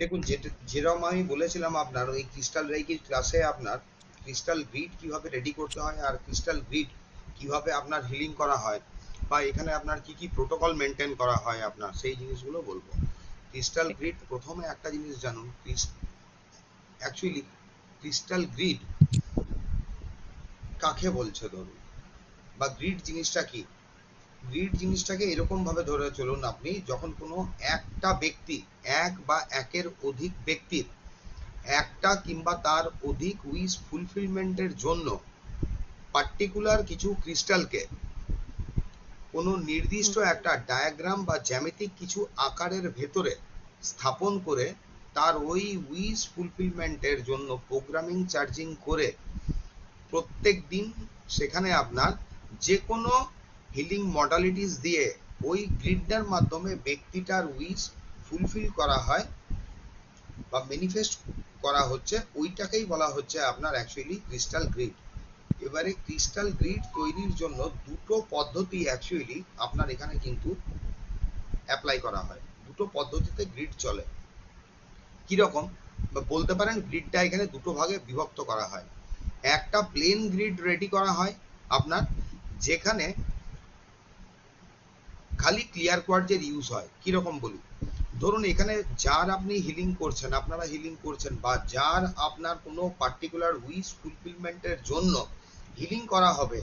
দেখুন, যেরকম আমি বলেছিলাম আপনার ওই ক্রিস্টাল রেকির ক্লাসে আপনার ক্রিস্টাল গ্রিড কিভাবে রেডি করতে হয় আর ক্রিস্টাল গ্রিড কিভাবে আপনার হিলিং করা হয় বা এখানে আপনার কি কি প্রোটোকল মেনটেন করা হয় আপনার সেই জিনিসগুলো বলবো। ক্রিস্টাল গ্রিড, প্রথমে একটা জিনিস জানুন, অ্যাকচুয়ালি ক্রিস্টাল গ্রিড কাকে বলছে ধরুন, বা গ্রিড জিনিসটা কি। গ্রিড জিনিসটাকে এরকম ভাবে ধরে চলুন, আপনি যখন কোনো একটা ব্যক্তি, এক বা একের অধিক ব্যক্তির একটা কিংবা তার অধিক উইশ ফুলফিলমেন্টের জন্য পার্টিকুলার কিছু ক্রিস্টালকে কোনো নির্দিষ্ট হুম, একটা ডায়াগ্রাম বা জ্যামিতিক কিছু আকারের ভেতরে স্থাপন করে তার ওই উইশ ফুলফিলমেন্টের জন্য প্রোগ্রামিং চার্জিং করে প্রত্যেক দিন সেখানে আপনার যে কোনো হিলিং মডালিটিস দিয়ে ওই গ্রিডটার মাধ্যমে ব্যক্তিটার উইশ ফুলফিল করা হয় বা ম্যানিফেস্ট করা হচ্ছে, ওইটাকেই বলা হচ্ছে আপনার অ্যাকচুয়ালি ক্রিস্টাল গ্রিড। এবারে ক্রিস্টাল গ্রিড তৈরির জন্য দুটো পদ্ধতি অ্যাকচুয়ালি আপনার এখানে কিন্তু অ্যাপ্লাই করা হয়। দুটো পদ্ধতিতে গ্রিড চলে। কিরকম, বা বলতে পারেন গ্রিডটা এখানে দুটো ভাগে বিভক্ত করা হয়। একটা প্লেন গ্রিড রেডি করা হয় আপনার, যেখানে খালি ক্লিয়ার কোয়ার্টজের ইউজ হয়। কিরকম বলি, ধরুন এখানে যার আপনি হিলিং করছেন, আপনারা হিলিং করছেন, বা যার আপনার কোনো পার্টিকুলার উইশ ফুলফিলমেন্টের জন্য হিলিং করা হবে,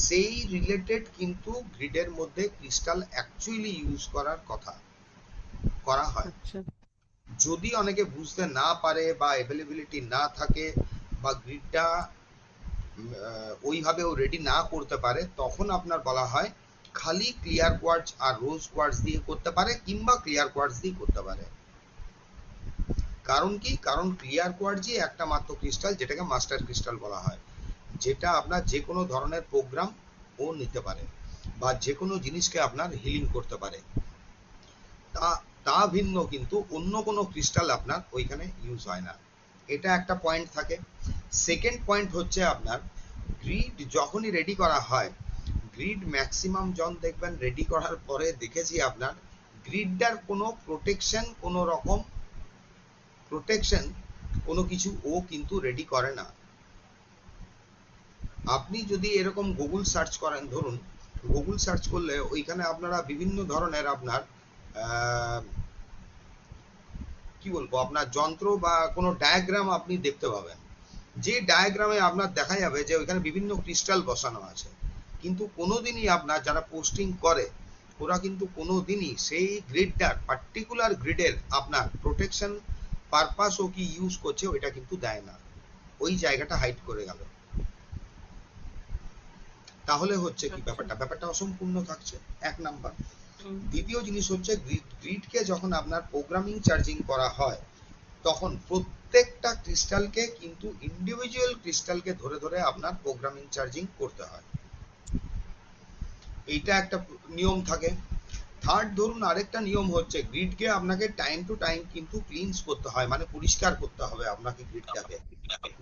সেই রিলেটেড কিন্তু গ্রিডের মধ্যে ক্রিস্টাল অ্যাকচুয়ালি ইউজ করার কথা করা হয়। আচ্ছা। যদি অনেকে বুঝতে না পারে বা অ্যাভেলেবিলিটি না থাকে বা গ্রিডটা ওইভাবেও রেডি না করতে পারে, তখন আপনার বলা হয় খালি ক্লিয়ার কোয়ার্টজ আর রোজ কোয়ার্টজ দিয়ে করতে পারে কিংবা ক্লিয়ার কোয়ার্টজ দিয়ে করতে পারে। কারণ কি, কারণ ক্লিয়ার কোয়ার্টজই একটা মাত্র ক্রিস্টাল যেটাকে মাস্টার ক্রিস্টাল বলা হয়, যেটা আপনার যে কোনো ধরনের প্রোগ্রাম ও নিতে পারে বা যে কোনো জিনিসকে আপনার হিলিং করতে পারে। তা তা ভিন্ন কিন্তু অন্য কোনো ক্রিস্টাল আপনার ওইখানে ইউজ হয় না। এটা একটা পয়েন্ট থাকে। সেকেন্ড পয়েন্ট হচ্ছে আপনার গ্রিড যখনই রেডি করা হয়, গ্রিড ম্যাক্সিমাম জন দেখবেন রেডি করার পরে দেখেছি আপনার গ্রিডটার কোনো প্রোটেকশন, কোনো রকম প্রোটেকশন কোনো কিছু ও কিন্তু রেডি করে না। আপনি যদি এরকম গুগল সার্চ করেন, ধরুন গুগল সার্চ করলে ওইখানে আপনারা বিভিন্ন ধরনের আপনার কি বলবো আপনার যন্ত্র বা কোনো ডায়াগ্রাম আপনি দেখতে পাবেন, যে ডায়াগ্রামে আপনার দেখা যাবে যে ওইখানে বিভিন্ন ক্রিস্টাল বসানো আছে, কিন্তু কোনোদিনই আপনার যারা পোস্টিং করে ওরা কিন্তু কোনোদিনই সেই গ্রিডটার পার্টিকুলার গ্রিডের আপনার প্রোটেকশন পারপাস ও কি ইউজ করছে ওইটা কিন্তু দেয় না, ওই জায়গাটা হাইড করে গেল। তাহলে হচ্ছে কি, আচ্ছা। ব্যাপারটা ব্যাপারটা অসম্পূর্ণ থাকছে, এক নাম্বার। হুম। দ্বিতীয় জিনিস হচ্ছে গ্রিডকে যখন আপনার প্রোগ্রামিং চার্জিং করা হয়, তখন প্রত্যেকটা ক্রিস্টালকে কিন্তু ইন্ডিভিজুয়াল ক্রিস্টালকে ধরে ধরে আপনার প্রোগ্রামিং চার্জিং করতে হয়। এইটা একটা নিয়ম থাকে। থার্ড, ধরুন আরেকটা নিয়ম হচ্ছে গ্রিডকে আপনাকে টাইম টু টাইম কিন্তু ক্লিনস করতে হয়, মানে পরিষ্কার করতে হবে আপনাকে গ্রিডটাকে।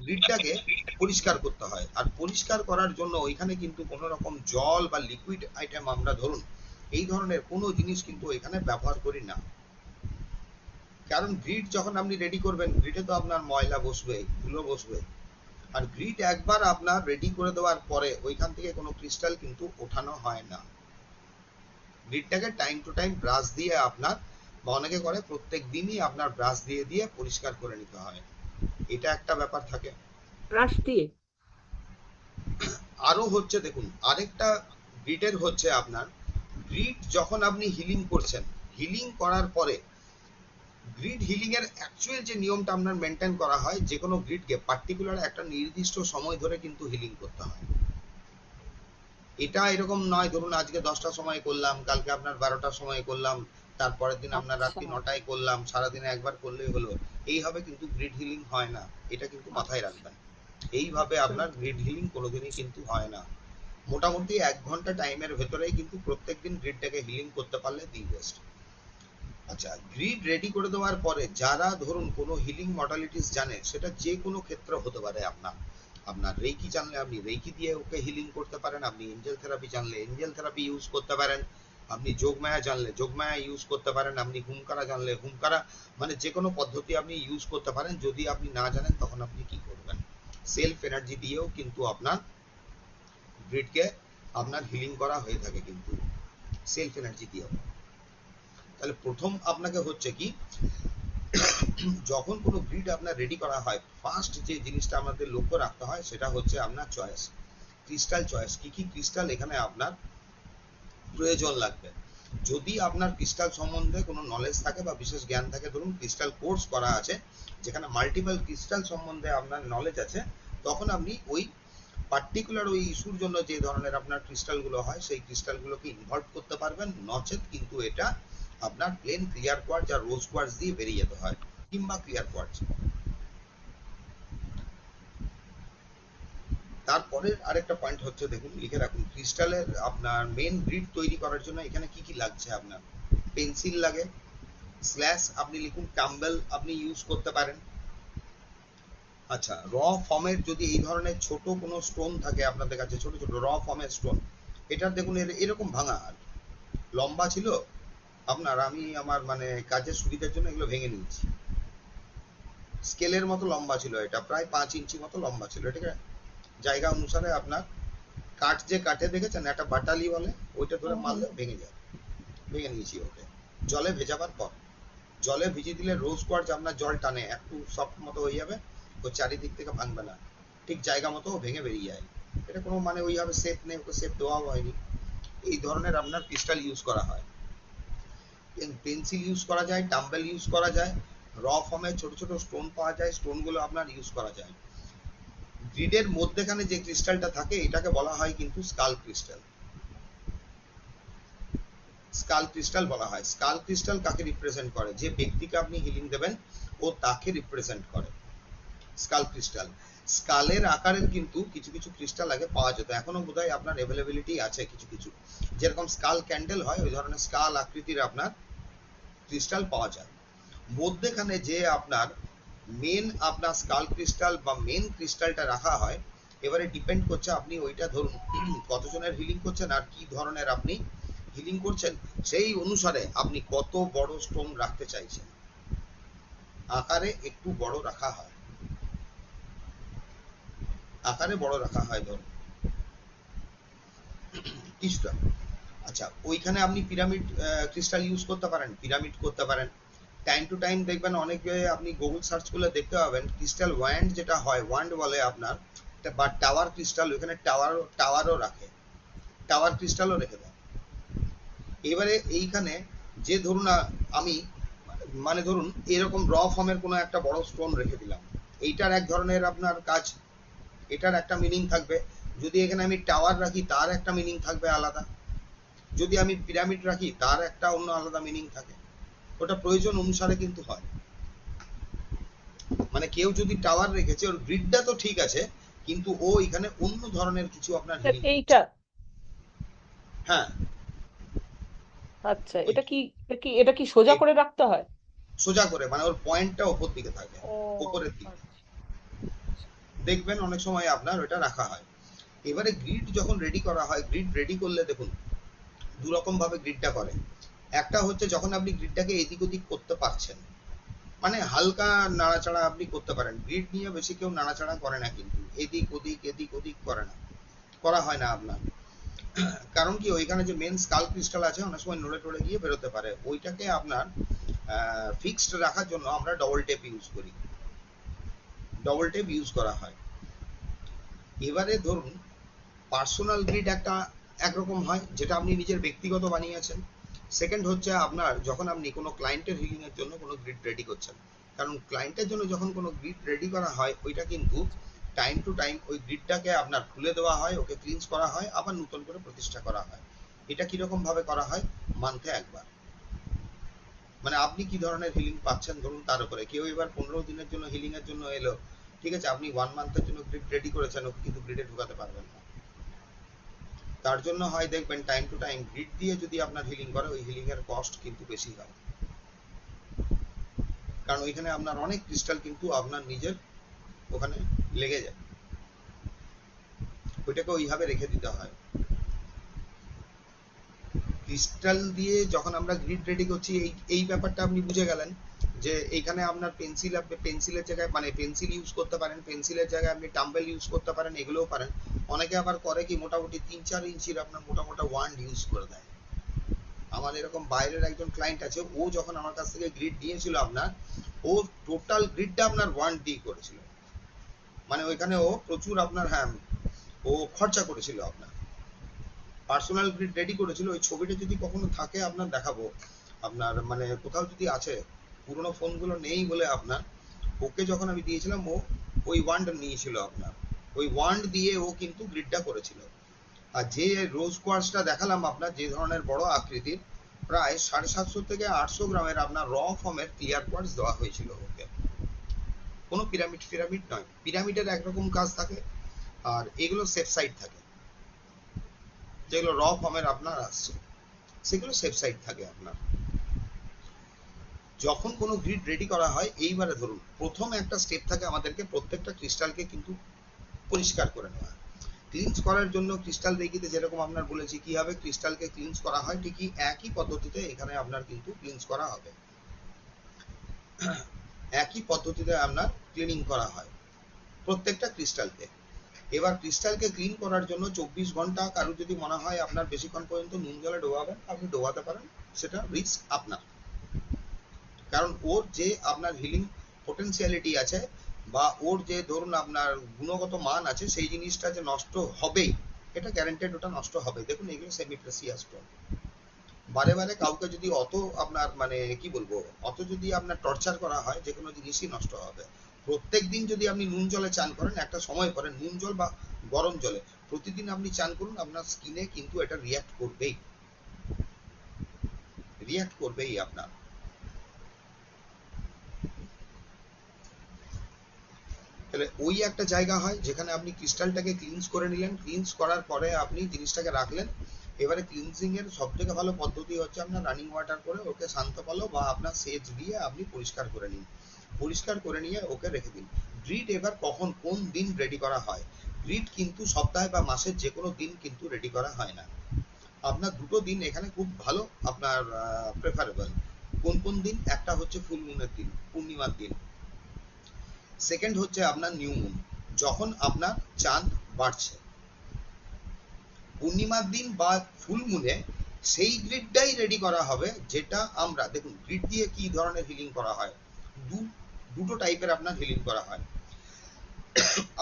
গ্রিডটাকে পরিষ্কার করতে হয়, আর পরিষ্কার করার জন্য ওইখানে কিন্তু কোনো রকম জল বা লিকুইড আইটেম আমরা ধরুন এই ধরনের কোনো জিনিস কিন্তু এখানে ব্যবহার করি না। কারণ গ্রিড যখন আপনি রেডি করবেন, গ্রিডে তো আপনার ময়লা বসবে, ধুলো বসবে, আর গ্রিড একবার আপনার রেডি করে দেওয়ার পরে ওইখান থেকে কোনো ক্রিস্টাল কিন্তু ওঠানো হয় না। গ্রিডটাকে টাইম টু টাইম ব্রাশ দিয়ে আপনার, বা অনেকে করে প্রত্যেক দিনই আপনার ব্রাশ দিয়ে দিয়ে পরিষ্কার করে নিতে হয়। এটা একটা ব্যাপার থাকে। ব্রাশ দিয়ে? আরো হচ্ছে দেখুন আরেকটা গ্রিডের হচ্ছে আপনার, গ্রিড যখন আপনি হিলিং করছেন, হিলিং করার পরে গ্রিড হিলিং এর অ্যাকচুয়াল যে নিয়মটা আপনার মেনটেন করা হয়, যে কোনো গ্রিডকে পার্টিকুলার একটা নির্দিষ্ট সময় ধরে কিন্তু হিলিং করতে হয়। এটা এরকম নয় ধরুন আজকে 10টার সময় করলাম, কালকে আপনার 12টার সময় করলাম, তারপরের দিন আপনার আচ্ছা। রাত্রি 9টায় করলাম, সারাদিনে একবার করলেই হলো। এইভাবে কিন্তু গ্রিড হিলিং হয় না, এটা কিন্তু মাথায় আচ্ছা। রাখবেন। এইভাবে আচ্ছা। আপনার গ্রিড হিলিং কোনোদিনই কিন্তু হয় না। মোটামুটি 1 ঘন্টা টাইমের ভেতরেই কিন্তু প্রত্যেকদিন গ্রিডটাকে হিলিং করতে পারলে দি বেস্ট। আচ্ছা, গ্রিড রেডি করে দেওয়ার পরে যারা ধরুন কোনো হিলিং মডালিটিস জানে, সেটা যে কোনো ক্ষেত্রে হতে পারে আপনার, আপনার রেকি জানলে আপনি রেকি দিয়ে ওকে হিলিং করতে পারেন, আপনি এঞ্জেল থেরাপি জানলে এঞ্জেল থেরাপি ইউজ করতে পারেন, আপনি যোগমায়া জানলে যোগমায়া ইউজ করতে পারেন, আপনি হুমকারা জানলে হুমকারা, মানে যে কোনো পদ্ধতি আপনি ইউজ করতে পারেন। যদি আপনি না জানেন তখন আপনি কি করবেন, সেলফ এনার্জি দিয়েও কিন্তু আপনার গ্রিডকে আপনার হিলিং করা হয়ে থাকে, কিন্তু সেলফ এনার্জি দিয়েও। তাহলে প্রথম আপনাকে হচ্ছে কি, যখন কোনো গ্রিড আপনার রেডি করা হয়, ফার্স্ট যে জিনিসটা আমাদের লক্ষ্য রাখতে হয় সেটা হচ্ছে আপনার চয়েস, ক্রিস্টাল চয়েস। কি কি ক্রিস্টাল এখানে আপনার প্রয়োজন লাগবে। যদি আপনার ক্রিস্টাল সম্বন্ধে কোনো নলেজ থাকে বা বিশেষ জ্ঞান থাকে, ধরুন ক্রিস্টাল কোর্স করা আছে যেখানে মাল্টিপল ক্রিস্টাল সম্বন্ধে আপনার নলেজ আছে, তখন আপনি ওই পার্টিকুলার ওই ইস্যুর জন্য যে ধরনের আপনার ক্রিস্টালগুলো হয় সেই ক্রিস্টালগুলোকে ইনভলভ করতে পারবেন। নচেত কিন্তু এটা আপনার প্লেন ক্লিয়ার কোয়ার্টজ আর রোজ কোয়ার্টজ দিয়ে বেরিয়ে যেতে হয়, কিংবা ক্লিয়ার কোয়ার্টজ। তারপরের আরেকটা পয়েন্ট হচ্ছে, দেখুন লিখে রাখুন, ক্রিস্টালের আপনার মেন গ্রিড তৈরি করার জন্য এখানে কি কি লাগছে। আপনার পেন্সিল লাগে, স্ল্যাশ আপনি লিখুন, টাম্বেল আপনি ইউজ করতে পারেন। আচ্ছা, র ফর্মের যদি এই ধরনের ছোট কোনো স্টোন থাকে আপনাদের কাছে, ছোট ছোট র ফর্মের স্টোন, এটার দেখুন এরকম ভাঙা লম্বা ছিল আপনার, আমি আমার মানে কাজের সুবিধার জন্য এগুলো ভেঙে নিয়েছি। স্কেলের মতো লম্বা ছিল, এটা প্রায় 5 ইঞ্চি মতো লম্বা ছিল, ঠিক আছে। জায়গা অনুসারে আপনার কাঠ, যে কাঠে দেখেছেন একটা বাটালি বলে, ওইটা ধরে মারলে ভেঙে যায়, ভেঙে নিয়েছি ওকে জলে ভেজাবার পর। জলে ভিজিয়ে দিলে রোজ কোয়ার্টজ আপনার জল টানে, একটু সফট মতো হয়ে যাবে, ও চারিদিক থেকে ভাঙবে না, ঠিক জায়গা মতো ভেঙে বেরিয়ে যায়। এটা কোনো মানে ওইভাবে শেপ নেই, ওকে শেপ দেওয়াও হয়নি। এই ধরনের আপনার ক্রিস্টাল ইউজ করা হয়, পেন্সিল ইউজ করা যায়, ডাম্বেল ইউজ করা যায়, র ফর্মে ছোট ছোট স্টোন পাওয়া যায়, স্টোনগুলো আপনার ইউজ করা যায়। গ্রিডের মধ্যেখানে যে ক্রিস্টালটা থাকে এটাকে বলা হয় কিন্তু স্কাল ক্রিস্টাল। স্কাল ক্রিস্টাল বলা হয়। স্কাল ক্রিস্টাল কাকে রিপ্রেজেন্ট করে, যে ব্যক্তিকে আপনি হিলিং দেবেন ও তাকে রিপ্রেজেন্ট করে স্কাল ক্রিস্টাল। স্কালের আকারের কিন্তু কিছু কিছু ক্রিস্টাল আগে পাওয়া যেত, এখনো বোধহয় আপনার অ্যাভেলেবিলিটি আছে কিছু কিছু, যেরকম স্কাল ক্যান্ডেল হয় ওই ধরনের স্কাল আকৃতির আপনার ক্রিস্টাল পাওয়া যায়। মধ্যেখানে যে আপনার মেন আপনার স্কাল ক্রিস্টাল বা মেন ক্রিস্টালটা রাখা হয়, এবারে ডিপেন্ড করছে আপনি ওইটা ধরুন কতজনের হিলিং করছেন আর কি ধরনের আপনি হিলিং করছেন, সেই অনুসারে আপনি কত বড় স্টোন রাখতে চাইছেন। আকারে একটু বড় রাখা হয়, আকারে বড় রাখা হয় ধরুন কিছুটা। আচ্ছা, ওইখানে আপনি পিরামিড ক্রিস্টাল ইউজ করতে পারেন, পিরামিড করতে পারেন। টাইম টু টাইম দেখবেন অনেকে, আপনি গুগল সার্চ করলে দেখতে পাবেন ক্রিস্টাল ওয়ান্ড যেটা হয়, ওয়ান্ড বলে আপনার, বা টাওয়ার ক্রিস্টাল, ওখানে টাওয়ারও রাখে, টাওয়ার ক্রিস্টালও রেখে দেয়। এবারে এইখানে যে ধরুন আমি মানে ধরুন এরকম র ফর্মের কোনো একটা বড় স্টোন রেখে দিলাম, এইটার এক ধরনের আপনার কাজ, এটার একটা মিনিং থাকবে। যদি এখানে আমি টাওয়ার রাখি তার একটা মিনিং থাকবে আলাদা, যদি আমি পিরামিড রাখি তার একটা অন্য আলাদা মিনিং থাকে। ওটা প্রয়োজন অনুসারে কিন্তু হয়। মানে কেউ যদি টাওয়ার রেখেছে, ওর গ্রিডটা তো ঠিক আছে, কিন্তু ও এখানে অন্য ধরনের কিছু আপনার হিলিং করছে। এইটা হ্যাঁ, আচ্ছা, ওই এটা কি সোজা করে রাখতে হয়? সোজা করে, মানে ওর পয়েন্টটা ওপর দিকে থাকে, ও উপরের দিকে আচ্ছা। দেখবেন অনেক সময় আপনার ওটা রাখা হয়। এবারে গ্রিড যখন রেডি করা হয়, গ্রিড রেডি করলে দেখুন দু রকম ভাবে গ্রিডটা করে। একটা হচ্ছে যখন আপনি গ্রিডটাকে এদিক ওদিক করতে পারছেন, মানে হালকা নাড়াচাড়া আপনি করতে পারেন। গ্রিড নিয়ে বেশি কেউ নাড়াচাড়া করে না, কিন্তু এদিক ওদিক এদিক ওদিক করে না, করা হয় না আপনার। কারণ কি, ওইখানে যে মেন স্কাল ক্রিস্টাল আছে অনেক সময় নড়ে টড়ে গিয়ে বেরোতে পারে, ওইটাকে আপনার ফিক্সড রাখার জন্য আমরা ডবল টেপ ইউজ করি, ডবল টেপ ইউজ করা হয়। এবারে ধরুন পার্সোনাল গ্রিড একটা একরকম হয়, যেটা আপনি নিজের ব্যক্তিগত বানিয়েছেন। সেকেন্ড হচ্ছে আপনার যখন আপনি কোনো ক্লায়েন্টের হিলিং এর জন্য কোনো গ্রিড রেডি করছেন, কারণ ক্লায়েন্টের জন্য যখন কোনো গ্রিড রেডি করা হয় ওইটা কিন্তু টাইম টু টাইম ওই গ্রিডটাকে আপনার খুলে দেওয়া হয়, ওকে ক্লিনস করা হয়, আবার নতুন করে প্রতিষ্ঠা করা হয়। এটা কিরকম ভাবে করা হয়, মান্থে একবার। মানে আপনি কি ধরনের হিলিং পাচ্ছেন ধরুন তার উপরে। কেউ এবার 15 দিনের জন্য হিলিং এর জন্য এলো, ঠিক আছে, আপনি 1 মান্থের জন্য গ্রিড রেডি করেছেন, ওকে কিন্তু গ্রিডে ঢুকাতে পারবেন না। তার জন্য হয় দেখবেন টাইম টু টাইম গ্রিড দিয়ে যদি আপনার হিলিং করে, ওই হিলিং এর কস্ট কিন্তু বেশি হয়, কারণ ওইখানে আপনার অনেক ক্রিস্টাল কিন্তু আপনার নিজের ওখানে লেগে যায়, ওইটাকে ওইভাবে রেখে দিতে হয়। ক্রিস্টাল দিয়ে যখন আমরা গ্রিড রেডি করছি, এই ব্যাপারটা আপনি বুঝে গেলেন যে এইখানে আপনার পেন্সিলের জায়গায় মানে পেন্সিল ইউজ করতে পারেন, পেন্সিলের জায়গায় আপনি টাম্বেল ইউজ করতে পারেন, এগুলোও পারেন। অনেকে আবার করে কি মোটামুটি 3-4 ইঞ্চির আপনার মোটা মোটা ওয়ান্ড ইউজ করে দেয়। আমার এরকম বাইরের একজন ক্লায়েন্ট আছে, ও যখন আমার কাছ থেকে গ্রিড নিয়েছিল আপনার, ও টোটাল গ্রিডটা আপনার ওয়ান্ড দিয়ে করেছিল। মানে ওইখানে ও প্রচুর আপনার ও খরচা করেছিল, আপনার পার্সোনাল গ্রিড রেডি করেছিল। ওই ছবিটা যদি কখনো থাকে আপনার দেখাবো, আপনার মানে কোথাও যদি আছে, পুরোনো ফোনগুলো নেই বলে আপনার, ওকে যখন আমি দিয়েছিলাম ও ওই ওয়ান্ড নিয়েছিল আপনার, ওই ওয়ান্ড দিয়ে ও কিন্তু গ্রিডটা করেছিল। আর যে রোজ কোয়ার্টসটা দেখালাম আপনার, যে ধরনের বড় আকৃতির, প্রায় 750 থেকে 800 গ্রামের আপনার র ফর্মের ক্লিয়ার কোয়ার্টস দেওয়া হয়েছিল ওকে। কোনো পিরামিড নয়, পিরামিডের একরকম কাজ থাকে, আর এগুলো সেফ সাইড থাকে। যেগুলো র ফর্মের আপনার আসছে সেগুলো সেফ সাইড থাকে আপনার। যখন কোনো গ্রিড রেডি করা হয়, এইবারে ধরুন প্রথম একটা স্টেপ থাকে আমাদেরকে প্রত্যেকটা ক্রিস্টালকে কিন্তু পরিষ্কার করে নেওয়া। ক্লিনস করার জন্য ক্রিস্টাল রেকিতে যেরকম আপনার বলেছি কিভাবে ক্রিস্টালকে ক্লিনস করা হয়, ঠিকই একই পদ্ধতিতে এখানে আপনার কিন্তু ক্লিনস করা হবে। একই পদ্ধতিতে আপনার ক্লিনিং করা হয় প্রত্যেকটা ক্রিস্টালকে। এবার ক্রিস্টালকে ক্লিন করার জন্য 24 ঘন্টা, কারো যদি মনে হয় আপনার বেশিক্ষণ পর্যন্ত নুন জলে ডোবাবেন, আপনি ডোবাতে পারেন, সেটা রিস্ক আপনার। কারণ ওর যে আপনার হিলিং পোটেনশিয়ালিটি আছে, বা ওর যে ধরুন আপনার গুণগত মান আছে, সেই জিনিসটা যে নষ্ট হবেই, এটা গ্যারান্টেড, ওটা নষ্ট হবে। দেখুন এগুলো সেমি প্রেসিয়াস স্টোন। বারে বারে কাউকে যদি অত আপনার মানে কি বলবো, অত যদি আপনার টর্চার করা হয়, যে কোনো জিনিসই নষ্ট হবে। প্রত্যেক দিন যদি আপনি নুন জলে চান করেন, একটা সময় পরে নুন জল বা গরম জলে প্রতিদিন আপনি চান করুন, আপনার স্কিনে কিন্তু এটা রিয়াক্ট করবেই আপনার। তাহলে ওই একটা জায়গা হয় যেখানে আপনি ক্রিস্টালটাকে ক্লিনস করে নিলেন, ক্লিনস করার পরে আপনি জিনিসটাকে রাখলেন। এবারে ক্লিনজিং এর সব থেকে ভালো পদ্ধতি হচ্ছে আপনার রানিং ওয়াটার করে ওকে শান্ত পালো বা আপনার সেচ দিয়ে আপনি পরিষ্কার করে নিন। পরিষ্কার করে নিয়ে ওকে রেখে দিন। গ্রিড এবার কখন কোন দিন রেডি করা হয়, গ্রিড কিন্তু সপ্তাহে বা মাসের যে কোনো দিন কিন্তু রেডি করা হয় না। আপনার দুটো দিন এখানে খুব ভালো আপনার প্রেফারেবল। কোন কোন দিন? একটা হচ্ছে ফুল মুনের দিন, পূর্ণিমার দিন। সেকেন্ড হচ্ছে আপনার নিউ মুন, যখন আপনার চাঁদ বাড়ছে। পূর্ণিমার দিন বা ফুল মুনে সেই গ্রিডটাই রেডি করা হবে, যেটা আমরা দেখুন গ্রিড দিয়ে কি ধরনের হিলিং করা হয়। দুটো টাইপের আপনার হিলিং করা হয়।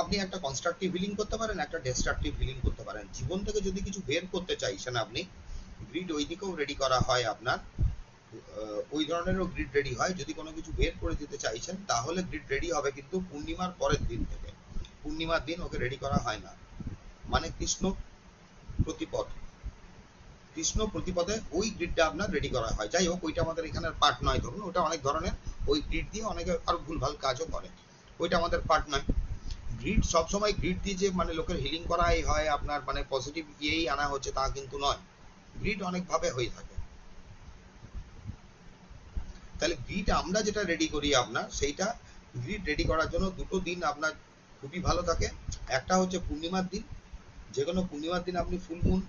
আপনি একটা কনস্ট্রাকটিভ হিলিং করতে পারেন, একটা ডিস্ট্রাকটিভ হিলিং করতে পারেন। জীবন থেকে যদি কিছু বের করতে চাইছেন আপনি, গ্রিড ওই দিকেও রেডি করা হয় আপনার, ওই ধরনেরও গ্রিড রেডি হয়। যদি কোনো কিছু বের করে দিতে চাইছেন, তাহলে গ্রিড রেডি হবে কিন্তু পূর্ণিমার পরের দিন থেকে। পূর্ণিমার দিন ওকে রেডি করা হয় না। মানে কৃষ্ণ প্রতিপদে ওই গ্রিডটা আপনার রেডি করা হয়। যাই হোক, ওইটা আমাদের এখানের পার্ট নয়। ধরুন ওটা অনেক ধরনের, ওই গ্রিড দিয়ে অনেকে আরো ভুলভাল কাজও করে, ওইটা আমাদের পার্ট নয়। গ্রিড সবসময় গ্রিড দিয়ে যে মানে লোকের হিলিং করাই হয় আপনার মানে পজিটিভ ইয়েই আনা হচ্ছে তা কিন্তু নয়। গ্রিড অনেকভাবে হয়ে থাকে। তাহলে গ্রিড আমরা যেটা রেডি করি আপনার, সেইটা গ্রিড রেডি করার জন্য দুটো দিন আপনার খুবই ভালো থাকে। একটা হচ্ছে পূর্ণিমার দিন, যে কোনো পূর্ণিমার দিন আপনি ফুল মুন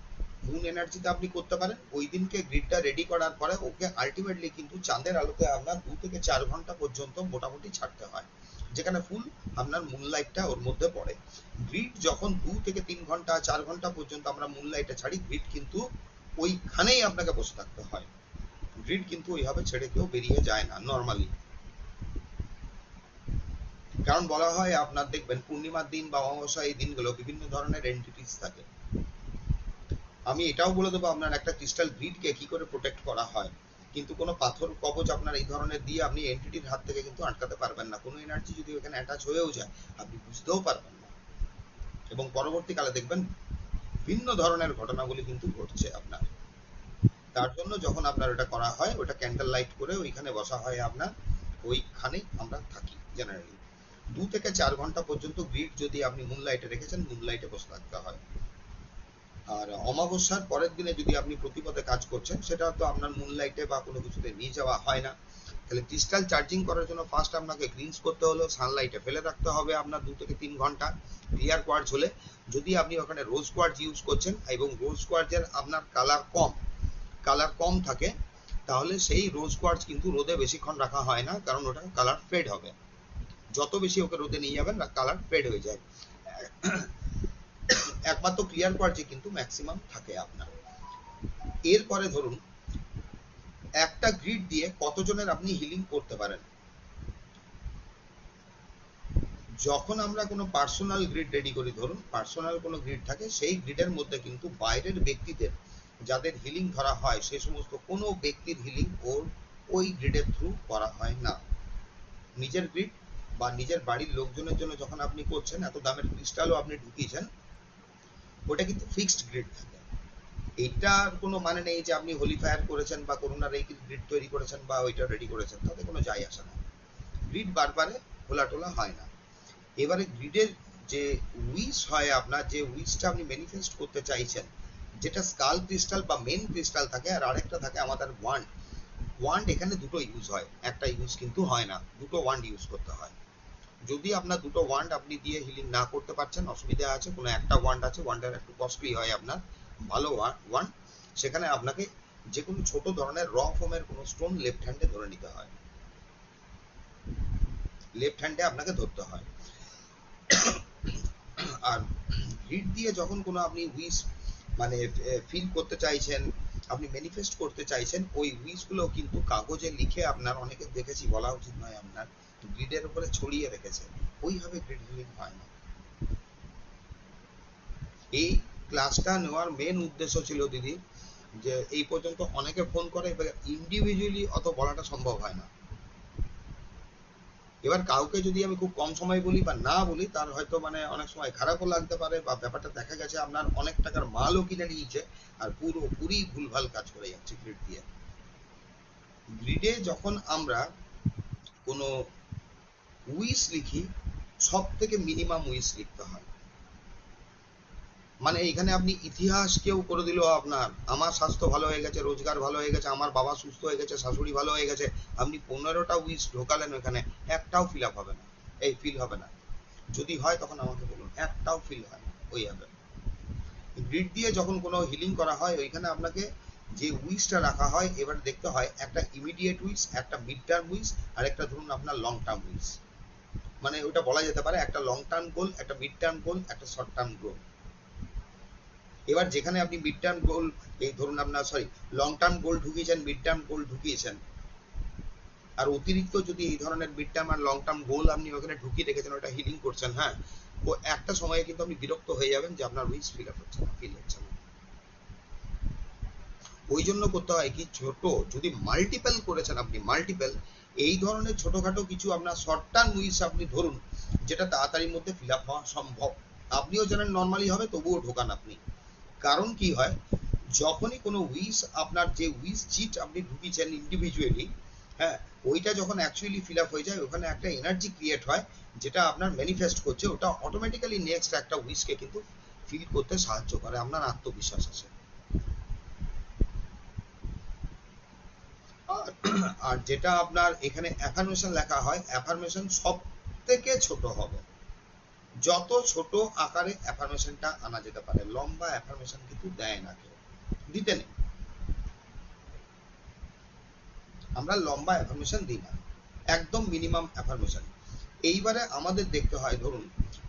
এনার্জিতে আপনি করতে পারেন। ওই দিনকে গ্রিডটা রেডি করার পরে ওকে আলটিমেটলি কিন্তু চাঁদের আলোতে আপনার 2 থেকে 4 ঘন্টা পর্যন্ত মোটামুটি ছাড়তে হয়, যেখানে ফুল আপনার মুনলাইটটা ওর মধ্যে পড়ে। গ্রিড যখন 2 থেকে 3 ঘন্টা 4 ঘন্টা পর্যন্ত আমরা মুনলাইটে ছাড়ি, গ্রিড কিন্তু ওইখানেই আপনাকে বসে থাকতে হয়। গ্রিড কিন্তু ওইভাবে ছেড়ে কেউ বেরিয়ে যায় না নর্মালি। কারণ বলা হয় আপনার দেখবেন পূর্ণিমার দিন বা অমাবস্যা এই দিনগুলো বিভিন্ন ধরনের এন্টিটিস থাকে। আমি এটাও বলে দেবো আপনার একটা ক্রিস্টাল গ্রিডকে কি করে প্রোটেক্ট করা হয়, কিন্তু কোনো পাথর কবচ আপনার এই ধরনের দিয়ে আপনি এন্টিটির হাত থেকে কিন্তু আটকাতে পারবেন না। কোনো এনার্জি যদি ওখানে অ্যাটাচ হয়েও যায়, আপনি বুঝতেও পারবেন না, এবং পরবর্তীকালে দেখবেন ভিন্ন ধরনের ঘটনাগুলি কিন্তু ঘটছে আপনার। তার জন্য যখন আপনার ওটা করা হয়, ওটা ক্যান্ডেল লাইট করে ওইখানে বসা হয় আপনার, ওইখানেই আমরা থাকি জেনারেলি। 2 থেকে 4 ঘন্টা পর্যন্ত গ্রিড যদি আপনি মুনলাইটে রেখেছেন, মুনলাইটে বসে থাকতে হয়। আর অমাবস্যার পরের দিনে যদি আপনি প্রতিপদে কাজ করছেন, সেটা তো আপনার মুনলাইটে বা কোনো কিছুতে নিয়ে যাওয়া হয় না। তাহলে ক্রিস্টাল চার্জিং করার জন্য ফার্স্ট আপনাকে গ্রিনস করতে হলো, সানলাইটে ফেলে রাখতে হবে আপনার 2 থেকে 3 ঘন্টা। ক্লিয়ার কোয়ার্টজ হলে, যদি আপনি ওখানে রোজ কোয়ার্টজ ইউজ করছেন এবং রোজ কোয়ার্টজের আপনার কালার কম, কালার কম থাকে, তাহলে সেই রোজ কোয়ার্টজ কিন্তু রোদে বেশিক্ষণ রাখা হয় না, কারণ ওটা কালার ফেড হবে। যত বেশি ওকে রোদে নিয়ে যাবেন কালার ফেড হয়ে যায়। একমাত্র ক্লিয়ার কোয়ার্টজে কিন্তু ম্যাক্সিমাম থাকে আপনার। এরপরে ধরুন একটা গ্রিড দিয়ে কতজনের আপনি হিলিং করতে পারেন। যখন আমরা কোনো পার্সোনাল গ্রিড রেডি করি, ধরুন পার্সোনাল কোনো গ্রিড থাকে, সেই গ্রিডের মধ্যে কিন্তু বাইরের ব্যক্তিদের যাদের হিলিং ধরা হয় সে সমস্ত কোনো ব্যক্তির হিলিং ওই গ্রিডের থ্রু করা হয় না। নিজের গ্রিড বা নিজের বাড়ির লোকজনের জন্য যখন আপনি করছেন, এত দামের ক্রিস্টালও আপনি ঢুকিয়েছেন, ওটা কিন্তু ফিক্সড গ্রিড থাকে। এইটার কোনো মানে নেই যে আপনি হোলি ফায়ার করেছেন বা করোনার এই গ্রিড তৈরি করেছেন বা ওইটা রেডি করেছেন, তাতে কোনো যায় আসে না। গ্রিড বারবারে খোলা টোলা হয় না। এবারে গ্রিডের যে উইস হয়, আপনার যে উইসটা আপনি ম্যানিফেস্ট করতে চাইছেন, যেটা স্কাল ক্রিস্টাল বা মেন ক্রিস্টাল থাকে, আর আরেকটা থাকে আমাদের ওয়ান্ড। ওয়ান্ড এখানে দুটো ইউজ হয়, একটা ইউজ কিন্তু হয় না, দুটো ওয়ান্ড ইউজ করতে হয়। যদি আপনার দুটো ওয়ান্ড আপনি দিয়ে হিলিং না করতে পারছেন, অসুবিধা আছে, কোনো একটা ওয়ান্ড আছে, ওয়ান্ডের একটু কস্টলি হয় আপনার, ভালো ওয়ান্ড, সেখানে আপনাকে যে কোনো ছোট ধরনের র ফর্মের কোনো স্টোন লেফট হ্যান্ডে ধরে নিতে হয়, লেফট হ্যান্ডে আপনাকে ধরতে হয়। আর গ্রিড দিয়ে যখন কোনো আপনি উইশ মানে ফিল করতে চাইছেন, আপনি ম্যানিফেস্ট করতে চাইছেন, ওই উইশগুলো কিন্তু কাগজে লিখে, আপনার অনেকে দেখেছি, বলা উচিত নয়, আপনার গ্রিডের উপরে ছড়িয়ে রেখেছে, ওইভাবে গ্রিড হিলিং হয় না। এই ক্লাসটা নেওয়ার মেন উদ্দেশ্য ছিল দিদি, যে এই পর্যন্ত অনেকে ফোন করে, ইন্ডিভিজুয়ালি অত বলাটা সম্ভব হয় না। এবার কাউকে যদি আমি খুব কম সময় বলি বা না বলি, তার হয়তো মানে অনেক সময় খারাপও লাগতে পারে, বা ব্যাপারটা দেখা গেছে আপনার অনেক টাকার মালও কিনে নিয়েছে আর পুরোপুরি ভুলভাল কাজ করে যাচ্ছে গ্রিড দিয়ে। গ্রিডে যখন আমরা কোনো উইশ লিখি, সব থেকে মিনিমাম উইশ লিখতে হয়। মানে এখানে আপনি ইতিহাস কেউ করে দিল আপনার, আমার স্বাস্থ্য ভালো হয়ে গেছে, রোজগার ভালো হয়ে গেছে, আমার বাবা সুস্থ হয়ে গেছে, শাশুড়ি ভালো হয়ে গেছে, আপনি 15টা উইশ ঢোকালেন ওখানে, একটাও ফিল আপ হবে না, এই ফিল হবে না। যদি হয় তখন আমাকে বলুন, একটাও ফিল হয় না ওই হবে। গ্রিড দিয়ে যখন কোনো হিলিং করা হয়, ওইখানে আপনাকে যে উইশটা রাখা হয়, এবার দেখতে হয় একটা ইমিডিয়েট উইশ, একটা মিড টার্ম উইশ, আর একটা ধরুন আপনার লং টার্ম উইশ। মানে ওটা বলা যেতে পারে একটা লং টার্ম গোল, একটা মিড টার্ম গোল, একটা শর্ট টার্ম গোল। এবার যেখানে আপনি মিড টার্ম গোল, এই ধরুন আপনার লং টার্ম গোল ঢুকিয়েছেন, মিড টার্ম গোল ঢুকিয়েছেন, আর অতিরিক্ত যদি এই ধরনের মিড টার্ম আর লং টার্ম গোল আপনি ওখানে ঢুকিয়ে রেখেছেন, ওটা হিলিং করছেন, হ্যাঁ, ও একটা সময়ে কিন্তু আপনি বিরক্ত হয়ে যাবেন যে আপনার উইশ ফিল আপ হচ্ছে না, ফিল হচ্ছে না। ওই জন্য করতে হয় কি, ছোট যদি মাল্টিপল করেছেন আপনি, মাল্টিপল এই ধরনের ছোটখাটো কিছু আপনার শর্ট টার্ম উইশ আপনি ধরুন, যেটা তাড়াতাড়ির মধ্যে ফিল আপ হওয়া সম্ভব, আপনিও জানেন নর্মালি হবে, তবুও ঢোকান আপনি। কারণ কি হয়, যখনই কোনো উইশ আপনার, যে উইশ চিট আপনি ঢুকিয়েছেন ইন্ডিভিজুয়ালি, হ্যাঁ, ওইটা যখন অ্যাকচুয়ালি ফিল আপ হয়ে যায়, ওখানে একটা এনার্জি ক্রিয়েট হয়, যেটা আপনার ম্যানিফেস্ট করছে, ওটা অটোমেটিক্যালি নেক্সট একটা উইশকে কিন্তু ফিল করতে সাহায্য করে, আপনার আত্মবিশ্বাস আছে। আর যেটা আপনার এখানে অ্যাফার্মেশন লেখা হয়, অ্যাফার্মেশন সব থেকে ছোট হবে, যত ছোট আকারে অ্যাফার্মেশনটা আনা যেতে পারে। লম্বা অ্যাফার্মেশন কিন্তু দেয় না কেউ, দিতে নেই, আমরা লম্বা অ্যাফার্মেশন দিই না, একদম মিনিমাম অ্যাফার্মেশন। এইবারে আমাদের দেখতে হয়, ধরুন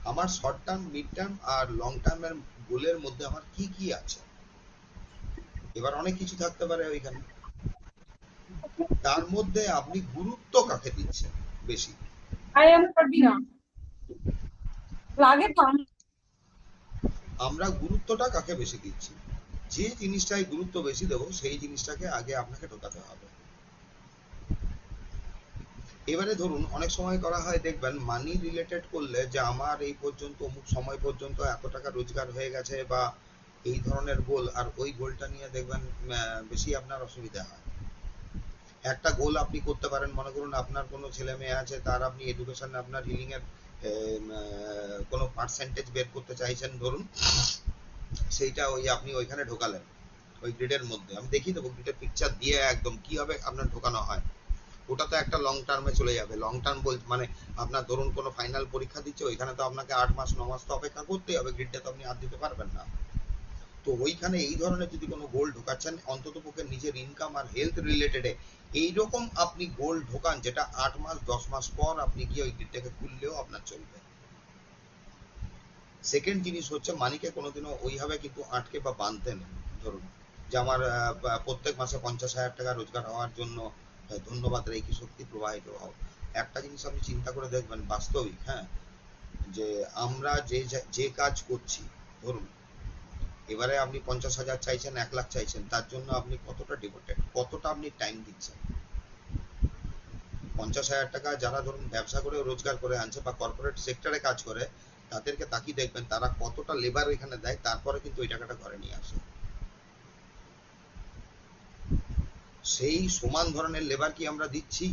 আমার শর্ট টার্ম, মিড টার্ম আর লং টার্মের গোলের মধ্যে আমার কি কি আছে। এবার অনেক কিছু থাকতে পারে ওইখানে, তার মধ্যে আপনি গুরুত্ব কাকে দিচ্ছেন বেশি। আমরা গুরুত্বটা কাকে বেশি দিচ্ছি, যে জিনিসটাই গুরুত্ব বেশি দেবো, সেই জিনিসটাকে আগে আপনাকে ঢোকাতে হবে। এবারে ধরুন অনেক সময় করা হয়, দেখবেন মানি রিলেটেড করলে, যে আমার এই পর্যন্ত অমুক সময় পর্যন্ত এত টাকা রোজগার হয়ে গেছে, বা এই ধরনের গোল, আর ওই গোলটা নিয়ে দেখবেন বেশি আপনার অসুবিধা হয়। একটা গোল আপনি করতে পারেন, মনে করুন আপনার কোনো ছেলে মেয়ে আছে, তার আপনি এডুকেশন, আপনার হিলিং এর কোনো পার্সেন্টেজ বের করতে চাইছেন, ধরুন সেইটা ওই আপনি ওইখানে ঢোকালেন, ওই গ্রিডের মধ্যে আমি দেখিয়ে দেবো, গ্রিডের পিকচার দিয়ে একদম কিভাবে আপনার ঢোকানো হয়। ওটা তো একটা লং টার্মে চলে যাবে। লং টার্ম বলতে মানে আপনার ধরুন কোনো ফাইনাল পরীক্ষা দিচ্ছে, ওইখানে তো আপনাকে 8 মাস 9 মাস তো অপেক্ষা করতেই হবে, গ্রিডটা তো আপনি আর দিতে পারবেন না। তো তো ওইখানে এই ধরনের যদি কোনো গোল ঢোকাচ্ছেন, অন্তত পক্ষে নিজের ইনকাম আর হেলথ রিলেটেডে এইরকম আপনি গোল ঢোকান যেটা 8 মাস 10 মাস পর আপনি গিয়ে ওই গ্রিডটাকে খুললেও আপনার চলবে। সেকেন্ড জিনিস হচ্ছে মানিকে কোনোদিনও ওইভাবে কিন্তু আটকে বা বাঁধতে নেই। ধরুন যে আমার প্রত্যেক মাসে 50,000 টাকা রোজগার হওয়ার জন্য ধন্যবাদ রেখে শক্তি প্রবাহিত হও। একটা জিনিস আপনি চিন্তা করে দেখবেন বাস্তবিক, হ্যাঁ, যে আমরা যে কাজ করছি, ধরুন এবারে আপনি 50,000 চাইছেন, 1 লাখ চাইছেন, তার জন্য আপনি কতটা ডিভোটেড, কতটা আপনি টাইম দিচ্ছেন। 50,000 টাকা যারা ধরুন ব্যবসা করে রোজগার করে আনছে বা কর্পোরেট সেক্টরে কাজ করে, তাদেরকে তাকিয়ে দেখবেন তারা কতটা লেবার এখানে দেয়, তারপরে কিন্তু ওই টাকাটা ঘরে নিয়ে আসে। সেই সমান ধরনের লেবার কি আমরা দিচ্ছি,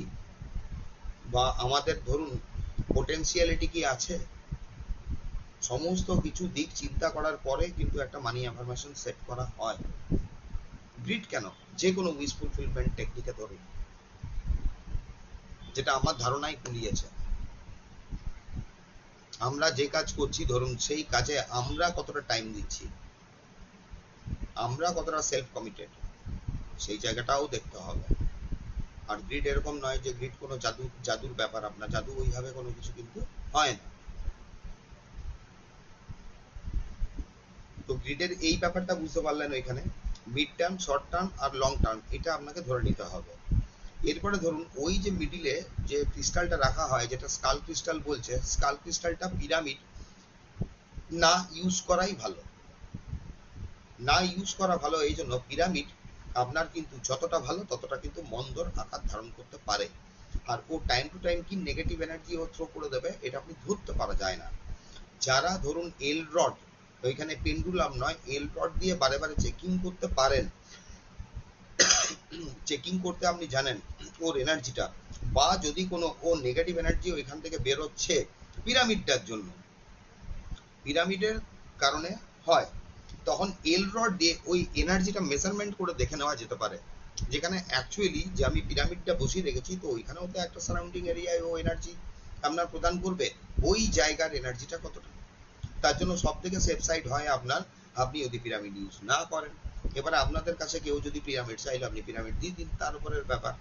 বা আমাদের ধরুন পোটেনশিয়ালিটি কি আছে? সমস্ত কিছু দিক চিন্তা করার পরে কিন্তু একটা মানি অ্যাফার্মেশন সেট করা হয়। গ্রিড কেন, যে কোনো উইশ ফুলফিলমেন্ট টেকনিকে ধরুন, যেটা আমার ধারণায় কুলিয়েছে, আমরা যে কাজ করছি ধরুন সেই কাজে আমরা কতটা টাইম দিচ্ছি, আমরা কতটা সেলফ কমিটেড, সেই জায়গাটাও দেখতে হবে। আর গ্রিড এরকম নয় যে গ্রিড কোনো জাদুর ব্যাপার, আপনার জাদু ওইভাবে কোনো কিছু কিন্তু হয় না। তো গ্রিডের এই ব্যাপারটা বুঝতে পারলেন ওইখানে, মিড টার্ম, শর্ট টার্ম আর লং টার্ম, এটা আপনাকে ধরে নিতে হবে। এরপরে ধরুন ওই যে মিডিলে যে ক্রিস্টালটা রাখা হয়, যেটা স্কাল ক্রিস্টাল বলছে, স্কাল ক্রিস্টালটা পিরামিড না ইউজ করাই ভালো। না ইউজ করা ভালো এই জন্য, পিরামিড আপনার কিন্তু যতটা ভালো ততটা কিন্তু মন্দর আকার ধারণ করতে পারে। আর ও টাইম টু টাইম কি নেগেটিভ এনার্জি ও থ্রো করে দেবে এটা আপনি ধরতে পারা যায় না। যারা ধরুন এল রড, ওইখানে পেন্ডুলাম নয়, এল রড দিয়ে বারে বারে চেকিং করতে পারেন, চেকিং করতে আপনি জানেন ওর এনার্জিটা, বা যদি কোনো ও নেগেটিভ এনার্জি ওইখান থেকে বেরোচ্ছে পিরামিডটার জন্য, পিরামিডের কারণে হয়, তখন এল রড দিয়ে ওই এনার্জিটা মেজারমেন্ট করে দেখে নেওয়া যেতে পারে, যেখানে অ্যাকচুয়ালি যে আমি পিরামিডটা বসিয়ে রেখেছি, তো ওইখানেও তো একটা সারাউন্ডিং এরিয়ায় ও এনার্জি আপনার প্রদান করবে, ওই জায়গার এনার্জিটা কতটা। তার জন্য সব থেকে সেফ সাইড হয় আপনার, আপনি যদি পিরামিড ইউজ না করেন। এবারে আপনাদের কাছে কেউ যদি পিরামিড চাইলে আপনি পিরামিড দিয়ে দিন, তার উপরের ব্যাপার,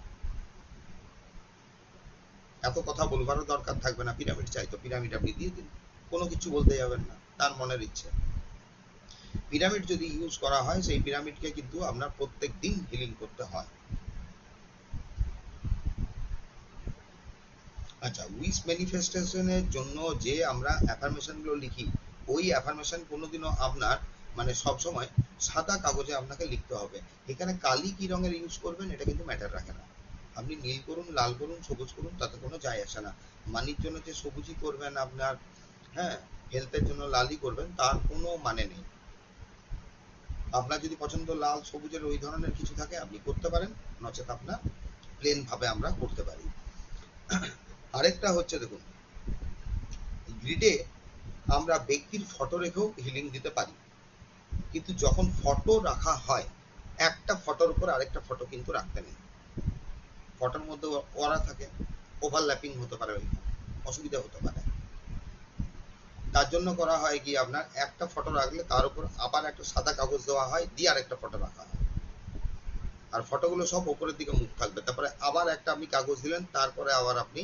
এত কথা বলবারও দরকার থাকবে না। পিরামিড চাই তো পিরামিড আপনি দিয়ে দিন, কোনো কিছু বলতে যাবেন না, তার মনের ইচ্ছে। পিরামিড যদি ইউজ করা হয়, সেই পিরামিডকে কিন্তু আপনার প্রত্যেক দিন হিলিং করতে হয়। আচ্ছা, উইশ ম্যানিফেস্টেশনের জন্য যে আমরা অ্যাফার্মেশন গুলো লিখি, ওই অ্যাফার্মেশন কোনোদিনও আপনার মানে সবসময় সাদা কাগজে আপনাকে লিখতে হবে। এখানে কালি কি রঙের ইউজ করবেন এটা কিন্তু ম্যাটার রাখে না, আপনি নীল করুন, লাল করুন, সবুজ করুন, তাতে কোনো যায় আসে না। মানির জন্য যে সবুজই করবেন আপনার, হ্যাঁ, হেলথের জন্য লালই করবেন, তার কোনো মানে নেই। আপনার যদি পছন্দ লাল সবুজের ওই ধরনের কিছু থাকে আপনি করতে পারেন, নচেত আপনার প্লেন ভাবে আমরা করতে পারি। আরেকটা হচ্ছে দেখুন, গ্রিডে আমরা ব্যক্তির ফটো রেখেও হিলিং দিতে পারি, কিন্তু যখন ফটো রাখা হয়, একটা ফটোর উপর আরেকটা ফটো কিন্তু রাখতে নেই। ফটোর মধ্যে ওরা থাকে, ওভারল্যাপিং হতে পারে, ওইখানে অসুবিধা হতে পারে। তার জন্য করা হয় কি, আপনার একটা ফটো রাখলে তার উপর আবার একটা সাদা কাগজ দেওয়া হয়, দিয়ে আরেকটা ফটো রাখা হয়, আর ফটোগুলো সব উপরের দিকে মুখ থাকবে, তারপরে আবার একটা আপনি কাগজ দিলেন, তারপরে আবার আপনি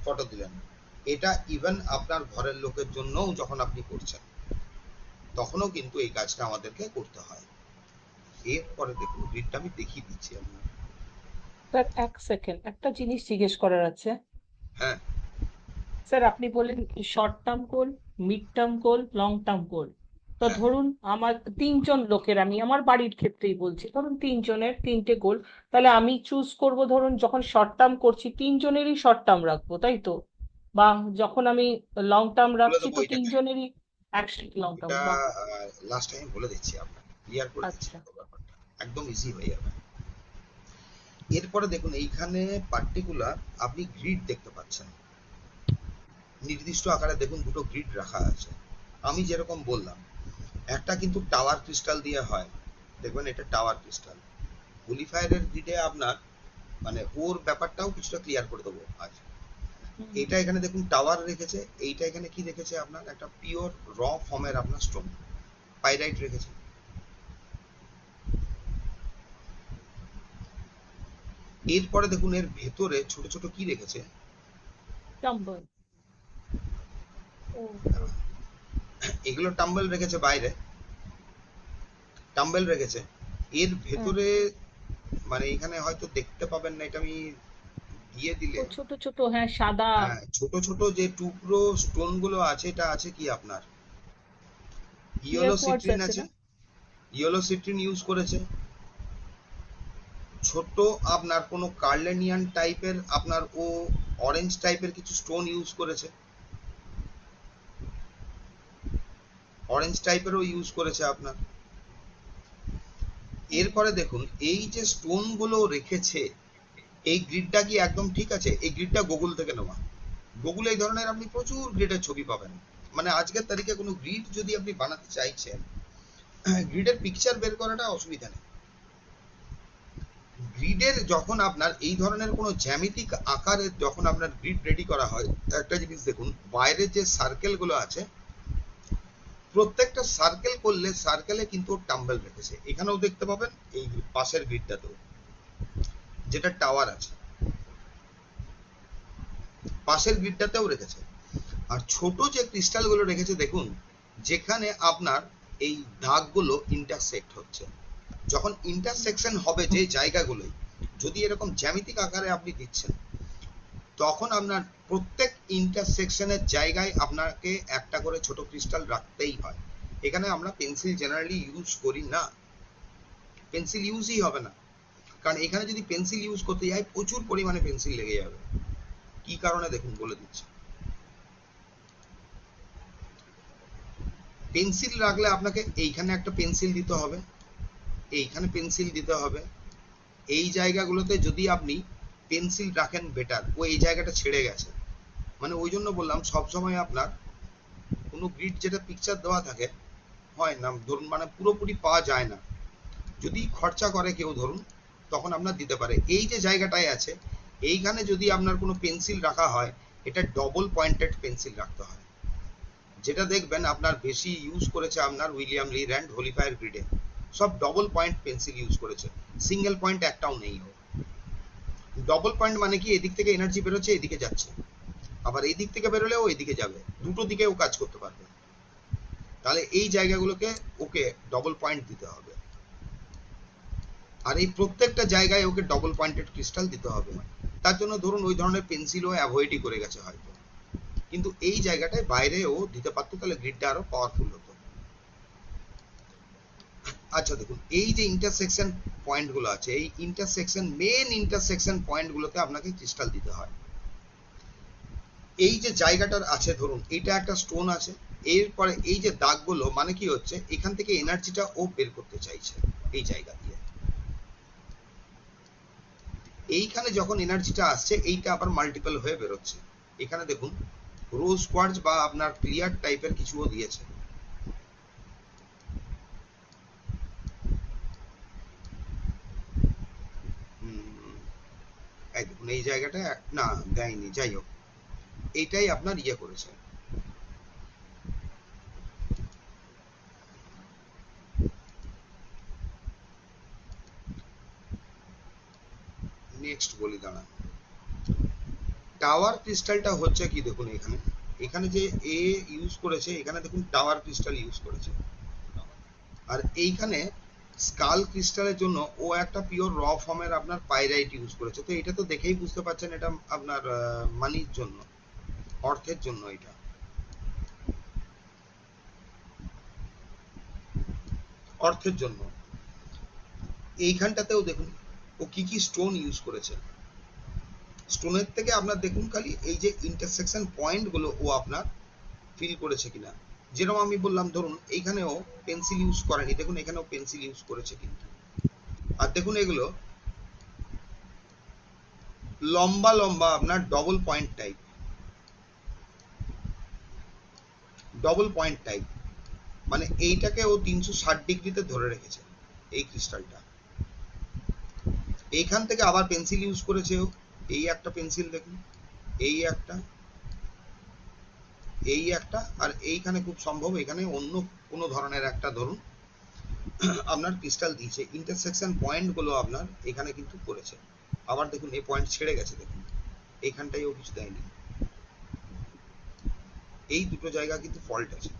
ফটো দিলেন। এটা ইভেন আপনার ঘরের লোকের জন্যও যখন আপনি করছেন, তখনও কিন্তু এই কাজটা আমাদেরকে করতে হয়। এরপরে দেখুন গ্রিডটা আমি দেখিয়ে দিচ্ছি আপনার। স্যার এক সেকেন্ড, একটা জিনিস জিজ্ঞেস করার আছে। হ্যাঁ, স্যার আপনি বললেন short term goal, mid term গোল, লং টার্ম গোল। তো হ্যাঁ, ধরুন আমার তিনজন লোকের, আমি আমার বাড়ির ক্ষেত্রেই বলছি, ধরুন তিনজনের তিনটে গোল, তাহলে আমি চুজ করব ধরুন যখন শর্ট টার্ম করছি তিনজনেরই শর্ট টার্ম রাখবো, তাই তো? বা যখন আমি লং টার্ম বলে রাখছি দেবো তো এটাকে, তিনজনেরই একসাথে লং টার্ম, এটা বা লাস্ট টাইম বলে দিচ্ছি আপনাকে, ক্লিয়ার করে দিচ্ছি আচ্ছা। পুরো ব্যাপারটা, একদম ইজি হয়ে যাবে। এরপরে দেখুন এইখানে পার্টিকুলার আপনি গ্রিড দেখতে পাচ্ছেন, নির্দিষ্ট আকারে দেখুন দুটো গ্রিড রাখা আছে। আমি যেরকম বললাম, একটা কিন্তু টাওয়ার ক্রিস্টাল দিয়ে হয়, দেখবেন এটা টাওয়ার ক্রিস্টাল। হুলিফায়ারের গ্রিডে আপনার মানে ওর ব্যাপারটাও কিছুটা ক্লিয়ার করে দেবো আজ। হুম, এটা এখানে দেখুন টাওয়ার রেখেছে, এইটা এখানে কি রেখেছে আপনার একটা পিওর র ফর্মের আপনার স্টোন, পাইরাইট রেখেছে। এরপরে দেখুন এর ভেতরে ছোট ছোট কি রেখেছে, টাম্বল। ও। এগুলো টাম্বেল রেখেছে বাইরে, টাম্বেল রেখেছে। এর হুম। ভেতরে মানে এখানে হয়তো দেখতে পাবেন না, এটা আমি দিয়ে দিলে, ও ছোট ছোট, হ্যাঁ, সাদা। হ্যাঁ ছোট ছোট যে টুকরো স্টোন গুলো আছে, এটা আছে কি আপনার ক্লিয়ার ইয়েলো কোয়ার্টজ সিট্রিন আছে আছে, না? ইয়েলো সিট্রিন ইউজ করেছে। ছোট আপনার কোনো কার্লেনিয়ান টাইপের আপনার ও অরেঞ্জ টাইপের কিছু স্টোন ইউজ করেছে, অরেঞ্জ টাইপেরও ইউজ করেছে আপনার। হুম। এরপরে দেখুন এই যে স্টোন গুলো রেখেছে, এই গ্রিডটা কি একদম ঠিক আছে? এই গ্রিডটা গুগল থেকে নেওয়া। গুগলে এই ধরনের আপনি প্রচুর গ্রিডের ছবি পাবেন। মানে আজকের তারিখে কোনো গ্রিড যদি আপনি বানাতে চাইছেন, গ্রিডের পিকচার বের করাটা অসুবিধা নেই। গ্রিডের যখন আপনার এই ধরনের কোনো জ্যামিতিক আকারের যখন আপনার গ্রিড রেডি করা হয়, একটা জিনিস দেখুন, বাইরে যে সার্কেল গুলো আছে, প্রত্যেকটা সার্কেল করলে সার্কেলে কিন্তু টাম্বেল রেখেছে। এখানেও দেখতে পাবেন এই পাশের গ্রিডটাতেও, যেটা টাওয়ার আছে পাশের গ্রিডটাতেও রেখেছে। আর ছোট যে ক্রিস্টাল গুলো রেখেছে দেখুন, যেখানে আপনার এই দাগগুলো ইন্টারসেক্ট হচ্ছে, যখন ইন্টারসেকশন হবে যে জায়গাগুলোই, যদি এরকম জ্যামিতিক আকারে আপনি দিচ্ছেন, তখন আপনার প্রত্যেক ইন্টারসেকশনের জায়গায় আপনাকে একটা করে ছোট ক্রিস্টাল রাখতেই হয়। এখানে আমরা পেন্সিল জেনারেলি ইউজ করি না, পেন্সিল ইউজই হবে না, কারণ এখানে যদি পেন্সিল ইউজ করতে যাই প্রচুর পরিমাণে পেন্সিল লেগে যাবে। কি কারণে দেখুন বলে দিচ্ছি। পেন্সিল রাখলে আপনাকে এইখানে একটা পেন্সিল দিতে হবে, এইখানে পেন্সিল দিতে হবে। এই জায়গাগুলোতে যদি আপনি পেন্সিল রাখেন বেটার, ও এই জায়গাটা ছেড়ে গেছে। মানে ওই জন্য বললাম সবসময় আপনার কোনো গ্রিড যেটা পিকচার দেওয়া থাকে হয় না, ধরুন মানে পুরোপুরি পাওয়া যায় না, যদি খরচা করে কেউ ধরুন, তখন আপনার দিতে পারে। এই যে জায়গাটায় আছে, এইখানে যদি আপনার কোনো পেন্সিল রাখা হয়, এটা ডবল পয়েন্টেড পেন্সিল রাখতে হয়। যেটা দেখবেন আপনার বেশি ইউজ করেছে আপনার উইলিয়াম লি র্যান্ড হোলিফায়ার গ্রিডে, সব ডবল পয়েন্ট পেন্সিল ইউজ করেছে, সিঙ্গেল পয়েন্ট একটাও নেই। ডবল পয়েন্ট মানে কি, এদিক থেকে এনার্জি বেরোচ্ছে এদিকে যাচ্ছে, আবার এই দিক থেকে বেরোলেও এদিকে যাবে, দুটো দিকেও কাজ করতে পারবে। তাহলে এই জায়গাগুলোকে ওকে ডবল পয়েন্ট দিতে হবে, আর এই প্রত্যেকটা জায়গায় ওকে ডবল পয়েন্টেড ক্রিস্টাল দিতে হবে। তার জন্য ধরুন ওই ধরনের পেন্সিলও অ্যাভয়েডই করে গেছে হয়তো, কিন্তু এই জায়গাটায় বাইরেও দিতে পারতো, তাহলে গ্রিডটা আরো পাওয়ারফুল হতো। আচ্ছা দেখুন এই যে ইন্টারসেকশন পয়েন্ট গুলো আছে, এই ইন্টারসেকশন মেন ইন্টারসেকশন পয়েন্ট গুলোতে আপনাকে ক্রিস্টাল দিতে হয়। এই যে জায়গাটার আছে, ধরুন এটা একটা স্টোন আছে, এরপরে এই যে দাগগুলো মানে কি হচ্ছে, এখান থেকে এনার্জিটা ও বের করতে চাইছে এই জায়গা দিয়ে। এইখানে যখন এনার্জিটা আসছে, এইটা আবার মাল্টিপল হয়ে বেরোচ্ছে। এখানে দেখুন রোজ কোয়ার্টজ বা আপনার ক্লিয়ার টাইপের কিছুও দিয়েছে। এই দেখুন এই জায়গাটা না দেয়নি, যাই হোক এইটাই আপনার ইয়ে করেছে। নেক্সট বলি দাঁড়ান। টাওয়ার ক্রিস্টালটা হচ্ছে কি দেখুন, এখানে এখানে যে এ ইউজ করেছে, এখানে দেখুন টাওয়ার ক্রিস্টাল ইউজ করেছে। আর এইখানে স্কাল ক্রিস্টালের জন্য ও একটা পিওর র ফর্মের আপনার পাইরাইট ইউজ করেছে। তো এটা তো দেখেই বুঝতে পারছেন এটা আপনার মানির জন্য, অর্থের জন্য, এটা অর্থের জন্য। এইখানটাতেও দেখুন ও কি কি স্টোন ইউজ করেছে। স্টোনের থেকে আপনার দেখুন খালি এই যে ইন্টারসেকশন পয়েন্ট গুলো ও আপনার ফিল করেছে কিনা। যেরকম আমি বললাম ধরুন এইখানেও পেন্সিল ইউজ করেনি, দেখুন এখানেও পেন্সিল ইউজ করেছে কিন্তু। আর দেখুন এগুলো লম্বা লম্বা আপনার double point type, double point type, মানে এইটাকে ও 360 ডিগ্রিতে ধরে রেখেছে এই ক্রিস্টালটা। এইখান থেকে আবার পেন্সিল ইউজ করেছে ও, এই একটা পেন্সিল দেখুন, এই একটা, এই একটা, আর এইখানে খুব সম্ভব এখানে অন্য কোনো ধরনের একটা ধরুন আপনার ক্রিস্টাল দিয়েছে। ইন্টারসেকশন পয়েন্ট গুলো আপনার এখানে কিন্তু করেছে। আবার দেখুন এই পয়েন্ট ছেড়ে গেছে, দেখুন এইখানটাই ও কিছু দেয়নি। এই দুটো জায়গা কিন্তু ফল্ট আছে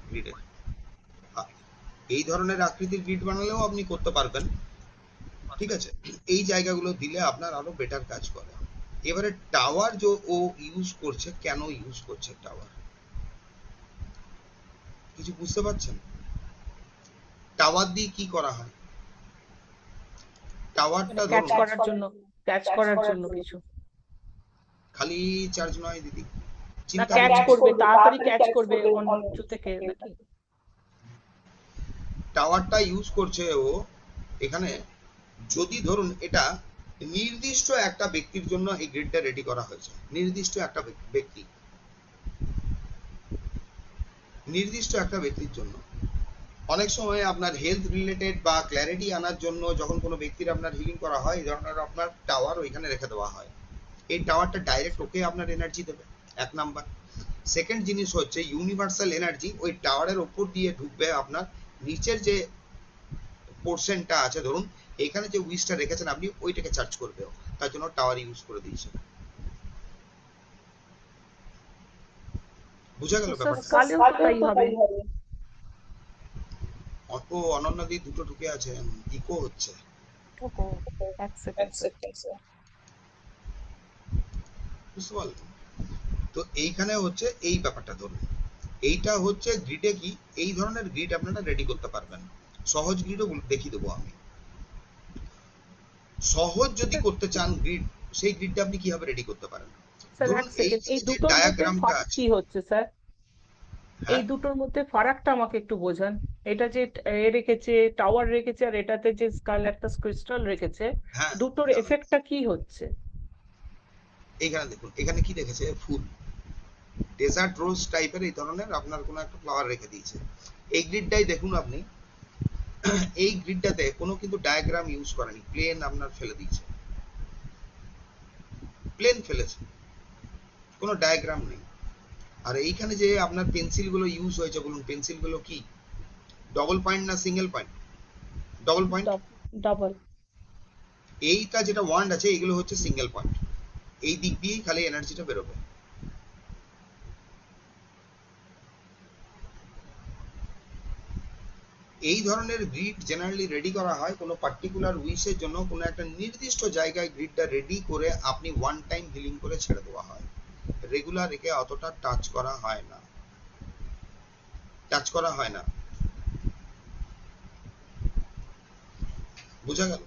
গ্রিডের। এই ধরনের আকৃতির গ্রিড বানালেও আপনি করতে পারবেন, ঠিক আছে। এই জায়গাগুলো দিলে আপনার আরো বেটার কাজ করে। এবারে টাওয়ার যে ও ইউজ করছে, কেন ইউজ করছে টাওয়ার, কিছু বুঝতে পারছেন? টাওয়ার দিয়ে কি করা হয়? মানে টাওয়ারটা ক্যাচ ধরুন, করার জন্য, ক্যাচ করার জন্য কিছু খালি চার্জ নয় দিদি, না, চিন্তা ক্যাচ করুন। করবে, তাড়াতাড়ি ক্যাচ করবে অন্য কিছু থেকে নাকি? টাওয়ারটা ইউজ করছে ও এখানে, যদি ধরুন এটা নির্দিষ্ট একটা ব্যক্তির জন্য এই গ্রিডটা রেডি করা হয়েছে, নির্দিষ্ট একটা ব্যক্তি, নির্দিষ্ট একটা ব্যক্তির জন্য। অনেক সময় আপনার হেলথ রিলেটেড বা ক্ল্যারিটি আনার জন্য যখন কোনো ব্যক্তির আপনার হিলিং করা হয়, এই ধরনের আপনার টাওয়ার ওইখানে রেখে দেওয়া হয়। এই টাওয়ারটা ডাইরেক্ট আচ্ছা। ওকে আপনার এনার্জি দেবে, এক নাম্বার। সেকেন্ড জিনিস হচ্ছে ইউনিভার্সাল এনার্জি ওই টাওয়ারের ওপর দিয়ে ঢুকবে আপনার নিচের যে পোর্শনটা আছে, ধরুন এখানে যে উইচটা রেখেছেন আপনি, ওইটাকে চার্জ করবে, তার জন্য টাওয়ার ইউজ করে দিয়েছে। বুঝা তো গেল স্যার ব্যাপারটা? স্কালেও তো তাই হবে। অত অনন্যা দি দুটো ঢুকে আছে, ইকো হচ্ছে। ওহো, এক সেকেন্ড স্যার। বুঝতে পারলেন? তো এইখানে হচ্ছে এই ব্যাপারটা, ধরুন এইটা হচ্ছে গ্রিডে কি, এই ধরনের গ্রিড আপনারা রেডি করতে পারবেন। সহজ গ্রিডও দেখিয়ে দেবো আমি। সহজ যদি করতে চান গ্রিড, সেই গ্রিডটা আপনি কিভাবে রেডি করতে পারেন? স্যার ধরুন এক এই সেকেন্ড, এই যে দুটোর মধ্যে ডায়াগ্রামটা ফারাক আছে, কি হচ্ছে স্যার? এই হ্যাঁ দুটোর মধ্যে ফারাকটা আমাকে একটু বোঝান। এটা যে রেখেছে, টাওয়ার রেখেছে, আর এটাতে যে স্কাল একটা ক্রিস্টাল রেখেছে, হ্যাঁ দুটোর হ্যাঁ, এফেক্টটা কি হচ্ছে? এইখানে দেখুন, এখানে কি রেখেছে, ফুল, ডেজার্ট রোজ টাইপের এই ধরনের আপনার কোনো একটা ফ্লাওয়ার রেখে দিয়েছে। এই গ্রিডটাই দেখুন আপনি, এই গ্রিডটাতে কোনো কিন্তু ডায়াগ্রাম ইউজ করেনি, প্লেন আপনার ফেলে দিয়েছে, প্লেন ফেলেছে, কোনো ডায়াগ্রাম নেই। আর এইখানে যে আপনার পেন্সিল গুলো ইউজ হয়েছে, বলুন পেন্সিল গুলো কি ডবল পয়েন্ট না single point? Double point. Double. এইটা যেটা ওয়ান্ড আছে, এগুলো হচ্ছে সিঙ্গেল পয়েন্ট। এই দিক দিয়েই খালি এনার্জিটা বেরোবে। এই ধরনের গ্রিড জেনারেলি রেডি করা হয় কোনো পার্টিকুলার উইশের জন্য, কোনো একটা নির্দিষ্ট জায়গায় গ্রিডটা রেডি করে আপনি ওয়ান টাইম হিলিং করে ছেড়ে দেওয়া হয়। রেগুলার একে অতটা টাচ করা হয় না, টাচ করা হয় না। বোঝা গেল?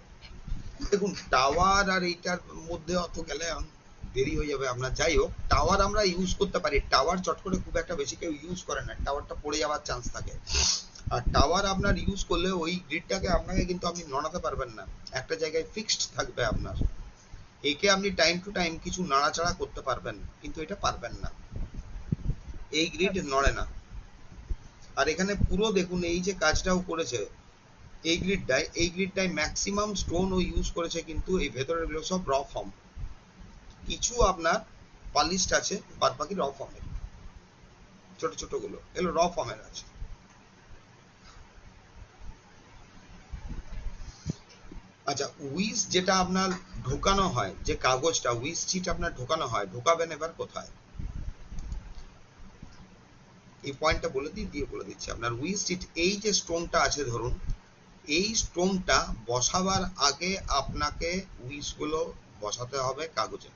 দেখুন টাওয়ার আর এইটার মধ্যে অত গেলে দেরি হয়ে যাবে আপনার। যাই হোক, টাওয়ার আমরা ইউজ করতে পারি, টাওয়ার চট করে খুব একটা বেশি কেউ ইউজ করে না, টাওয়ারটা পড়ে যাওয়ার চান্স থাকে। আর টাওয়ার আপনার ইউজ করলে ওই গ্রিডটাকে আপনাকে কিন্তু আপনি নড়াতে পারবেন না, একটা জায়গায় ফিক্সড থাকবে আপনার। একে আপনি টাইম টু টাইম কিছু নাড়াচাড়া করতে পারবেন, কিন্তু এটা পারবেন না, এই গ্রিড আচ্ছা। নড়ে না। আর এখানে পুরো দেখুন এই যে কাজটাও করেছে, এই গ্রিডটায় ম্যাক্সিমাম স্টোন ও ইউজ করেছে, কিন্তু এই ভেতরের গুলো সব র ফর্ম, কিছু আপনার পলিশড আছে, বাদ বাকি র ফর্মের, ছোট ছোট গুলো এগুলো র ফর্মের আছে। আচ্ছা, উইস যেটা আপনার ঢোকানো হয়, যে কাগজটা উইস চিট আপনার ঢোকানো হয়, ঢোকাবেন এবার কোথায়, এই পয়েন্টটা বলে দিই, দিয়ে বলে দিচ্ছি। আপনার উইস চিট, এই যে স্টোনটা আছে ধরুন, এই স্টোনটা বসাবার আগে আপনাকে উইস গুলো বসাতে হবে কাগজে।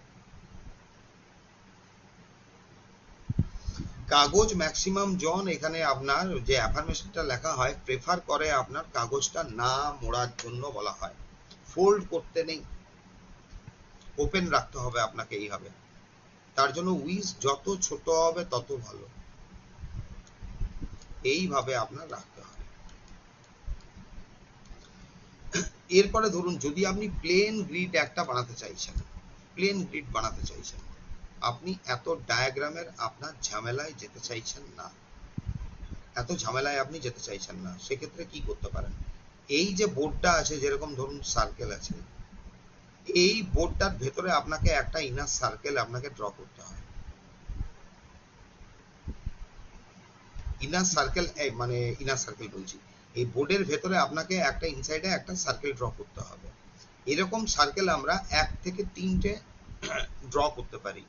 কাগজ ম্যাক্সিমাম জন এখানে আপনার যে অ্যাফার্মেশনটা লেখা হয়, প্রেফার করে আপনার কাগজটা না মোড়ার জন্য বলা হয়। ফোল্ড করতে নেই, ওপেন রাখতে হবে আপনাকে এইভাবে। তার জন্য উইস যত ছোট হবে তত ভালো, এইভাবে আপনার রাখতে হবে। এরপরে ধরুন যদি আপনি প্লেন গ্রিড একটা বানাতে চাইছেন, প্লেন গ্রিড বানাতে চাইছেন, আপনি এত ডায়াগ্রামের আপনার ঝামেলায় যেতে চাইছেন না, এত ঝামেলায় আপনি যেতে চাইছেন না, সেক্ষেত্রে কি করতে পারেন, এই যে বোর্ডটা আছে, যেরকম ধরুন সার্কেল আছে, এই বোর্ডটার ভেতরে আপনাকে একটা ইনার সার্কেল আপনাকে ড্র করতে হয়। ইনার সার্কেল, মানে ইনার সার্কেল বলছি, এই বোর্ডের ভেতরে আপনাকে একটা ইনসাইডে একটা সার্কেল ড্র করতে হবে। এরকম সার্কেল আমরা 1 থেকে 3টে ড্র করতে পারি।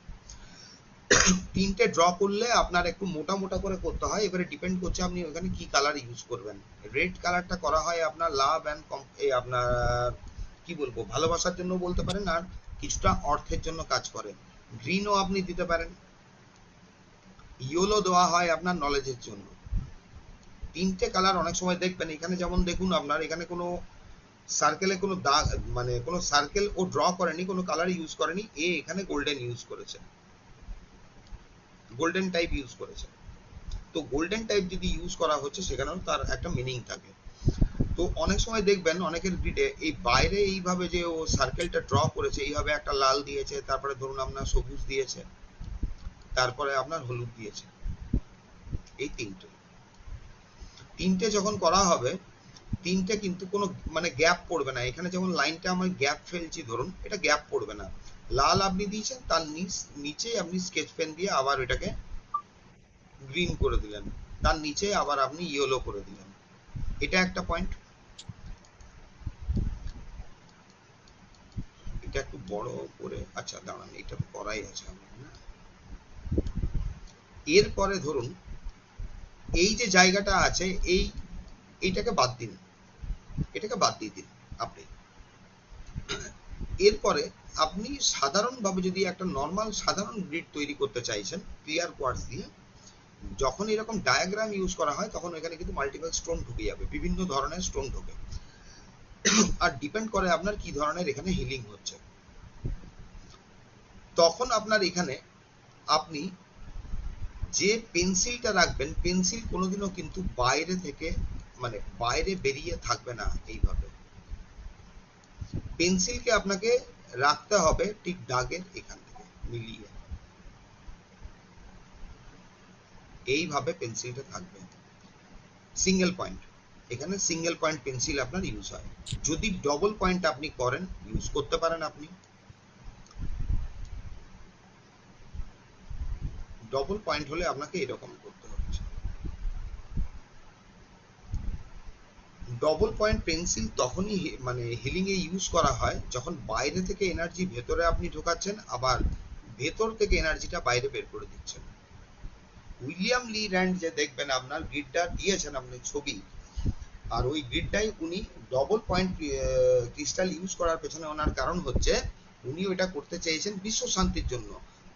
3টে ড্র করলে আপনার একটু মোটা মোটা করে করতে হয়, এবারে ডিপেন্ড করছে আপনি ওখানে কি কালার ইউজ করবেন। রেড কালারটা করা হয় আপনার লাভ অ্যান্ড আপনার কি বলবো ভালোবাসার জন্য বলতে পারেন, আর কিছুটা অর্থের জন্য কাজ করে। গ্রিনও আপনি দিতে পারেন, ইয়েলো দেওয়া হয় আপনার নলেজের জন্য। 3টে কালার অনেক সময় দেখবেন এখানে, যেমন দেখুন আপনার এখানে কোনো সার্কেলে কোনো দাগ মানে কোনো সার্কেল ও ড্র করেনি, কোনো কালার ইউজ করেনি, এখানে গোল্ডেন ইউজ করেছে, গোল্ডেন টাইপ ইউজ করেছে। তো গোল্ডেন টাইপ যদি ইউজ করা হচ্ছে সেখানেও তার একটা মিনিং থাকে। তো অনেক সময় দেখবেন অনেকের গ্রিডে এই বাইরে এইভাবে যে ও সার্কেলটা ড্র করেছে, এইভাবে একটা লাল দিয়েছে, তারপরে ধরুন আপনার সবুজ দিয়েছে, তারপরে আপনার হলুদ দিয়েছে, এই তিনটে যখন করা হবে, তিনটে কিন্তু কোনো মানে গ্যাপ পড়বে না। এখানে যেমন লাইনটা আমি গ্যাপ ফেলছি ধরুন, এটা গ্যাপ পড়বে না। লাল আপনি দিয়েছেন, তার নিচে আপনি স্কেচ পেন দিয়ে আবার এটাকে গ্রিন করে দিলেন, তার নিচে আবার আপনি ইয়েলো করে দিলেন। এটা একটা পয়েন্ট। এটা একটু বড় করে, আচ্ছা দাঁড়ান, এটা তো করাই আছে আমার না। এরপরে ধরুন এই যে জায়গাটা আছে, এইটাকে বাদ দিন, এটাকে বাদ দিয়ে দিন আপনি। এরপরে আপনি সাধারণভাবে যদি একটা নর্মাল সাধারণ গ্রিড তৈরি করতে চাইছেন ক্লিয়ার কোয়ার্টজ দিয়ে, যখন এরকম ডায়াগ্রাম ইউজ করা হয় তখন এখানে কিন্তু মাল্টিপল স্টোন ঢুকে যাবে, বিভিন্ন ধরনের স্টোন ঢোকে, আর ডিপেন্ড করে আপনার কি ধরনের এখানে হিলিং হচ্ছে। তখন আপনার এখানে আপনি যে পেন্সিলটা রাখবেন, পেন্সিল কোনোদিনও কিন্তু বাইরে থেকে মানে বাইরে বেরিয়ে থাকবে না। এইভাবে পেন্সিলকে আপনাকে রাখতে হবে ঠিক দাগের এখান থেকে মিলিয়ে, এইভাবে পেন্সিলটা থাকবে সিঙ্গেল পয়েন্ট। এখানে সিঙ্গেল পয়েন্ট পেন্সিল আপনার ইউজ হয়। যদি ডবল পয়েন্ট আপনি করেন, ইউজ করতে পারেন আপনি। ডবল পয়েন্ট হলে আপনাকে এরকম করতে হচ্ছে। ডবল পয়েন্ট পেন্সিল তখনই মানে হিলিং এ ইউজ করা হয় যখন বাইরে থেকে এনার্জি ভেতরে আপনি ঢোকাচ্ছেন, আবার ভেতর থেকে এনার্জিটা বাইরে বের করে দিচ্ছেন। উইলিয়াম লি র্যান্ড যে দেখবেন আপনার গ্রিডটা দিয়েছেন আপনি ছবি, আর ওই গ্রিডটাই উনি ডবল পয়েন্ট ক্রিস্টাল ইউজ করার পেছনে ওনার কারণ হচ্ছে উনি ওইটা করতে চেয়েছেন বিশ্ব শান্তির জন্য।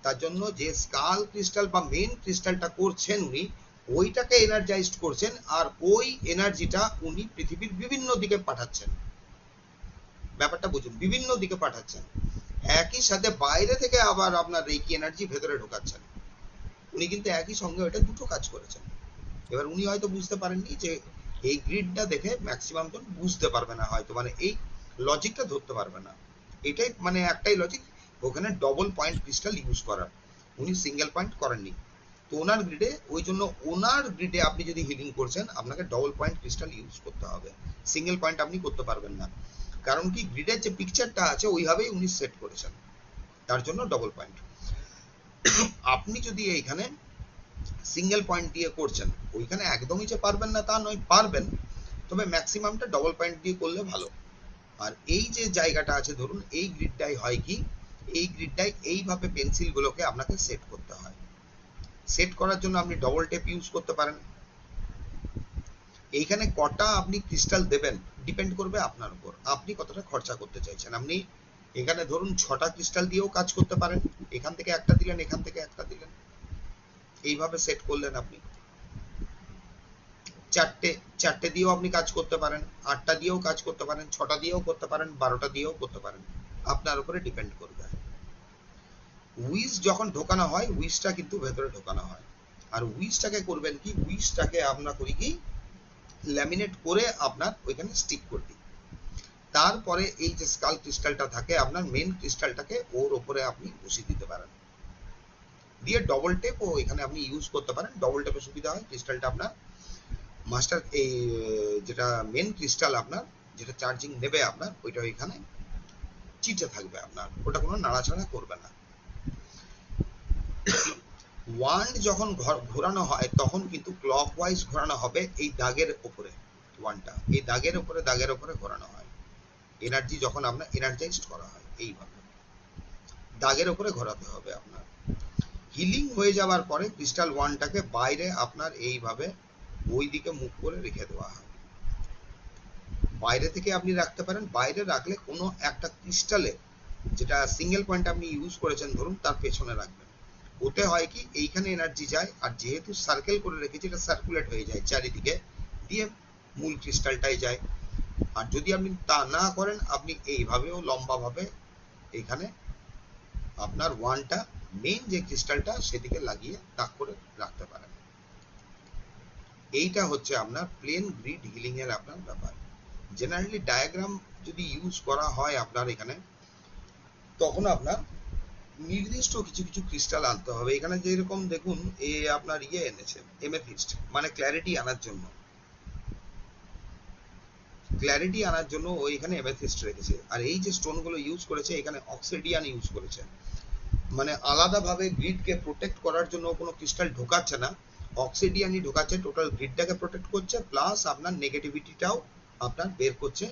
তার জন্য যে স্কাল ক্রিস্টাল বা মেন ক্রিস্টালটা করছেন উনি, ওইটাকে এনার্জাইজড করছেন, আর ওই এনার্জিটা উনি পৃথিবীর বিভিন্ন দিকে পাঠাচ্ছেন। ব্যাপারটা বুঝুন, বিভিন্ন দিকে পাঠাচ্ছেন, একই সাথে বাইরে থেকে আবার আপনার রেকি এনার্জি ভেতরে ঢোকাচ্ছেন। উনি কিন্তু একই সঙ্গে ওইটা দুটো কাজ করেছেন। এবার উনি হয়তো বুঝতে পারেননি যে এই গ্রিডটা দেখে ম্যাক্সিমাম জন বুঝতে পারবে না, হয়তো মানে এই লজিকটা ধরতে পারবে না। এটাই মানে একটাই লজিক, ওখানে ডবল পয়েন্ট ক্রিস্টাল ইউজ করার, উনি সিঙ্গেল পয়েন্ট করেননি। তো ওনার গ্রিডে, ওই জন্য ওনার গ্রিডে আপনি যদি হিলিং করছেন আপনাকে ডবল পয়েন্ট ক্রিস্টাল ইউজ করতে হবে, সিঙ্গেল পয়েন্ট আপনি করতে পারবেন না। কারণ কি, গ্রিডের যে পিকচারটা আছে ওইভাবেই উনি সেট করেছেন, তার জন্য ডবল পয়েন্ট। আপনি যদি এইখানে সিঙ্গেল পয়েন্ট দিয়ে করছেন, ওইখানে একদমই যে পারবেন না তা নয়, পারবেন, তবে ম্যাক্সিমামটা ডবল পয়েন্ট দিয়ে করলে ভালো। আর এই যে জায়গাটা আছে ধরুন, এই গ্রিডটাই হয় কি, এই গ্রিডটাই এইভাবে পেন্সিলগুলোকে আপনাকে সেট করতে হয়। সেট করার জন্য আপনি ডবল টেপ ইউজ করতে পারেন। এইখানে কটা আপনি ক্রিস্টাল দেবেন ডিপেন্ড করবে আপনার উপর, আপনি কতটা খরচা করতে চাইছেন। আপনি এখানে ধরুন 6টা ক্রিস্টাল দিয়েও কাজ করতে পারেন, এখান থেকে একটা দিলেন, এখান থেকে একটা দিলেন, এইভাবে সেট করলেন আপনি। চারটে দিয়েও আপনি কাজ করতে পারেন, 8টা দিয়েও কাজ করতে পারেন, 6টা দিয়েও করতে পারেন, 12টা দিয়েও করতে পারেন, আপনার উপরে ডিপেন্ড করবে। উইস যখন ঢোকানো হয়, উইসটা কিন্তু ভেতরে ঢোকানো হয়, আর উইসটাকে করবেন কি, উইসটাকে আমরা করি কি ল্যামিনেট করে আপনার ওইখানে স্টিক করে দিই। তারপরে এই যে স্কাল ক্রিস্টালটা থাকে আপনার মেন ক্রিস্টালটাকে ওর উপরে আপনি বসিয়ে দিতে পারেন, দিয়ে ডবল টেপ ও এখানে আপনি ইউজ করতে পারেন। ডবল টেপে সুবিধা হয় ক্রিস্টালটা আপনার মাস্টার এই যেটা মেন ক্রিস্টাল আপনার যেটা চার্জিং নেবে আপনার, ওইটা ওইখানে চিটে থাকবে, আপনার ওটা কোনো নাড়াচাড়া করবে না। ওয়ান্ড যখন ঘোরানো হয় তখন কিন্তু ক্লকওয়াইজ ঘোরানো হবে এই দাগের উপরে, ওয়ান্ডটা এই দাগের উপরে ঘোরানো হয়। এনার্জি যখন আপনার এনার্জাইজড করা হয় এইভাবে দাগের উপরে ঘোরাতে হবে আপনার। হিলিং হয়ে যাওয়ার পরে ক্রিস্টাল ওয়ানটাকে বাইরে আপনার এইভাবে ওই দিকে মুখ করে রেখে দেওয়া হয়। বাইরে থেকে আপনি রাখতে পারেন, বাইরে রাখলে কোনো একটা ক্রিস্টালে যেটা সিঙ্গেল পয়েন্ট আপনি ইউজ করেছেন ধরুন তার পেছনে রাখবেন। ওতে হয় কি এইখানে এনার্জি যায়, আর যেহেতু সার্কেল করে রেখেছি এটা সার্কুলেট হয়ে যায় চারিদিকে, দিয়ে মূল ক্রিস্টালটাই যায়। আর যদি আপনি তা না করেন আপনি এইভাবেও লম্বাভাবে এখানে আপনার ওয়ানটা মেইন যে ক্রিস্টালটা সেদিকে লাগিয়ে তাক করে রাখতে পারেন। এইটা হচ্ছে আপনার প্লেন গ্রিড হিলিং এর আপনার ব্যাপার। জেনারেলি ডায়াগ্রাম যদি ইউজ করা হয় আপনার এখানে, তখন আপনার নির্দিষ্ট কিছু কিছু ক্রিস্টাল আনতে হবে। এখানে যেরকম দেখুন এ আপনার ইয়ে এনেছে এমেথিস্ট, মানে ক্ল্যারিটি আনার জন্য ও এখানে এমেথিস্ট রেখেছে। আর এই যে স্টোন গুলো ইউজ করেছে এখানে অক্সিডিয়ান ইউজ করেছে, মানে আলাদাভাবে গ্রিডকে প্রোটেক্ট করার জন্য কোনো ক্রিস্টাল ঢোকাচ্ছে না, অক্সিডিয়ানই ঢোকাচ্ছে, টোটাল গ্রিডটাকে প্রোটেক্ট করছে, প্লাস আপনার নেগেটিভিটিটাও আপনার বের করছে,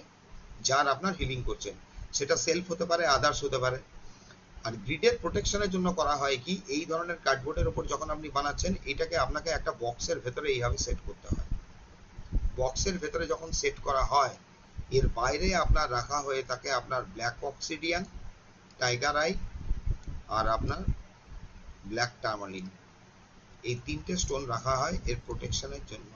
যার আপনার হিলিং করছে। সেটা সেলফ হতে পারে, আদার্স হতে পারে। আর গ্রিডের প্রোটেকশনের জন্য করা হয় কি, এই ধরনের কার্ডবোর্ডের উপর যখন আপনি বানাচ্ছেন এটাকে আপনাকে একটা বক্সের ভেতরে এইভাবে সেট করতে হয়। বক্সের ভেতরে যখন সেট করা হয় এর বাইরে আপনার রাখা হয়ে থাকে আপনার ব্ল্যাক অক্সিডিয়ান, টাইগার আই আর আপনার ব্ল্যাক টার্মালিন। এই তিনটে স্টোন রাখা হয় এর প্রোটেকশনের জন্য,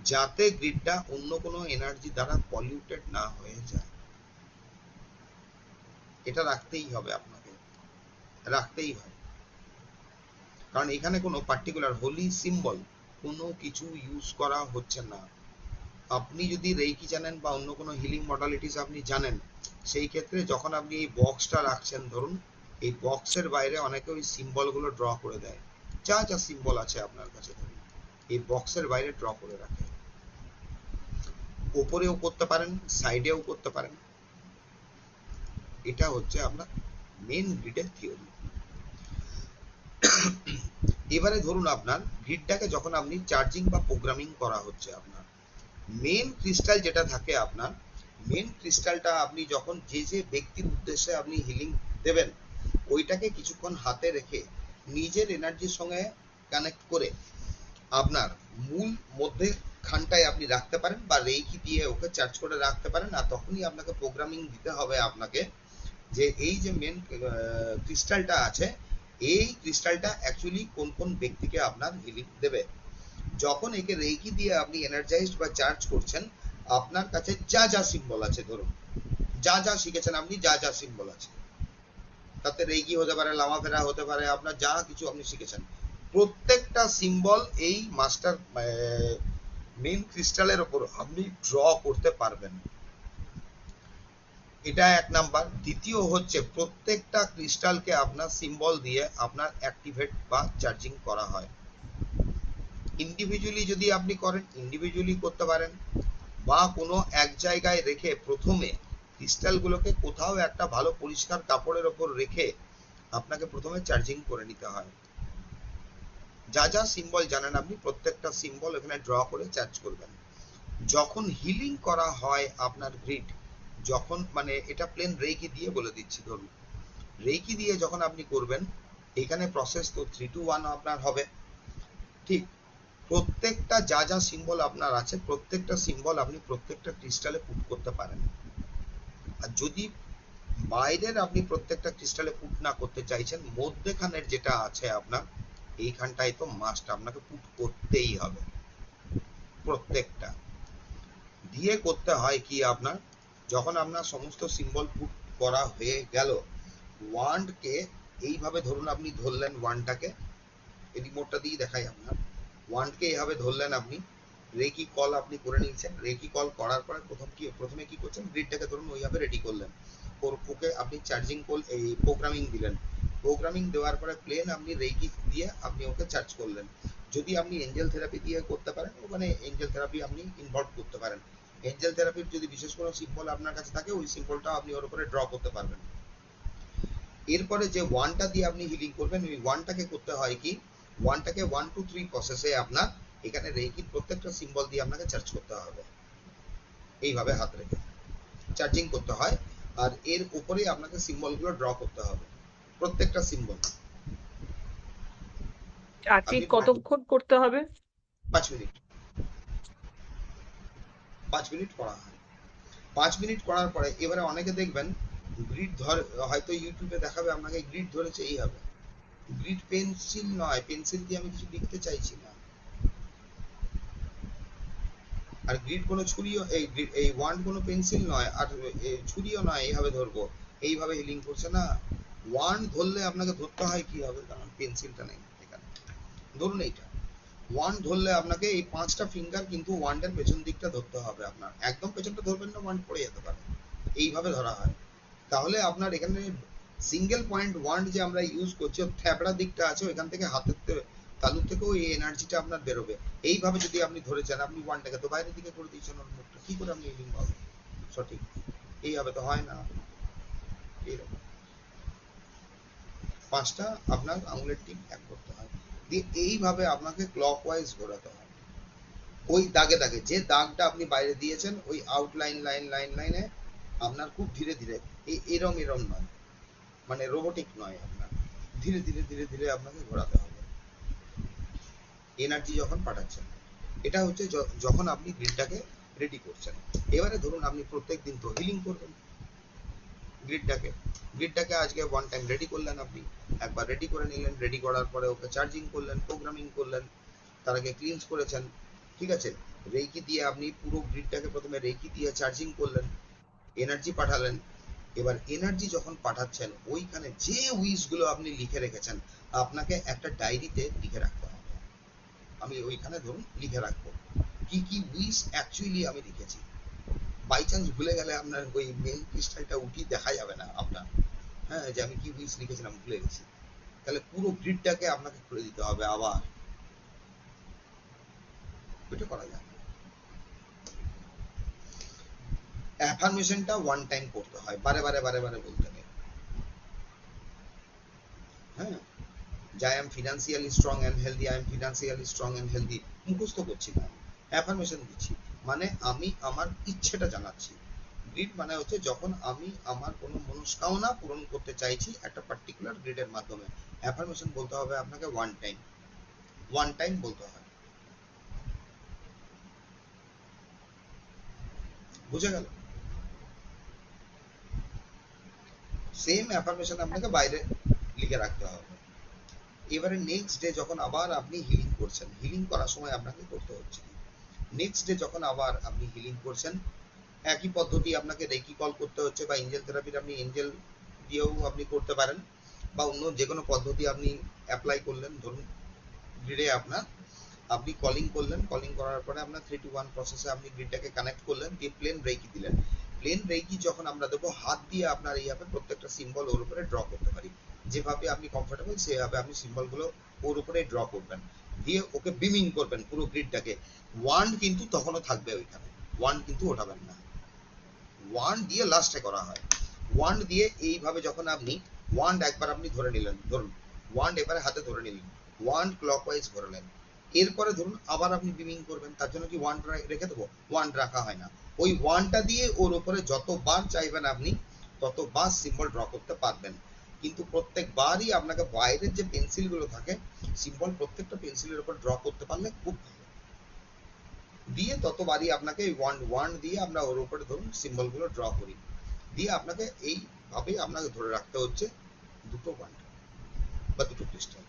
যাতে গ্রিডটা অন্য কোনো এনার্জি দ্বারা পলিউটেড না হয়ে যায়। এটা রাখতেই হবে, আপনাকে রাখতেই হয়, কারণ এখানে কোনো পার্টিকুলার হোলি সিম্বল কোনো কিছু ইউজ করা হচ্ছে না। আপনি যদি রেইকি জানেন বা অন্য কোনো হিলিং মডালিটিস আপনি জানেন, সেই ক্ষেত্রে যখন আপনি এই বক্সটা রাখছেন ধরুন, এই বক্সের বাইরে অনেকে ওই সিম্বলগুলো ড্র করে দেয়, যা যা সিম্বল আছে আপনার কাছে ধরুন এই বক্সের বাইরে ড্র করে রাখে। ওপরেও করতে পারেন, সাইডেও করতে পারেন। এটা হচ্ছে আপনার মেন গ্রিডের থিওরি। এবারে ধরুন আপনার গ্রিডটাকে যখন আপনি চার্জিং বা প্রোগ্রামিং করা হচ্ছে, আপনার মেন ক্রিস্টাল যেটা থাকে, আপনার মেন ক্রিস্টালটা আপনি যখন যে যে ব্যক্তির উদ্দেশ্যে আপনি হিলিং দেবেন ওইটাকে কিছুক্ষণ হাতে রেখে নিজের এনার্জির সঙ্গে কানেক্ট করে আপনার মূল মধ্যে খানটায় আপনি রাখতে পারেন, বা রেইকি দিয়ে ওকে চার্জ করে রাখতে পারেন। আর তখনই আপনাকে প্রোগ্রামিং দিতে হবে আপনাকে যে এই যে মেন ক্রিস্টালটা আছে এই ক্রিস্টালটা অ্যাকচুয়ালি কোন কোন ব্যক্তিকে আপনার হিলিং দেবে। যখন একে রেইকি দিয়ে আপনি এনার্জাইজড বা চার্জ করছেন, আপনার কাছে যা যা সিম্বল আছে ধরুন, যা যা শিখেছেন আপনি, যা যা সিম্বল আছে, তাতে রেইকি হতে পারে, লামাফেরা হতে পারে, আপনার যা কিছু আপনি শিখেছেন প্রত্যেকটা সিম্বল এই মাস্টার মেইন ক্রিস্টালের উপর আপনি ড্র করতে পারবেন। এটা এক নাম্বার। দ্বিতীয় হচ্ছে প্রত্যেকটা ক্রিস্টালকে আপনার সিম্বল দিয়ে আপনার অ্যাক্টিভেট বা চার্জিং করা হয়। ইন্ডিভিজুয়ালি যদি আপনি করেন ইন্ডিভিজুয়ালি করতে পারেন, বা কোনো এক জায়গায় রেখে প্রথমে ক্রিস্টালগুলোকে কোথাও একটা ভালো পরিষ্কার কাপড়ের ওপর রেখে আপনাকে প্রথমে চার্জিং করে নিতে হয়। যা যা সিম্বল জানেন আপনি প্রত্যেকটা সিম্বল এখানে ড্র করে চার্জ করবেন। যখন হিলিং করা হয় আপনার গ্রিড, যখন মানে এটা প্লেন রেইকি দিয়ে বলে দিচ্ছি, ধরুন রেইকি দিয়ে যখন আপনি করবেন এখানে প্রসেস তো 3 to 1 আপনার হবে। ঠিক প্রত্যেকটা যা যা সিম্বল আপনার আছে প্রত্যেকটা সিম্বল আপনি প্রত্যেকটা ক্রিস্টালে পুট করতে পারেন। আর যদি বাইরের আপনি প্রত্যেকটা ক্রিস্টালে পুট না করতে চাইছেন, মধ্যেখানের যেটা আছে আপনার এইখানটায় তো মাস্ট আপনাকে পুট করতেই হবে। প্রত্যেকটা দিয়ে করতে হয় কি, আপনার যখন আপনার সমস্ত সিম্বল পুট করা হয়ে গেল, ওয়ান্ডকে এইভাবে ধরুন, আপনি ধরলেন ওয়ান্ডটাকে, এই রিমোটটা দিয়ে দেখাই আপনার, ওয়ান্ডকে এইভাবে ধরলেন আপনি, রেকি কল আপনি করে নিয়েছেন। রেকি কল করার পরে প্রথমে কি করছেন, গ্রিডটাকে ধরুন ওইভাবে রেডি করলেন, ওকে আপনি চার্জিং কল এই প্রোগ্রামিং দিলেন। প্রোগ্রামিং দেওয়ার পরে প্লেন আপনি রেকি দিয়ে আপনি ওকে চার্জ করলেন। যদি আপনি এঞ্জেল থেরাপি দিয়ে করতে পারেন, ওখানে এঞ্জেল থেরাপি আপনি ইনভলভ করতে পারেন। এঞ্জেল থেরাপির যদি বিশেষ কোনো সিম্বল আপনার কাছে থাকে ওই সিম্বলটা আপনি ওর উপরে ড্র করতে পারবেন। এরপরে যে ওয়ানটা দিয়ে আপনি হিলিং করবেন, ওই ওয়ানটাকে করতে হয় কি, ওয়ানটাকে 1 to 3 প্রসেসে আপনার এখানে রেইকির প্রত্যেকটা সিম্বল দিয়ে আপনাকে চার্জ করতে হবে এইভাবে হাত রেখে। চার্জিং করতে হয়, আর এর উপরেই আপনাকে সিম্বলগুলো ড্র করতে হবে, প্রত্যেকটা সিম্বল। চার্জিং আপনি কতক্ষণ করতে হবে? 5 মিনিট, 5 মিনিট করা হয়। 5 মিনিট করার পরে এবারে অনেকে দেখবেন গ্রিড ধর, হয়তো ইউটিউবে দেখাবে আপনাকে গ্রিড ধরেছে এই হবে, গ্রিড পেন্সিল নয়, পেন্সিল দিয়ে আমি কিছু লিখতে চাইছি না। আর গ্রিড কোনো ছুরিও, এই ওয়ান্ড কোনো পেন্সিল নয়, আর ছুরিও নয় এইভাবে ধরবো, এইভাবে হিলিং করছে না। ওয়ান্ড ধরলে আপনাকে ধরতে হয় কি হবে, কারণ পেন্সিলটা নেই এখানে, ধরুন এইটা ওয়ান্ড ধরলে আপনাকে এই 5টা ফিঙ্গার কিন্তু ওয়ান্ডের পেছন দিকটা ধরতে হবে আপনার, একদম পেছনটা ধরবেন না, ওয়ান্ড পড়ে যেতে পারে, এইভাবে ধরা হয়। তাহলে আপনার এখানে সিঙ্গেল পয়েন্ট ওয়ান্ড যে আমরা ইউজ করছি, ওর থ্যাবড়া দিকটা আছে, ওইখান থেকে হাতের তালু থেকেও এই এনার্জিটা আপনার বেরোবে। এইভাবে যদি আপনি ধরেছেন, আপনি ওয়ানটাকে তো বাইরের দিকে করে দিয়েছেন, ওর মুখটা কি করে আপনি হিলিং পাবেন সঠিক? এইভাবে তো হয় না। এইরকম 5টা আপনার আঙুলের টিপ এক করতে হয়, দিয়ে এইভাবে আপনাকে ক্লকওয়াইজ ঘোরাতে হয়, ওই দাগে দাগে যে দাগটা আপনি বাইরে দিয়েছেন ওই আউটলাইন লাইন লাইন লাইনে আপনার খুব ধীরে ধীরে, এরম এরম নয়, মানে রোবোটিক নয়, আপনার ধীরে ধীরে ধীরে ধীরে আপনাকে ঘোরাতে হবে এনার্জি যখন পাঠাচ্ছেন। এটা হচ্ছে যখন আপনি গ্রিডটাকে রেডি করছেন। এবারে ধরুন আপনি প্রত্যেক দিন তো হিলিং করবেন গ্রিডটাকে, গ্রিডটাকে আজকে ওয়ান টাইম রেডি করলেন, আপনি একবার রেডি করে নিলেন, রেডি করার পরে ওকে চার্জিং করলেন, প্রোগ্রামিং করলেন, তার আগে ক্লিনস করেছেন, ঠিক আছে। রেইকি দিয়ে আপনি পুরো গ্রিডটাকে প্রথমে রেইকি দিয়ে চার্জিং করলেন, এনার্জি পাঠালেন। এবার এনার্জি যখন পাঠাচ্ছেন ওইখানে যে উইশ গুলো আপনি লিখে রেখেছেন, আপনাকে একটা ডায়েরিতে লিখে রাখতে হবে। আমি ওইখানে ধরুন লিখে রাখবো কি কি উইশ অ্যাকচুয়ালি আমি লিখেছি। বাই চান্স ভুলে গেলে আপনার ওই মেইন ক্রিস্টালটা উঠি দেখা যাবে না আপনার, হ্যাঁ, যে আমি কি উইশ লিখেছিলাম ভুলে গেছি, তাহলে পুরো গ্রিডটাকে আপনাকে খুলে দিতে হবে আবার, ওইটা করা যায়। অ্যাফার্মেশনটা ওয়ান টাইম করতে হয়, বারে বারে বারে বারে বলতে নেই, হ্যাঁ, যে I am financially strong and healthy, I am financially strong and healthy মুখস্থ করছি না, অ্যাফার্মেশন দিচ্ছি, মানে আমি আমার ইচ্ছেটা জানাচ্ছি। গ্রিড মানে হচ্ছে যখন আমি আমার কোনো মনস্কামনা পূরণ করতে চাইছি একটা পার্টিকুলার গ্রিডের মাধ্যমে, অ্যাফার্মেশন বলতে হবে আপনাকে ওয়ান টাইম, ওয়ান টাইম বলতে হয়। বুঝে গেল? সেম অ্যাফার্মেশন আপনাকে বাইরে লিখে রাখতে হবে। এবারে নেক্সট ডে যখন আবার আপনি হিলিং করছেন, হিলিং করার সময় আপনাকে করতে হচ্ছে নেক্সট ডে যখন আবার আপনি হিলিং করছেন, একই পদ্ধতি আপনাকে রেকি কল করতে হচ্ছে, বা এঞ্জেল থেরাপির আপনি এঞ্জেল দিয়েও আপনি করতে পারেন, বা অন্য যে কোনো পদ্ধতি আপনি অ্যাপ্লাই করলেন। ধরুন গ্রিডে আপনার আপনি কলিং করলেন, কলিং করার পরে আপনার 3 to 1 প্রসেসে আপনি গ্রিডটাকে কানেক্ট করলেন, দিয়ে প্লেন রেকি দিলেন। প্লেন রেকি যখন আমরা দেবো, হাত দিয়ে আপনার এইভাবে প্রত্যেকটা সিম্বল ওর উপরে ড্র করতে পারি, যেভাবে আপনি কমফোর্টেবল সেভাবে আপনি সিম্বলগুলো ওর উপরে ড্র করবেন, দিয়ে ওকে বিমিং করবেন পুরো গ্রিডটাকে। ওয়ান্ড কিন্তু তখনও থাকবে ওইখানে, ওয়ান্ড কিন্তু ওঠাবেন না, ওয়ান্ড দিয়ে লাস্টে করা হয়। ওয়ান্ড দিয়ে এইভাবে যখন আপনি ওয়ান্ড একবার আপনি ধরে নিলেন, ধরুন ওয়ান্ড এবারে হাতে ধরে নিলেন, ওয়ান্ড ক্লকওয়াইজ ঘোরালেন, এরপরে ধরুন আবার আপনি বিমিং করবেন, তার জন্য কি ওয়ান্ড রেখে দেবো? ওয়ান্ড রাখা হয় না, ওই ওয়ান্ডটা দিয়ে ওর উপরে যতবার চাইবেন আপনি ততবার সিম্বল ড্র করতে পারবেন। কিন্তু প্রত্যেকবারই আপনাকে বাইরের যে পেন্সিলগুলো থাকে সিম্বল প্রত্যেকটা পেন্সিলের উপর ড্র করতে পারলে খুব ভালো, দিয়ে ততবারই আপনাকে ওয়ান ওয়ান দিয়ে আমরা ওর উপরে ধরুন সিম্বলগুলো ড্র করি, দিয়ে আপনাকে এইভাবে আপনাকে ধরে রাখতে হচ্ছে দুটো ওয়ান বা দুটো ক্রিস্টাল।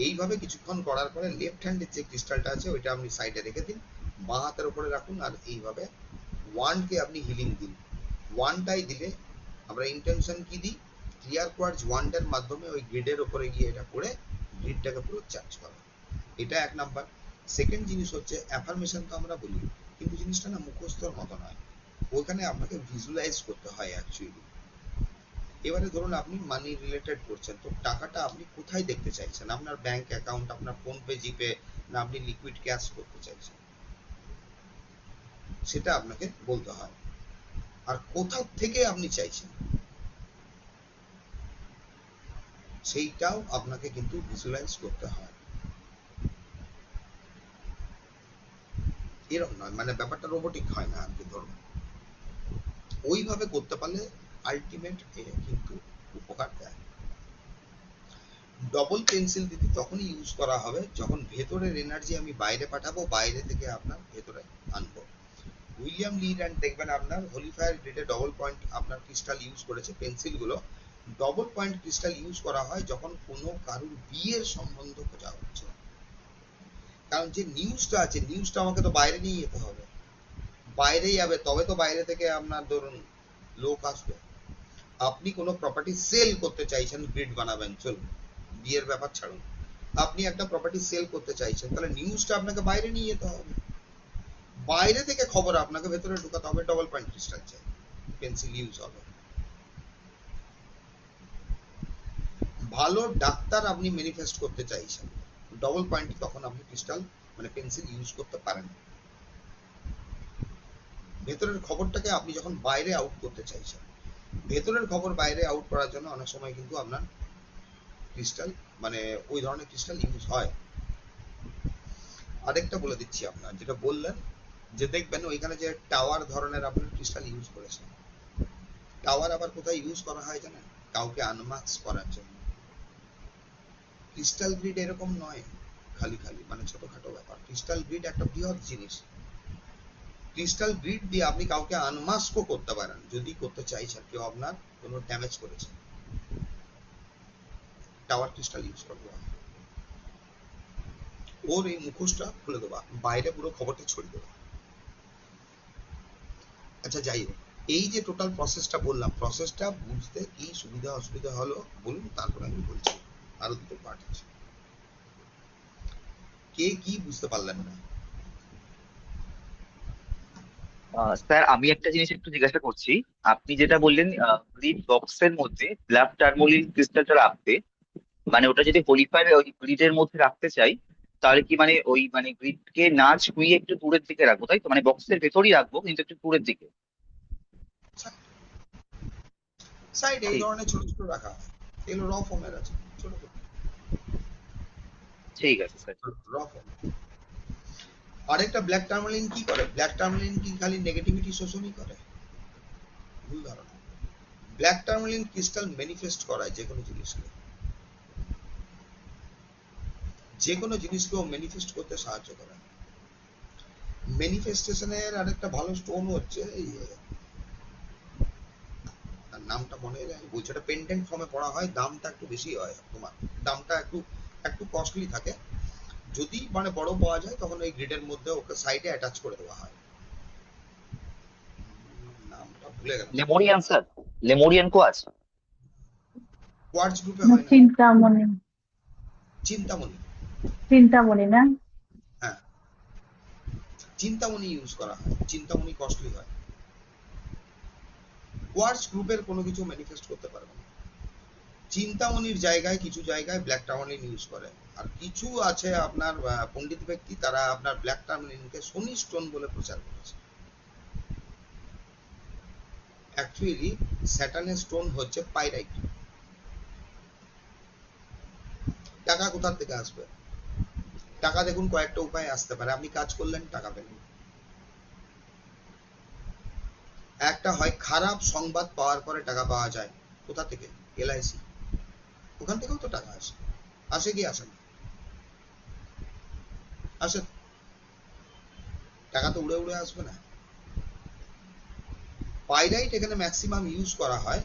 এইভাবে কিছুক্ষণ করার পরে লেফট হ্যান্ডের যে ক্রিস্টালটা আছে ওইটা আপনি সাইডে রেখে দিন, বাঁ হাতের উপরে রাখুন, আর এইভাবে ওয়ানকে আপনি হিলিং দিন। ওয়ানটাই দিলে আমরা ইন্টেনশন কি দিই, ক্লিয়ার কোয়ার্টজ ওয়ান্ডের মাধ্যমে ওই গ্রিডের উপরে গিয়ে এটা করে গ্রিডটাকে পুরো চার্জ করা, এটা এক নাম্বার। সেকেন্ড জিনিস হচ্ছে অ্যাফার্মেশন তো আমরা বলি, কিন্তু জিনিসটা না মুখস্থর মতো নয়, ওখানে আপনাকে ভিজুয়ালাইজ করতে হয় অ্যাকচুয়ালি। এবারে ধরুন আপনি মানি রিলেটেড করছেন, তো টাকাটা আপনি কোথায় দেখতে চাইছেন, আপনার ব্যাংক অ্যাকাউন্ট, আপনার ফোন পে, জিপে, না আপনি লিকুইড ক্যাশ করতে চাইছেন, সেটা আপনাকে বলতে হয়, আর কোথা থেকে আপনি চাইছেন সেইটাও আপনাকে কিন্তু ভিজুয়ালাইজ করতে হয়। এরকম নয়, মানে ব্যাপারটা রোবোটিক হয় না আর কি। ধরুন ওইভাবে করতে পারলে আলটিমেট কিন্তু উপকার দেয়। ডবল পেন্সিল দিদি তখনই ইউজ করা হবে যখন ভেতরের এনার্জি আমি বাইরে পাঠাবো, বাইরে থেকে আপনার ভেতরে আনবো। উইলিয়াম লিড অ্যান্ড দেখবেন আপনার হোলিফায়ার গ্রিডে ডবল পয়েন্ট আপনার ক্রিস্টাল ইউজ করেছে। পেন্সিল গুলো ডবল পয়েন্ট ক্রিস্টাল ইউজ করা হয় যখন কোনো কারুর বিয়ের সম্বন্ধ খোঁজা হচ্ছে, কারণ যে নিউজটা আছে, নিউজটা আমাকে তো বাইরে নিয়ে যেতে হবে, বাইরে যাবে তবে তো বাইরে থেকে আপনার ধরুন লোক আসবে। আপনি কোনো প্রপার্টি সেল করতে চাইছেন, গ্রিড বানাবেন, চলুন বিয়ের ব্যাপার ছাড়ুন, আপনি একটা প্রপার্টি সেল করতে চাইছেন, তাহলে নিউজটা আপনাকে বাইরে নিয়ে যেতে হবে, বাইরে থেকে খবর আপনাকে ভেতরে ঢুকাতে হবে, ডবল পয়েন্ট ক্রিস্টাল চাই, পেন্সিল ইউজ হবে। ভালো ডাক্তার আপনি ম্যানিফেস্ট করতে চাইছেন, ডবল পয়েন্ট তখন আপনি ক্রিস্টাল মানে পেন্সিল ইউজ করতে পারেন। ভেতরের খবরটাকে আপনি যখন বাইরে আউট করতে চাইছেন, ভেতরের খবর বাইরে আউট করার জন্য অনেক সময় কিন্তু আপনার ক্রিস্টাল মানে ওই ধরনের ক্রিস্টাল ইউজ হয়। আরেকটা বলে দিচ্ছি আপনার, যেটা বললেন যে দেখবেন ওইখানে যে টাওয়ার ধরনের আপনার ক্রিস্টাল ইউজ করেছেন, টাওয়ার আবার কোথায় ইউজ করা হয় জানেন? কাউকে আনমাস্ক করার জন্য। ক্রিস্টাল গ্রিড এরকম নয় খালি খালি মানে ছোটখাটো ব্যাপার, ক্রিস্টাল গ্রিড একটা বৃহৎ জিনিস। ক্রিস্টাল গ্রিড দিয়ে আপনি কাউকে আনমাস্কও করতে পারেন যদি করতে চাইছেন, কেউ আপনার কোনো ড্যামেজ করেছে, টাওয়ার ক্রিস্টাল ইউজ করবো, ওর এই মুখোশটা খুলে দেবা, বাইরে পুরো খবরটা ছড়িয়ে দেবা। আচ্ছা যাই হোক, এই যে টোটাল প্রসেসটা বললাম, প্রসেসটা বুঝতে কি সুবিধা অসুবিধা হলো বলুন, তারপরে আমি বলছি। আরো দুটো পার্ট আছে, কে কি বুঝতে পারলেন না? স্যার আমি একটা জিনিস একটু জিজ্ঞাসা করছি। আপনি যেটা বললেন গ্রিড বক্সের মধ্যে ব্ল্যাক টার্মোলিন ক্রিস্টালটা রাখতে, মানে ওটা যদি হোলিফায়ার ওই গ্রিডের মধ্যে রাখতে চাই, তাহলে কি মানে ওই মানে গ্রিডকে না ছুঁয়ে একটু দূরের দিকে রাখবো, তাই তো? মানে বক্সের ভেতরই রাখবো কিন্তু একটু দূরের দিকে। সাইড এই ঠিক ধরনের ছোট ছোট রাখা হয়, এগুলো র ফর্মের আছে, ছোট ছোট ঠিক আছে স্যার। র ফর্ম। আরেকটা ব্ল্যাক টার্মালিন কি করে, ব্ল্যাক টার্মালিন কি খালি নেগেটিভিটি শোষণই করে? ভুল ধারণা। ব্ল্যাক টার্মালিন ক্রিস্টাল ম্যানিফেস্ট করায় যে কোনো জিনিসকে, যে কোনো জিনিসকে ও ম্যানিফেস্ট করতে সাহায্য করে। ম্যানিফেস্টেশনের আরেকটা ভালো স্টোন হচ্ছে এই, তার নামটা মনে নেই, আমি বলছি এটা পেন্ডেন্ট ফর্মে পড়া হয়, দামটা একটু বেশি হয় তোমার, দামটা একটু একটু কস্টলি থাকে। যদি মানে বড় পাওয়া যায় তখন ওই গ্রিডের মধ্যে ওকে সাইডে অ্যাটাচ করে দেওয়া হয়। নামটা ভুলে গেলাম। লেমোরিয়ান স্যার, লেমোরিয়ান কোয়ার্টজ। কোয়ার্টজ গ্রুপে না হয় না, চিন্তামণি, চিন্তামণি। চিন্তামণি না? হ্যাঁ, চিন্তামণি ইউজ করা হয়, চিন্তামণি কস্টলি হয়। কোয়ার্টজ গ্রুপের কোনো কিছু ম্যানিফেস্ট করতে পারবে না। চিন্তামণির জায়গায় কিছু জায়গায় ব্ল্যাক টার্মালিন ইউজ করে, আর কিছু আছে আপনার পণ্ডিত ব্যক্তি তারা আপনার ব্ল্যাক টার্মালিনকে শনি স্টোন বলে প্রচার করেছে। অ্যাকচুয়ালি স্যাটার্নের স্টোন হচ্ছে পাইরাইট। টাকা কোথা থেকে আসবে? টাকা দেখুন কয়েকটা উপায় আসতে পারে, আপনি কাজ করলেন টাকা পেলেন। একটা হয় খারাপ সংবাদ পাওয়ার পরে টাকা পাওয়া যায়, কোথা থেকে? এলআইসি, ওখান থেকেও তো টাকা আসে, আসে কি আসে না? আসে, টাকা তো উড়ে উড়ে আসবে না। পাইরাইট এখানে ম্যাক্সিমাম ইউজ করা হয়,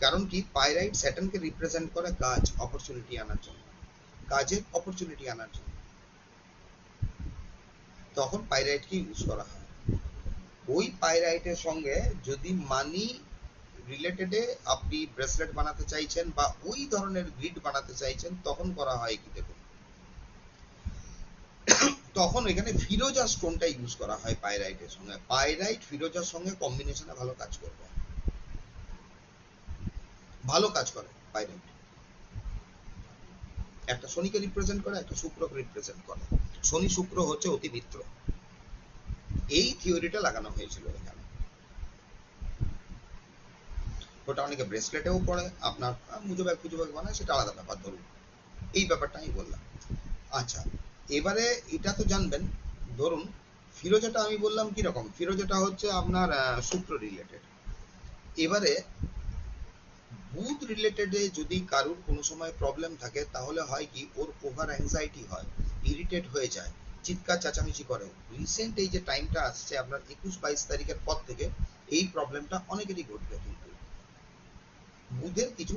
কারণ কি পাইরাইট স্যাটার্নকে রিপ্রেজেন্ট করে কাজ অপরচুনিটি আনার জন্য, কাজের অপরচুনিটি আনার জন্য, তখন পাইরাইটকে ইউজ করা হয়। ওই পাইরাইটের সঙ্গে যদি মানি রিলেটেডে আপনি ব্রেসলেট বানাতে চাইছেন বা ওই ধরনের গ্রিড বানাতে চাইছেন, তখন করা হয় কি দেখুন, তখন এখানে ফিরোজা স্টোনটা ইউজ করা হয় পাইরাইটের সঙ্গে। পাইরাইট ফিরোজার সঙ্গে কম্বিনেশনে ভালো কাজ করবে, ভালো কাজ করে পাইরাইট। একটা শনিকে রিপ্রেজেন্ট করে, একটা শুক্রকে রিপ্রেজেন্ট করে। শনি শুক্র হচ্ছে অতি মিত্র, এই থিওরিটা লাগানো হয়েছিল এখানে। ওটা অনেকে ব্রেসলেটেও পড়ে, আপনার মুজো ব্যাগ ফুজো ব্যাগ বানায়, সেটা আলাদা ব্যাপার, ধরুন এই ব্যাপারটা আমি বললাম। আচ্ছা, এবারে এটা তো জানবেন, ধরুন ফিরোজাটা আমি বললাম কিরকম, ফিরোজাটা হচ্ছে আপনার শুক্র রিলেটেড। এবারে বুথ রিলেটেডে যদি কারুর কোনো সময় প্রবলেম থাকে তাহলে হয় কি, ওর ওভার অ্যাংজাইটি হয়, ইরিটেট হয়ে যায়, চিৎকার চেঁচামেচি করে। রিসেন্ট এই যে টাইমটা আসছে আপনার 21-22 তারিখের পর থেকে এই প্রবলেমটা অনেকেরই ঘটবে, কিন্তু বুধের কিছু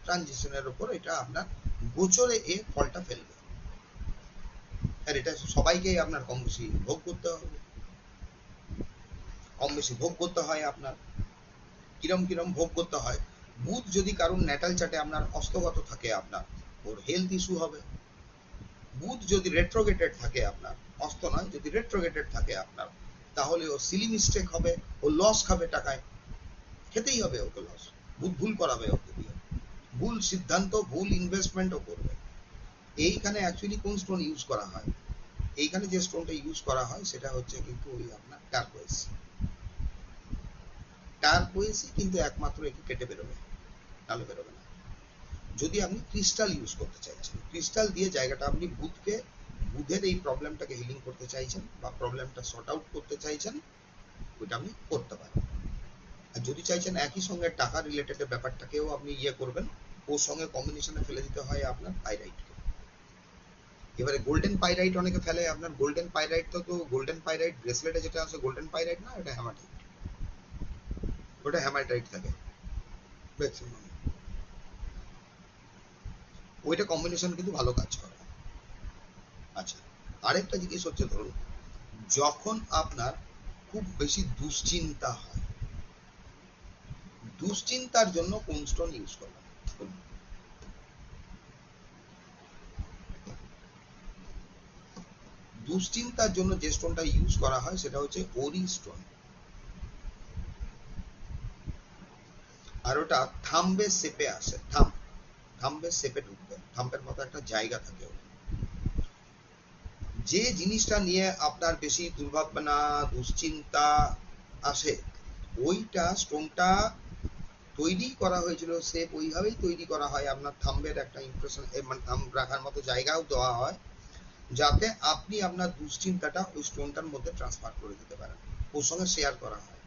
ট্রানজিশনের উপর এটা আপনার গোচরে ফলটা ফেলবে, আর এটা সবাইকে আপনার কম বেশি ভোগ করতে হবে। কম বেশি ভোগ করতে হয় আপনার, কিরম কিরম ভোগ করতে হয়। বুধ যদি কারণ ন্যাটাল চার্টে আপনার অস্তগত থাকে, আপনার ওর হেলথ ইস্যু হবে। বুধ যদি রেট্রোগেটেড থাকে আপনার, অস্ত নয়, যদি রেট্রোগেটেড থাকে আপনার, তাহলে ও সিলি মিস্টেক হবে, ও লস খাবে টাকায়, খেতেই হবে ওকে লস। বুধ ভুল করাবে ওকে দিয়ে, ভুল সিদ্ধান্ত, ভুল ইনভেস্টমেন্টও করবে। এইখানে অ্যাকচুয়ালি কোন স্টোন ইউজ করা হয়, এইখানে যে স্টোনটা ইউজ করা হয় সেটা হচ্ছে কিন্তু ওই আপনার টার্কোয়েস। টার্কোয়েসই কিন্তু একমাত্র একে কেটে বেরোবে, নাহলে বেরোবে না। যদি আপনি ক্রিস্টাল ইউজ করতে চাইছেন, ক্রিস্টাল দিয়ে জায়গাটা আপনি বুধের এই প্রবলেমটাকে হিলিং করতে চাইছেন বা প্রবলেমটা সর্ট আউট করতে চাইছেন, ওইটা আপনি করতে পারেন। আর যদি চাইছেন একই সঙ্গে টাকা রিলেটেড ব্যাপারটাকেও আপনি করবেন, ওর সঙ্গে কম্বিনেশনে ফেলে দিতে হয় আপনার পাইরাইটকে। এবারে গোল্ডেন পাইরাইট অনেকে ফেলে আপনার, গোল্ডেন পাইরাইট তো গোল্ডেন পাইরাইট ব্রেসলেটে যেটা আছে গোল্ডেন পাইরাইট না, এটা হ্যামাটাইট, ওটা হ্যামাটাইট থাকে ম্যাক্সিমাম, ওইটা কম্বিনেশন কিন্তু ভালো কাজ করে। আচ্ছা, আরেকটা জিনিস হচ্ছে, ধরুন যখন আপনার খুব বেশি দুশ্চিন্তা হয়, দুশ্চিন্তার জন্য কোন স্টোন ইউজ করবেন? দুশ্চিন্তার জন্য যে স্টোনটা ইউজ করা হয় সেটা হচ্ছে ওরি স্টোন, আর ওটা থাম্বের শেপে আসে, থাম্বের শেপে ঢুকবে, থাম্বের মতো একটা জায়গা থাকে। যে জিনিসটা নিয়ে আপনার বেশি দুর্ভাবনা, দুশ্চিন্তা আসে, ওইটা স্টোনটা তৈরি করা হয়েছিল, শেপ ওইভাবেই তৈরি করা হয়, আপনার থাম্বের একটা ইমপ্রেশন, মানে থাম্ব রাখার মতো জায়গাও দেওয়া হয়, যাতে আপনি আপনার দুশ্চিন্তাটা ওই স্টোনটার মধ্যে ট্রান্সফার করে দিতে পারেন, ওর সঙ্গে শেয়ার করা হয়,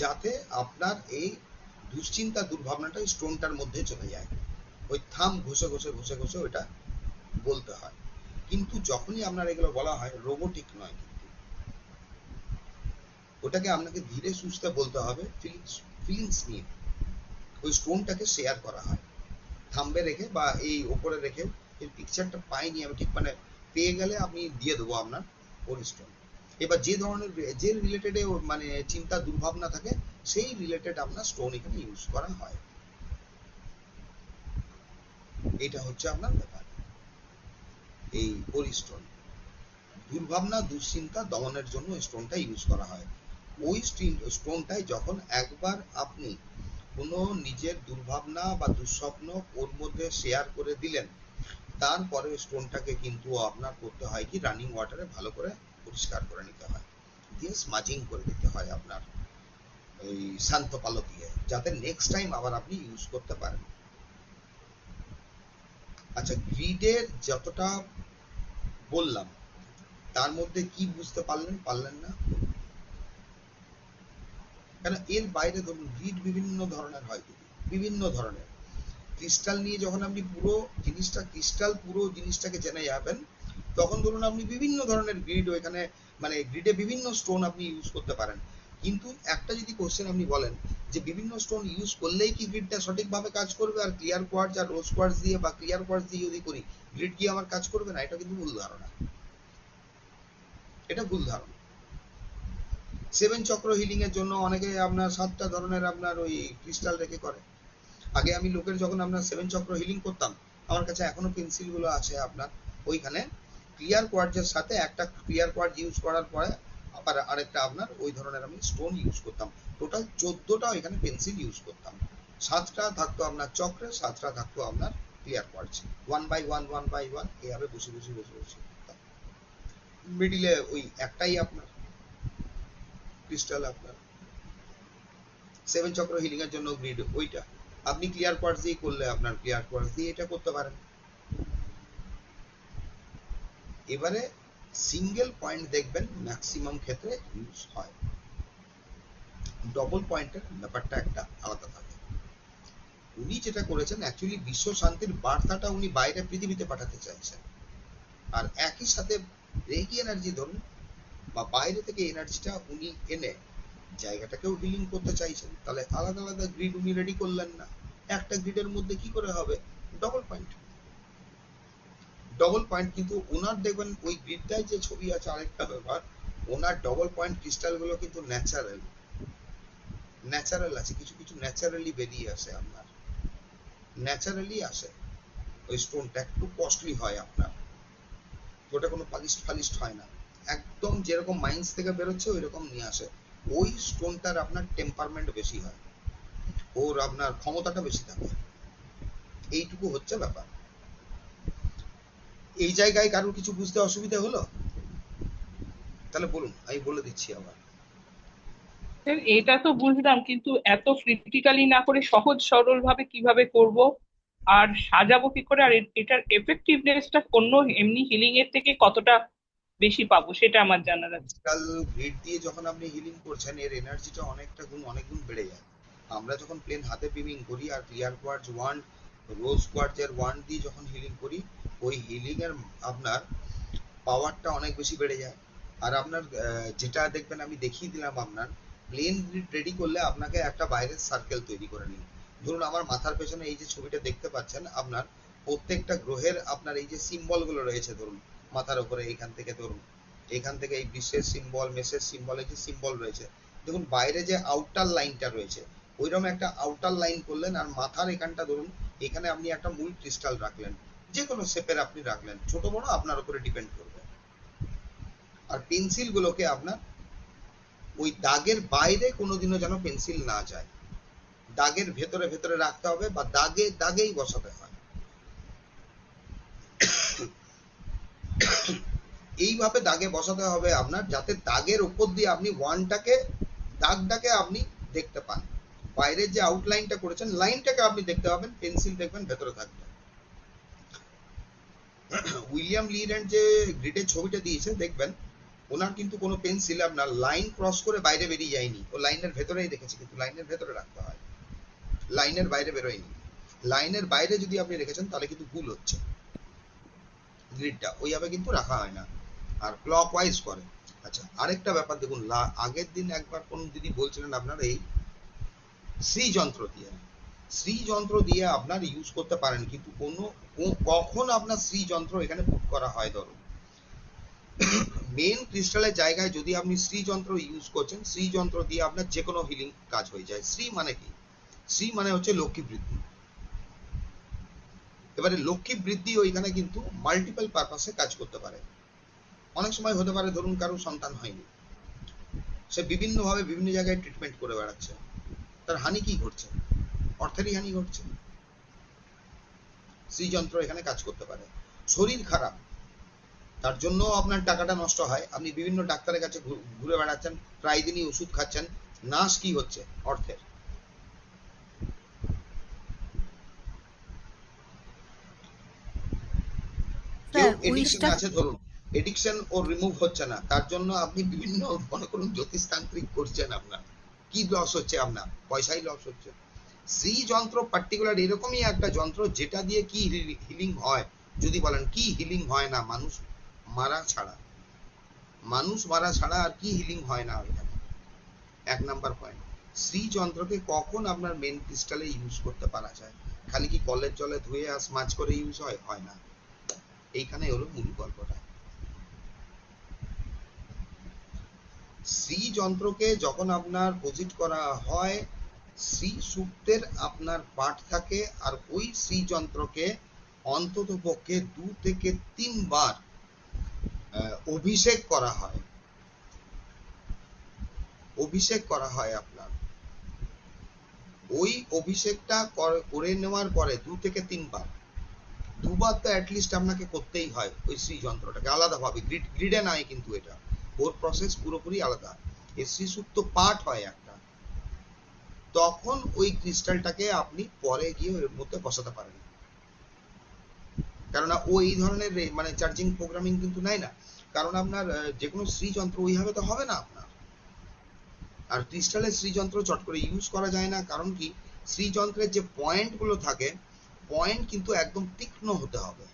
যাতে আপনার এই দুশ্চিন্তা দুর্ভাবনাটা স্টোনটার মধ্যে চলে যায়। ওই থাম ঘষে ঘষে ঘষে ঘষে ওইটা বলতে হয়। কিন্তু যখনই আপনার এগুলো বলা হয়, রোবোটিক নয়, কিন্তু ওটাকে আপনাকে ধীরে সুস্থে বলতে হবে, ফিলিংস নিয়ে ওই স্টোনটাকে শেয়ার করা হয়, থাম্বে রেখে বা এই ওপরে রেখে। এর পিকচারটা পাইনি আমি ঠিক, মানে পেয়ে গেলে আমি দিয়ে দেবো আপনার ওর স্টোন। এবার যে ধরনের, যে রিলেটেডে মানে চিন্তা দুর্ভাবনা থাকে, সেই রিলেটেড আপনার স্টোন এখানে ইউজ করা হয়। এটা হচ্ছে আপনার ব্যাপার, এই ওরি স্টোন। দুর্ভাবনা দুশ্চিন্তা দমনের জন্য স্টোনটা ইউজ করা হয়। ওই স্টোনটাই যখন একবার আপনি কোনো নিজের দুর্ভাবনা বা দুঃস্বপ্ন ওর মধ্যে শেয়ার করে দিলেন, তারপরে স্টোনটাকে কিন্তু আপনার করতে হয় কি, রানিং ওয়াটারে ভালো করে পরিষ্কার করে নিতে হয়, দিয়ে স্মাজিং করে দিতে হয় আপনার ওই শান্ত পালো দিয়ে, যাতে নেক্সট টাইম আবার আপনি ইউজ করতে পারেন। আচ্ছা, গ্রিডের যতটা বললাম তার মধ্যে কি বুঝতে পারলেন না? কেন এর বাইরে ধরুন গ্রিড বিভিন্ন ধরনের হয়, বিভিন্ন ধরনের। ক্রিস্টাল নিয়ে যখন আপনি পুরো জিনিসটাকে জেনে যাবেন, তখন ধরুন আপনি বিভিন্ন ধরনের গ্রিড ওইখানে, মানে গ্রিডে বিভিন্ন স্টোন আপনি ইউজ করতে পারেন। কিন্তু একটা যদি কোশ্চেন আপনি বলেন যে বিভিন্ন স্টোন ইউজ করলেই কি গ্রিডটা সঠিকভাবে কাজ করবে, আর ক্লিয়ার কোয়ার্টজ আর রোজ কোয়ার্টজ দিয়ে বা ক্লিয়ার কোয়ার্টজ দিয়ে যদি করি গ্রিড কি আমার কাজ করবে না, এটা কিন্তু ভুল ধারণা, এটা ভুল ধারণা। 7 চক্র হিলিং এর জন্য অনেকে আপনার 7টা ধরনের আপনার ওই ক্রিস্টাল রেখে করে। আগে আমি লোকের যখন আপনার 7 চক্র হিলিং করতাম, আমার কাছে এখনো পেন্সিল গুলো আছে আপনার, ওইখানে ক্লিয়ার কোয়ার্টজের সাথে একটা ক্লিয়ার কোয়ার্টজ ইউজ করার পরে আবার আরেকটা আপনার ওই ধরনের আমি স্টোন ইউজ করতাম। টোটাল 14টা এখানে পেন্সিল ইউজ করতাম, 7টা থাকতো আপনার চক্রে, 7টা থাকতো আপনার ক্লিয়ার কোয়ার্টজ, 1 by 1 এইভাবে বসে বসে বসে বসে করতাম। মিডিলে ওই একটাই আপনার ক্রিস্টাল, আপনার 7 চক্র হিলিং এর জন্য গ্রিড ওইটা। আপনি ক্লিয়ার কোয়ার্টজ দিয়ে করলে আপনার ক্লিয়ার কোয়ার্টজ দিয়ে এটা করতে পারেন। এবারে সিঙ্গেল পয়েন্ট দেখবেন ম্যাক্সিমাম ক্ষেত্রে ইউজ হয়, ডবল পয়েন্টের ব্যাপারটা একটা আলাদা থাকে। উনি যেটা করেছেন অ্যাকচুয়ালি বিশ্ব শান্তির বার্তাটা উনি বাইরে পৃথিবীতে পাঠাতে চাইছেন, আর একই সাথে রেগি এনার্জি ধরুন বা বাইরে থেকে এনার্জিটা উনি এনে জায়গাটাকেও হিলিং করতে চাইছেন। তাহলে আলাদা আলাদা গ্রিড উনি রেডি করলেন না, একটা গ্রিডের মধ্যে কি করে হবে? Double point. ডবল পয়েন্ট, কিন্তু ওনার দেখবেন ওই গ্রিডটায় যে ছবি আছে আরেকটা ব্যাপার, ওনার ডবল পয়েন্ট ক্রিস্টাল গুলো কিন্তু ন্যাচারাল আছে, কিছু কিছু ন্যাচারালি বেরিয়ে আসে, আপনার ন্যাচারালি আসে। ওই স্টোনটা একটু কস্টলি হয় আপনার, ওটা কোনো পালিশড হয় না, একদম যেরকম মাইন্স থেকে বেরোচ্ছে ওই রকম নিয়ে আসে। ওই স্টোনটার আপনার টেম্পারমেন্ট বেশি হয়, ওর আপনার ক্ষমতাটা বেশি থাকে, এইটুকু হচ্ছে ব্যাপার। এই জায়গায় কারোর কিছু বুঝতে অসুবিধা হলো? তাহলে বলুন, আমি বলে দিচ্ছি আবার। স্যার, এটা তো বুঝলাম, কিন্তু এত ক্রিটিক্যালি না করে সহজ সরল ভাবে কিভাবে করব আর সাজাবো কি করে, আর এটার এফেক্টিভনেসটা অন্য এমনি হিলিং এর থেকে কতটা বেশি পাবো সেটা আমার জানার আছে। ক্রিস্টাল গ্রিড দিয়ে যখন আপনি হিলিং করছেন এর এনার্জিটা অনেক গুণ বেড়ে যায়। আমরা যখন প্লেন হাতে বিমিং করি আর ক্লিয়ার কোয়ার্টজ ওয়ান্ড, রোজ কোয়ার্টজের ওয়ান্ড দিয়ে যখন হিলিং করি, ওই হিলিং এর আপনার পাওয়ারটা অনেক বেশি বেড়ে যায়। আর আপনার যেটা দেখবেন আমি দেখিয়ে দিলাম, আপনার প্লেন গ্রিড রেডি করলে আপনাকে একটা বাইরের সার্কেল তৈরি করে নিন। ধরুন আমার মাথার পেছনে এই যে ছবিটা দেখতে পাচ্ছেন, আপনার প্রত্যেকটা গ্রহের আপনার এই যে সিম্বল গুলো রয়েছে, ধরুন মাথার উপরে এইখান থেকে ধরুন, এইখান থেকে এই বিশ্বের সিম্বল, মেসের সিম্বল, এই যে সিম্বল রয়েছে, দেখুন বাইরে যে আউটার লাইনটা রয়েছে ওইরকম একটা আউটার লাইন করলেন, আর মাথার এখানটা ধরুন এখানে আপনি একটা মূল ক্রিস্টাল রাখলেন, যে কোনো শেপের আপনি রাখলেন, ছোট বড় আপনার উপরে ডিপেন্ড করবে। আর পেন্সিল গুলোকে আপনার ওই দাগের বাইরে কোনোদিনও যেন পেন্সিল না যায়, দাগের ভেতরে ভেতরে রাখতে হবে বা দাগে দাগেই বসাতে হয়। এইভাবে দাগে বসাতে হবে আপনার, যাতে দাগের উপর দিয়ে আপনি দাগটাকে আপনি দেখতে পান। বাইরের যে আউটলাইনটা করেছেন লাইনটাকে আপনি দেখতে পাবেন, পেন্সিল দেখবেন ভেতরে থাকবে। উইলিয়াম লিল্যান্ড যে গ্রিডের ছবিটা দিয়েছে দেখবেন, ওনার কিন্তু কোনো পেন্সিল আপনার লাইন ক্রস করে বাইরে বেরিয়ে যায়নি, ও লাইনের ভেতরেই রেখেছে, কিন্তু লাইনের ভেতরে রাখতে হয়, লাইনের বাইরে বেরোয়নি। লাইনের বাইরে যদি আপনি রেখেছেন তাহলে কিন্তু ভুল হচ্ছে, গ্রিডটা ওইভাবে কিন্তু রাখা হয় না, আর ক্লক ওয়াইজ করে। আচ্ছা, আরেকটা ব্যাপার দেখুন, আগের দিন একবার কোন দিদি বলছিলেন আপনার এই শ্রী যন্ত্র দিয়ে আপনার ইউজ করতে পারেন, কিন্তু কখন আপনার শ্রী যন্ত্র এখানে পুট করা হয়? ধরুন মেন ক্রিস্টালের জায়গায় যদি আপনি শ্রী যন্ত্র ইউজ করছেন, শ্রী যন্ত্র দিয়ে আপনার যে কোনো হিলিং কাজ হয়ে যায়। শ্রী মানে কি? শ্রী মানে হচ্ছে লক্ষ্মী বৃদ্ধি। এবারে লক্ষ্মী বৃদ্ধি ওইখানে কিন্তু মাল্টিপল পারপাসে কাজ করতে পারে। অনেক সময় হতে পারে ধরুন কারো সন্তান হয়নি, সে বিভিন্ন ভাবে বিভিন্ন জায়গায় ট্রিটমেন্ট করে বেড়াচ্ছে, তার হানি কি ঘটছে? অর্থেরই হানি ঘটছে। শ্রীযন্ত্র এখানে কাজ করতে পারে। শরীর খারাপ, তার জন্য আপনার টাকাটা নষ্ট হয়, আপনি বিভিন্ন ডাক্তারের কাছে ঘুরে বেড়াচ্ছেন, প্রায় দিনই ওষুধ খাচ্ছেন, নাশ কি হচ্ছে? অর্থের। কেউ স্যার এডিকশনে উইশটা আছে, ধরুন এডিকশন ওর রিমুভ হচ্ছে না, তার জন্য আপনি বিভিন্ন মনে করুন জ্যোতিষতান্ত্রিক করছেন, আপনার কি লস হচ্ছে? আপনার পয়সাই লস হচ্ছে। শ্রী যন্ত্র পার্টিকুলার এরকমই একটা যন্ত্র যেটা দিয়ে কি হিলিং হয়, যদি বলেন কি হিলিং হয় না? মানুষ মারা ছাড়া, মানুষ মারা ছাড়া আর কি হিলিং হয় না এখানে? এক নাম্বার পয়েন্ট, শ্রী যন্ত্রকে কখন আপনার মেন ক্রিস্টালে ইউজ করতে পারা যায়? খালি কি কলের জলে ধুয়ে আর স্মাজ করে ইউজ হয় না। এইখানে হলো মূল গল্পটা। শ্রী যন্ত্রকে যখন আপনার পজিট করা হয়, শ্রী সূক্তের আপনার পাঠ থাকে, আর ওই শ্রী যন্ত্রকে অন্তত পক্ষে 2 থেকে 3 বার অভিষেক করা হয়। অভিষেক করা হয় আপনার, ওই অভিষেকটা করে নেওয়ার পরে 2 থেকে 3 বার, দুবার তো অ্যাটলিস্ট আপনাকে করতেই হয় ওই শ্রী যন্ত্রটাকে আলাদাভাবে, গ্রিডে নয় কিন্তু, এটা ওর প্রসেস পুরোপুরি আলাদা। এই শ্রী সূক্ত পাঠ হয় একটা, তখন ওই ক্রিস্টালটাকে আপনি পরে গিয়ে ওর মধ্যে বসাতে পারেন। কেননা ও এই ধরনের মানে চার্জিং প্রোগ্রামিং কিন্তু নেয় না, কারণ আপনার যে কোনো শ্রীযন্ত্র ওইভাবে তো হবে না আপনার। আর ক্রিস্টালের শ্রীযন্ত্র চট করে ইউজ করা যায় না, কারণ কি শ্রীযন্ত্রের যে পয়েন্ট গুলো থাকে, পয়েন্ট কিন্তু একদম তীক্ষ্ণ হতে হবে।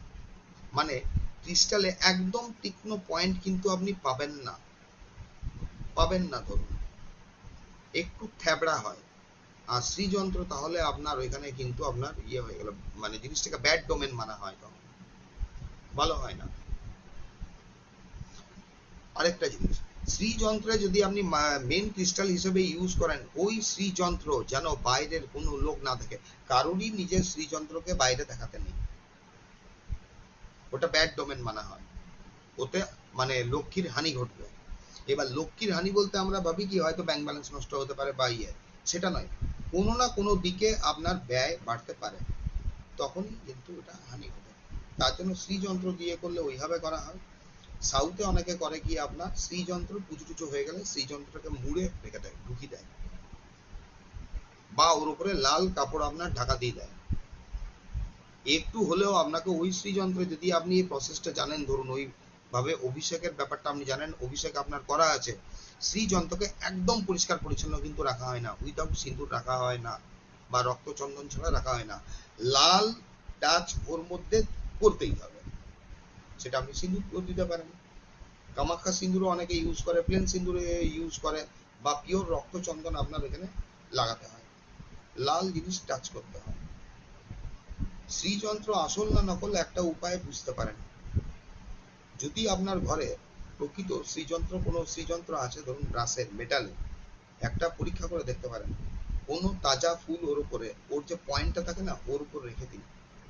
মানে ক্রিস্টালে একদম তীক্ষ্ণ পয়েন্ট কিন্তু আপনি পাবেন না, পাবেন না। ধরুন একটু থ্যাবড়া হয় আর শ্রীযন্ত্র, তাহলে আপনার ওইখানে কিন্তু আপনার ইয়ে হয়ে গেল, মানে জিনিসটাকে ব্যাড ডোমেন মানা হয়, তখন ভালো হয় না। আরেকটা জিনিস, শ্রীযন্ত্রে যদি আপনি মেন ক্রিস্টাল হিসেবে ইউজ করেন, ওই শ্রীযন্ত্র যেন বাইরের কোনো লোক না থাকে, কারোরই নিজের শ্রীযন্ত্রকে বাইরে দেখাতে নেই, ওটা ব্যাড ডোমেন মানা হয়। ওতে মানে লক্ষ্মীর হানি ঘটবে। এবার লক্ষ্মীর হানি বলতে আমরা ভাবি কি হয়তো ব্যাংক ব্যালেন্স নষ্ট হতে পারে বা ইয়ে, সেটা নয়। কোনো না কোনো দিকে আপনার ব্যয় বাড়তে পারে, তখনই কিন্তু এটা হানি হবে। তার জন্য শ্রীযন্ত্র দিয়ে করলে ওইভাবে করা হয়। সাউথে অনেকে করে কি আপনার শ্রীযন্ত্র পুজো টুজো হয়ে গেলে শ্রীযন্ত্রটাকে মুড়ে রেখে দেয়, ঢুকিয়ে দেয়, বা ওর উপরে লাল কাপড় আপনার ঢাকা দিয়ে দেয়। একটু হলেও আপনাকে ওই শ্রীযন্ত্রে, যদি আপনি এই প্রসেসটা জানেন, ধরুন ওই ভাবে অভিষেকের ব্যাপারটা আপনি জানেন, অভিষেক আপনার করা আছে, শ্রীযন্ত্রকে একদম পরিষ্কার পরিচ্ছন্ন কিন্তু রাখা হয় না, উইদাউট সিঁদুর রাখা হয় না, বা রক্তচন্দন ছাড়া রাখা হয় না। লাল টাচ ওর মধ্যে করতেই হবে। সেটা আপনি সিঁদুর দিতে পারেন, কামাখ্যা সিঁদুরও অনেকে ইউজ করে, প্লেন সিঁদুরে ইউজ করে, বা পিওর রক্তচন্দন আপনার এখানে লাগাতে হয়। লাল জিনিস টাচ করতে হয়। শ্রীযন্ত্র আসল না নকল একটা উপায়ে বুঝতে পারেন। যদি আপনার ঘরে প্রকৃত শ্রীযন্ত্র, কোনো শ্রীযন্ত্র আছে ধরুন ব্রাসের, মেটালের, একটা পরীক্ষা করে দেখতে পারেন, কোনো তাজা ফুল ওর উপরে, ওর যে পয়েন্টটা থাকে না, ওর উপর রেখে দিন,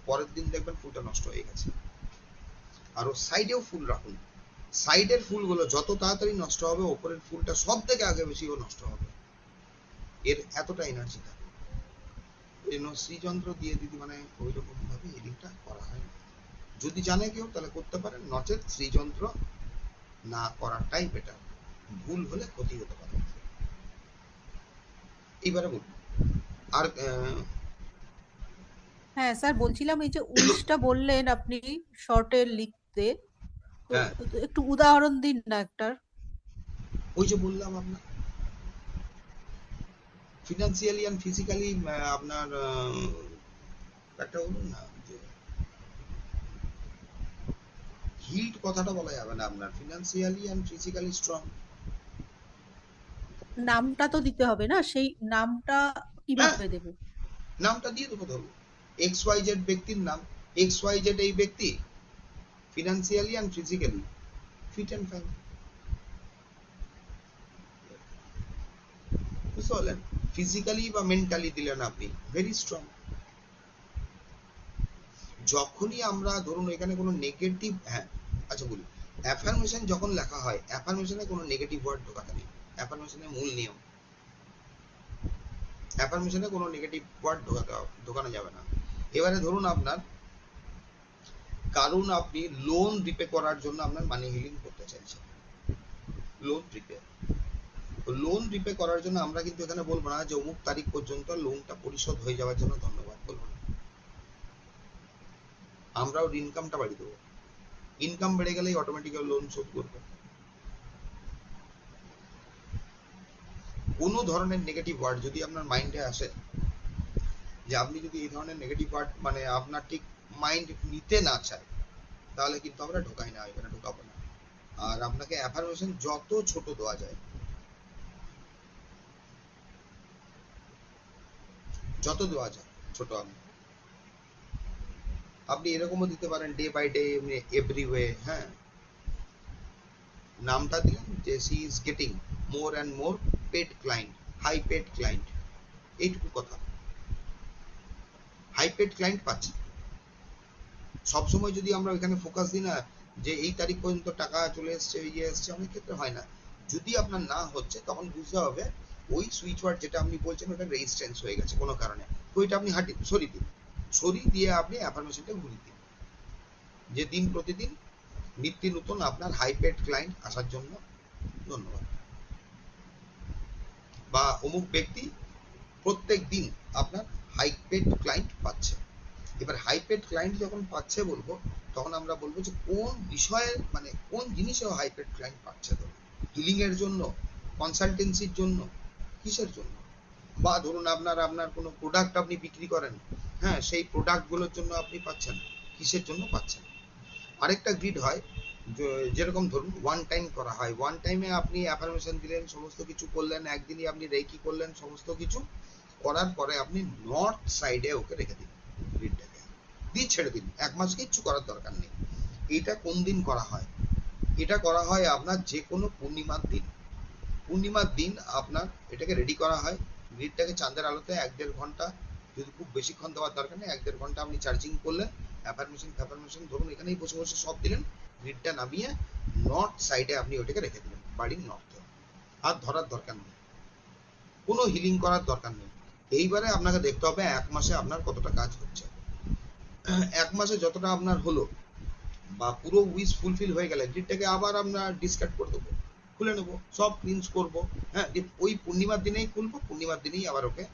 পরের দিন দেখবেন ফুলটা নষ্ট হয়ে গেছে। আর ওর সাইডেও ফুল রাখুন, সাইডের ফুলগুলো যত তাড়াতাড়ি নষ্ট হবে, ওপরের ফুলটা সব থেকে আগে বেশি নষ্ট হবে, এর এতটা এনার্জি থাকে। ওই জন্য শ্রীযন্ত্র দিয়ে দিদি মানে ওই রকম ভাবে হিলিংটা করা হয় না। যদি জানে কেউ তাহলে করতে পারেন, নচেত শ্রীযন্ত্র না করাটাই বেটার, ভুল হলে ক্ষতি হতে পারে। এইবারে বলুন। আর হ্যাঁ স্যার, বলছিলাম এই যে উইশটা বললেন আপনি শর্টে লিখতে, তো হ্যাঁ, একটু উদাহরণ দিন না একটা। ওই যে বললাম আপনার ফিনান্সিয়ালি অ্যান্ড ফিজিক্যালি, আপনার একটা বলুন না, যে হিল্ড কথাটা বলা যাবে না, আপনার ফিনান্সিয়ালি অ্যান্ড ফিজিক্যালি স্ট্রং। নামটা তো দিতে হবে না, সেই নামটা হ্যাঁ, কিভাবে দেবো? নামটা দিয়ে দেবো। ধরুন এক্স ওয়াই জেড ব্যক্তির নাম, এক্স ওয়াই জেড এই ব্যক্তি financially and physically fit and fine. বুঝতে পারলেন? ফিজিক্যালি বা মেন্টালি দিলেন আপনি ভেরি স্ট্রং। যখনই আমরা ধরুন এখানে কোনো নেগেটিভ, হ্যাঁ আচ্ছা বলি, অ্যাফার্মেশন যখন লেখা হয়, অ্যাফার্মেশনে কোনো নেগেটিভ ওয়ার্ড ঢোকাতে নেই, অ্যাফার্মেশনের মূল নিয়ম। অ্যাফার্মেশনে কোনো নেগেটিভ ওয়ার্ড ঢোকানো যাবে না। এবারে ধরুন আপনার, কারণ আপনি লোন রিপে করার জন্য আপনার মানি হিলিং করতে চাইছেন, লোন রিপে, লোন রিপে করার জন্য আমরা কিন্তু এখানে বলবো না যে অমুক তারিখ পর্যন্ত লোনটা পরিশোধ হয়ে যাওয়ার জন্য ধন্যবাদ, বলবো না। আমরা ওর ইনকামটা বাড়িয়ে দেবো, ইনকাম বেড়ে গেলেই অটোমেটিক্যালি লোন শোধ করবে। কোনো ধরনের নেগেটিভ ওয়ার্ড যদি আপনার মাইন্ডে আসে, যে আপনি যদি এই ধরনের নেগেটিভ ওয়ার্ড মানে আপনার ঠিক মাইন্ড নিতে না চায়, তাহলে কিন্তু আমরা ঢোকাই না, এখানে ঢোকাবো না। আর আপনাকে অ্যাফার্মেশন যত ছোট দেওয়া যায়, যত দেওয়া যায় ছোট, আপনি এরকমও দিতে পারেন day by day, every way. হ্যাঁ, নামটা দিলেন যে she is getting more and more paid client, high paid client, এইটুকু কথা, হাই পেড ক্লায়েন্ট পাচ্ছি। সবসময় যদি আমরা ওইখানে ফোকাস দিই না যে এই তারিখ পর্যন্ত টাকা চলে এসছে, ইয়ে এসছে, অনেক ক্ষেত্রে হয় না। যদি আপনার না হচ্ছে, তখন বুঝতে হবে ওই সুইচ ওয়ার্ড যেটা আপনি বলছেন ওটা রেজিস্ট্যান্স হয়ে গেছে কোনো কারণে, তো ওইটা আপনি সরিয়ে দিন, সরিয়ে দিয়ে আপনি অ্যাফার্মেশনটা ঘুরিয়ে দিন, যে দিন প্রতিদিন নিত্য নতুন আপনার হাই পেড ক্লায়েন্ট আসার জন্য ধন্যবাদ, বা অমুক ব্যক্তি প্রত্যেক দিন আপনার হাই পেড ক্লায়েন্ট পাচ্ছে। এবার হাইপেড ক্লায়েন্ট যখন পাচ্ছে বলবো, তখন আমরা বলবো যে কোন বিষয়ে, মানে কোন জিনিসে হাইপেড ক্লায়েন্ট পাচ্ছে, ধরুন হিলিং এর জন্য, কনসালটেন্সির জন্য, কিসের জন্য, বা ধরুন আপনার আপনার কোনো প্রোডাক্ট আপনি বিক্রি করেন, হ্যাঁ সেই প্রোডাক্ট গুলোর জন্য আপনি পাচ্ছেন, কিসের জন্য পাচ্ছেন। আরেকটা গ্রিড হয় যেরকম ধরুন ওয়ান টাইম করা হয়, ওয়ান টাইমে আপনি অ্যাফার্মেশন দিলেন, সমস্ত কিছু করলেন, একদিনই আপনি রেকি করলেন, সমস্ত কিছু করার পরে আপনি নর্থ সাইডে ওকে রেখে দিন, গ্রিডটাকে দিয়ে ছেড়ে দিন, 1 মাস কিচ্ছু করার দরকার নেই। এটা কোন দিন করা হয়? এটা করা হয় আপনার যে কোনো পূর্ণিমার দিন। পূর্ণিমার দিন আপনার এটাকে রেডি করা হয়, গ্রিডটাকে চাঁদের আলোতে 1-1.5 ঘন্টা, যদি খুব বেশিক্ষণ দেওয়ার দরকার নেই, 1-1.5 ঘন্টা আপনি চার্জিং করলেন, অ্যাফার্মেশন ধরুন এখানেই বসে বসে সব দিলেন, গ্রিডটা নামিয়ে নর্থ সাইডে আপনি ওটাকে রেখে দিলেন, বাড়ির নর্থে। আর ধরার দরকার নেই, কোনো হিলিং করার দরকার নেই। এইবারে আপনাকে দেখতে হবে 1 মাসে আপনার কতটা কাজ হচ্ছে। 1 মাসে যতটা আপনার হলো, বা পুরো উইশ ফুলফিল হয়ে গেলে গ্রিডটাকে আবার আমরা ডিসকার্ড করে দেবো, খুলে নেবো, সব ক্লিনস করবো, হ্যাঁ দিয়ে ওই পূর্ণিমার দিনেই খুলবো, পূর্ণিমার দিনেই আবার ওকে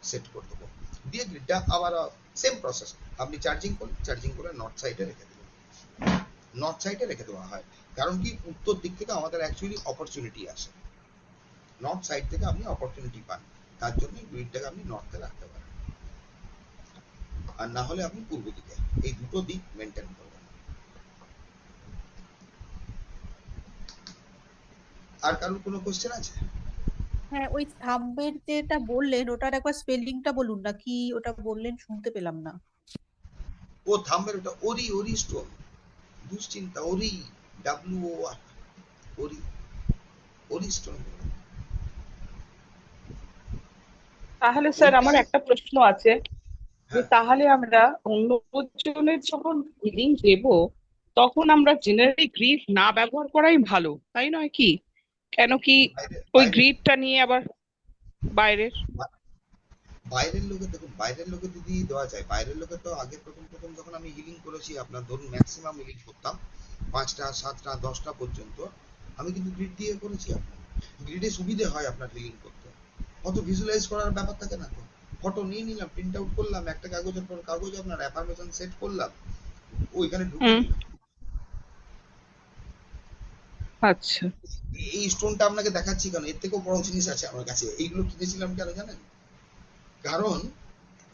সেট করে দেবো, দিয়ে গ্রিডটা আবার সেম প্রসেস, আপনি চার্জিং করুন, চার্জিং করে নর্থ সাইডে রেখে দেবেন। নর্থ সাইডে রেখে দেওয়া হয় কারণ কি, উত্তর দিক থেকে আমাদের অ্যাকচুয়ালি অপরচুনিটি আসে, নর্থ সাইড থেকে আপনি অপরচুনিটি পান, তার জন্য গ্রিডটাকে আপনি নর্থে রাখতে পারেন, আর না হলে আপনি পূর্ব দিকে, এই দুটো দিক মেনটেন করবেন। আর কারোর কোনো কোশ্চেন আছে? হ্যাঁ, ওই থাম্বের যেটা বললেন ওটার একবার স্পেলিংটা বলুন না, কি ওটা বললেন শুনতে পেলাম না। ও থাম্বের, ওটা ওরি, ওরি স্টোন, দুশ্চিন্তা, ওরি, WOR, ওরি, ওরি স্টোন। তাহলে স্যার ওইটা, আমার একটা প্রশ্ন আছে, যে হ্যাঁ, তাহলে আমরা অন্যজনের যখন হিলিং দেব, তখন আমরা জেনারেলি গ্রিড না ব্যবহার করাই ভালো, তাই নয় কি? কেন কি বাইরে ওই বাইরে গ্রিডটা নিয়ে আবার বাইরের। বাইরের লোকে দেখুন, বাইরের লোকে যদি দেওয়া যায়, বাইরের লোকে তো আগে প্রথম প্রথম যখন আমি হিলিং করেছি, আপনার ধরুন ম্যাক্সিমাম হিলিং করতাম 5টা 7টা 10টা পর্যন্ত, আমি কিন্তু গ্রিড দিয়ে করেছি। আপনার গ্রিডে সুবিধে হয় আপনার হিলিং করতে, অত ভিজুয়ালাইজ করার ব্যাপার থাকে না তো, ফটো নিয়ে নিলাম, প্রিন্ট আউট করলাম, একটা কাগজের পর কাগজ আপনার অ্যাফার্মেশন সেট করলাম, ওইখানে ঢুকিয়ে হুম। দিলাম। আচ্ছা। এই স্টোনটা আপনাকে দেখাচ্ছি কেন, এর থেকেও বড় জিনিস আছে আমার কাছে, এইগুলো কিনেছিলাম কেন জানেন? কারণ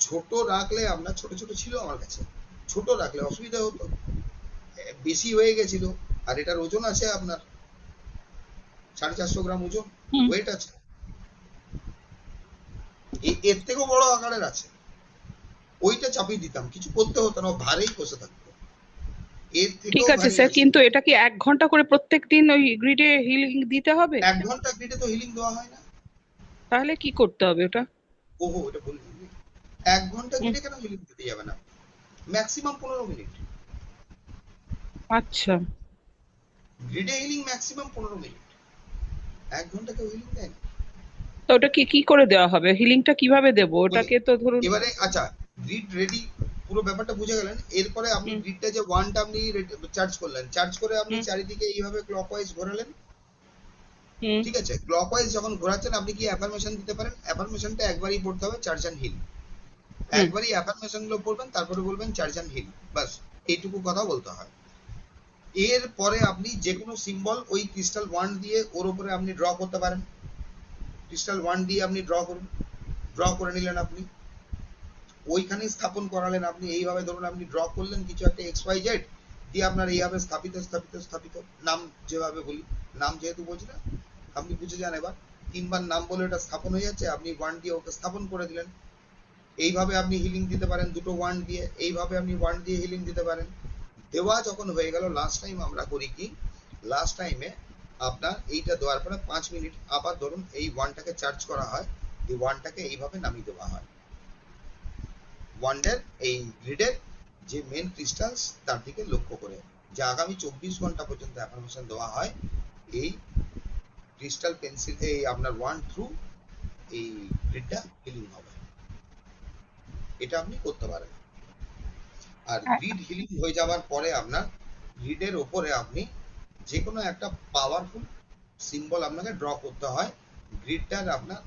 ছোট রাখলে, আপনার ছোট ছোট ছিল আমার কাছে, ছোট রাখলে অসুবিধা হতো, বেশি হয়ে গেছিল, আর এটার ওজন আছে আপনার 450 গ্রাম ওজন, হুম। ওয়েট আছে, এর থেকেও বড় আকারের আছে, ওইটা চাপিয়ে দিতাম, কিছু করতে হতো না, ভারেই বসে থাকতো, এর ঠিক থেকেও আছে ভারী স্যার, আছে। কিন্তু এটা কি 1 ঘন্টা করে প্রত্যেক দিন ওই গ্রিডে হিলিং দিতে হবে? 1 ঘন্টা গ্রিডে তো হিলিং দেওয়া হয় না। তাহলে কি করতে হবে ওটা? ওহো, এটা বলিনি, 1 ঘন্টা হুম। গ্রিডে কেন হিলিং দিতে যাবে না, ম্যাক্সিমাম 15 মিনিট, আচ্ছা। গ্রিডে হিলিং ম্যাক্সিমাম 15 মিনিট, 1 ঘন্টা কেউ হিলিং দেয় না। তো ওটা কি কি করে দেওয়া হবে, হিলিংটা কিভাবে দেবো বলি, ওটাকে, তো ধরুন। এবারে আচ্ছা, গ্রিড রেডি, পুরো ব্যাপারটা বুঝে গেলেন, এরপরে আপনি হুম। গ্রিডটা যে ওয়ানটা আপনি চার্জ করলেন, চার্জ করে আপনি হুম। চারিদিকে এইভাবে ক্লকওয়াইজ ঘোরালেন, হুম। ঠিক আছে, ক্লকওয়াইজ যখন ঘোরাচ্ছেন আপনি কি অ্যাফার্মেশন দিতে পারেন, অ্যাফার্মেশনটা একবারই পড়তে হবে, চার্জ অ্যান্ড হিল, হুম। একবারই অ্যাফার্মেশন গুলো পড়বেন, তারপরে বলবেন চার্জ অ্যান্ড হিল, বাস এইটুকু কথা বলতে হয়। এরপরে আপনি যে কোনো সিম্বল ওই ক্রিস্টাল ওয়ান দিয়ে ওর উপরে আপনি ড্র করতে পারেন, ক্রিস্টাল ওয়ান দিয়ে আপনি ড্র করুন, ড্র করে নিলেন আপনি, ওইখানে স্থাপন করালেন আপনি, এইভাবে ধরুন আপনি ড্র করলেন কিছু একটা XYZ দিয়ে, আপনার এইভাবে স্থাপিত স্থাপিত স্থাপিত, নাম যেভাবে বলি, নাম যেহেতু বলছি না, আপনি বুঝে যান, এবার 3বার নাম বলে এটা স্থাপন হয়ে যাচ্ছে, আপনি ওয়ান দিয়ে ওকে স্থাপন করে দিলেন, এইভাবে আপনি হিলিং দিতে পারেন দুটো ওয়ান দিয়ে, এইভাবে আপনি ওয়ান দিয়ে হিলিং দিতে পারেন। দেওয়া যখন হয়ে গেল, লাস্ট টাইম আমরা করি কি, লাস্ট টাইমে আপনার এইটা দেওয়ার পরে 5 মিনিট আবার ধরুন এই ওয়ানটাকে চার্জ করা হয়, এই ওয়ানটাকে এইভাবে নামিয়ে দেওয়া হয়, ওয়ান্ডার এই গ্রিডের যে মেন ক্রিস্টালস তার দিকে লক্ষ্য করে, যে আগামী 24 ঘন্টা পর্যন্ত অ্যাফার্মেশন দেওয়া হয়, এই ক্রিস্টাল পেন্সিল এই আপনার ওয়ান থ্রু এই গ্রিডটা হিলিং হবে, এটা আপনি করতে পারেন। আর গ্রিড হিলিং হয়ে যাওয়ার পরে আপনার গ্রিডের ওপরে আপনি যে কোনো একটা পাওয়ারফুল সিম্বল আপনাকে ড্র করতে হয়, গ্রিডটার আপনার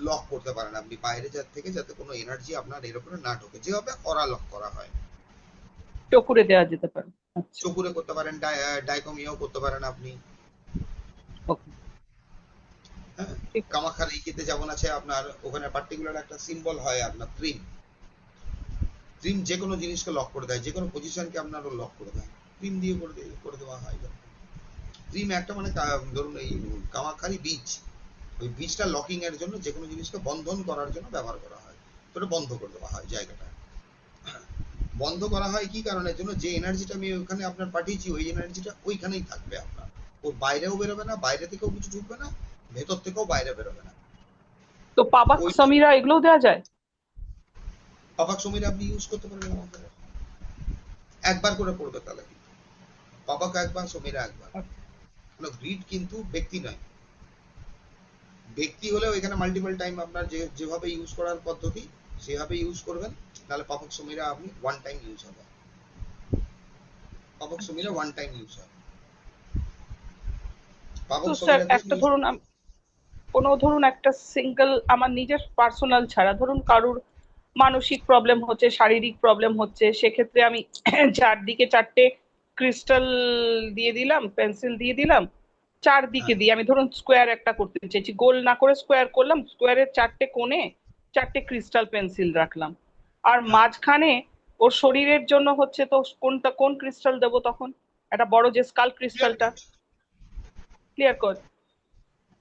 লক করতে পারেন আপনি বাইরে থেকে, যাতে কোনো এনার্জি আপনার এর উপরে না ঢোকে, যেভাবে অরা লক করা হয়। চকুরে দেওয়া যেতে পারে। আচ্ছা, চকুরে করতে পারেন, ডাইকমিয়াও করতে পারেন আপনি। ওকে, হ্যাঁ, ঠিক আছে। কামাখ্যার ইকিতে যেমন আছে আপনার, ওখানে পার্টিকুলার একটা সিম্বল হয় আপনার ত্রিম। ত্রিম যে কোনো জিনিসকে লক করে দেয়, যে কোনো পজিশনকে আপনার লক করে দেয়, ত্রিম দিয়ে করে দেওয়া হয়। ত্রিম একটা মানে ধরুন এই কামাখ্যারই বীজ, ওই বীজটা লকিং এর জন্য, যে কোনো জিনিসকে বন্ধন করার জন্য ব্যবহার করা হয়। তো এটা বন্ধ করে দেওয়া হয় জায়গাটা। বন্ধ করা হয় কি কারণের জন্য? যে এনার্জিটা আমি ওখানে আপনার পাঠিয়েছি, ওই এনার্জিটা ওইখানেই থাকবে আপনার, ওর বাইরেও বেরোবে না, বাইরে থেকেও কিছু ঢুকবে না, ভেতর থেকেও বাইরে বেরোবে না। তো পাবাক ওই সমীরা এগুলোও দেওয়া যায়? পাপাক সমীর আপনি ইউজ করতে পারবেন আমাদের, একবার করে পড়বে তাহলে কিন্তু, পাপাক একবার, সমীরা একবার। গ্রিড কিন্তু ব্যক্তি নয়, ব্যক্তি হলেও এখানে মাল্টিপল টাইম আপনার যেভাবে ইউজ করার পদ্ধতি সেভাবে ইউজ করবেন, তাহলে পাপক সমীরা আপনি ওয়ান টাইম ইউজ হবে, পাপক সমীরা ওয়ান টাইম ইউজ হবে। পাপক তো স্যার সমীরা একটা ধরুন ধরুন একটা সিঙ্গেল আমার নিজের পার্সোনাল ছাড়া ধরুন কারুর মানসিক প্রবলেম হচ্ছে, শারীরিক প্রবলেম হচ্ছে, সেক্ষেত্রে আমি চারদিকে চারটে ক্রিস্টাল দিয়ে দিলাম, পেন্সিল দিয়ে দিলাম, চারদিকে হ্যাঁ, দিয়ে আমি ধরুন স্কোয়ার একটা করতে চাইছি, গোল না করে স্কোয়ার করলাম, স্কোয়ারের চারটে কোণে চারটে ক্রিস্টাল পেন্সিল রাখলাম, আর হ্যাঁ, মাঝখানে ওর শরীরের জন্য হচ্ছে, তো কোন ক্রিস্টাল দেবো তখন? একটা বড় যে স্কাল ক্লিয়ার ক্রিস্টালটা, কাট। ক্লিয়ার কট,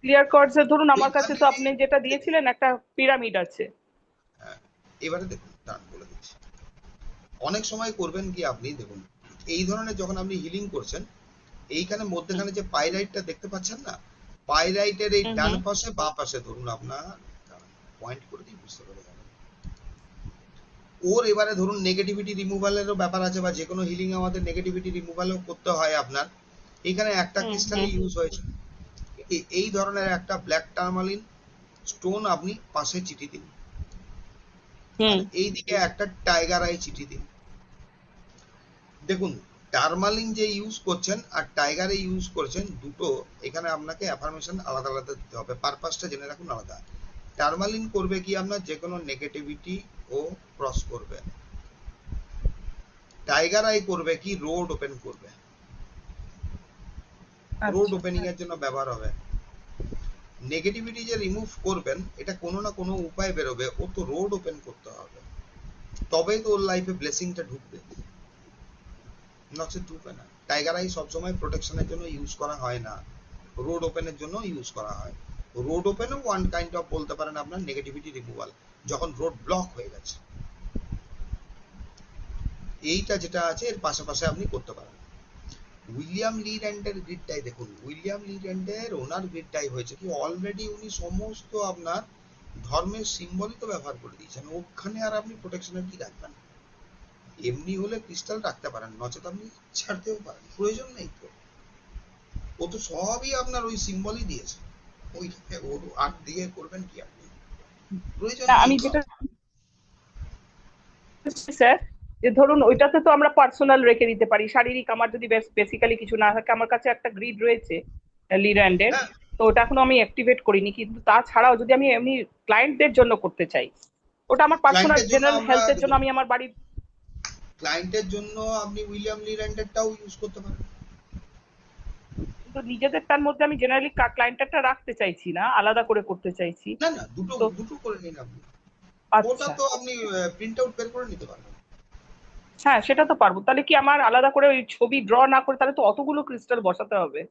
ক্লিয়ার কটস এর ধরুন আমার এইখান কাছে তো থেকে আপনি যেটা দেখুন, দিয়েছিলেন একটা পিরামিড আছে। হ্যাঁ, এবারে দেখুন, দাঁড়ান বলে দিচ্ছি। অনেক সময় করবেন কি আপনি, দেখুন এই ধরনের যখন আপনি হিলিং করছেন, এইখানে হুম মধ্যখানে যে পাইরাইটটা দেখতে পাচ্ছেন না, পাইরাইটের এই হুম ডান হুম পাশে বাঁ পাশে ধরুন আপনার, পয়েন্ট করে দিই বুঝতে পেরে যাবেন। ওর এবারে ধরুন নেগেটিভিটি রিমুভালেরও ব্যাপার আছে, বা যে কোনো হিলিং আমাদের নেগেটিভিটি রিমুভালও করতে হয় আপনার। এখানে একটা হুম ক্রিস্টাল হুম ইউজ হয়েছে, এই ধরনের একটা ব্ল্যাক টার্মালিন স্টোন আপনি পাশে চিঠি দিন, আর হুম এইদিকে একটা টাইগার আই চিঠি দিন। দেখুন, টার্মালিন যে ইউজ করছেন আর টাইগারে ইউজ করছেন, দুটো এখানে আপনাকে অ্যাফার্মেশন আলাদা আলাদা দিতে হবে, পারপাসটা জেনে রাখুন আলাদা। টার্মালিন করবে কি আপনার যে কোনো নেগেটিভিটি ও ক্রস করবে, টাইগার আই করবে কি রোড ওপেন করবে, রোড আচ্ছা ওপেনিং এর জন্য ব্যবহার হবে। নেগেটিভিটি যে রিমুভ করবেন, এটা কোনো না কোনো উপায় বেরোবে, ও তো রোড ওপেন করতে হবে, তবেই তো ওর লাইফে ব্লেসিংটা ঢুকবে, নচেত ঢুকবে না। টাইগার আই সবসময় প্রোটেকশনের জন্য ইউজ করা হয় না, রোড ওপেনের জন্য ইউজ করা হয়। রোড ওপেনও ওয়ান কাইন্ড অফ বলতে পারেন আপনার নেগেটিভিটি রিমুভাল, যখন রোড ব্লক হয়ে গেছে। এইটা যেটা আছে এর পাশাপাশি আপনি করতে পারেন। উইলিয়াম লি র্যান্ডের গ্রিডটাই দেখুন, উইলিয়াম লি র্যান্ডের ওনার গ্রিডটাই হয়েছে কি, অলরেডি উনি সমস্ত আপনার ধর্মের সিম্বলই তো ব্যবহার করে দিয়েছেন, ওখানে আর আপনি প্রোটেকশনের কি রাখবেন? এমনি হলে ক্রিস্টাল রাখতে পারেন, নচেত আপনি ছাড়তেও পারেন, প্রয়োজন নেই তো। ও তো সবই আপনার ওই সিম্বলই দিয়েছে, ওইটাকে ওর আর দিয়ে করবেন কি আপনি? প্রয়োজন না, নেই আমি তো যেটা আপনার। স্যার, যে ধরুন ওইটাতে তো আমরা পার্সোনাল রেখে দিতে পারি, শারীরিক আমার যদি বেসিক্যালি কিছু না থাকে, আমার কাছে একটা গ্রিড রয়েছে লির্যান্ডের, হ্যাঁ, তো ওটা এখনো আমি অ্যাক্টিভেট করিনি, কিন্তু তাছাড়াও যদি আমি এমনি ক্লায়েন্টদের জন্য করতে চাই, ওটা আমার পার্সোনাল ক্লায়েন্টের জন্য জেনারেল আমরা হেলথের জন্য দেখুন, আমি আমার বাড়ির, ক্লায়েন্টের জন্য আপনি উইলিয়াম লি র্যান্ডেরটাও ইউজ করতে পারেন। কিন্তু নিজেদেরটার মধ্যে আমি জেনারেলি ক্লায়েন্টেরটা রাখতে চাইছি না, আলাদা করে করতে চাইছি। না না, দুটো তো দুটো করে নিন আপনি, ওটা আচ্ছা, তো আপনি প্রিন্ট আউট বের করে নিতে পারবেন। হ্যাঁ সেটা তো পারবো, তাহলে কি আমার আলাদা করে ওই ছবি ড্র না করে তাহলে তো অতগুলো ক্রিস্টাল বসাতে হবে?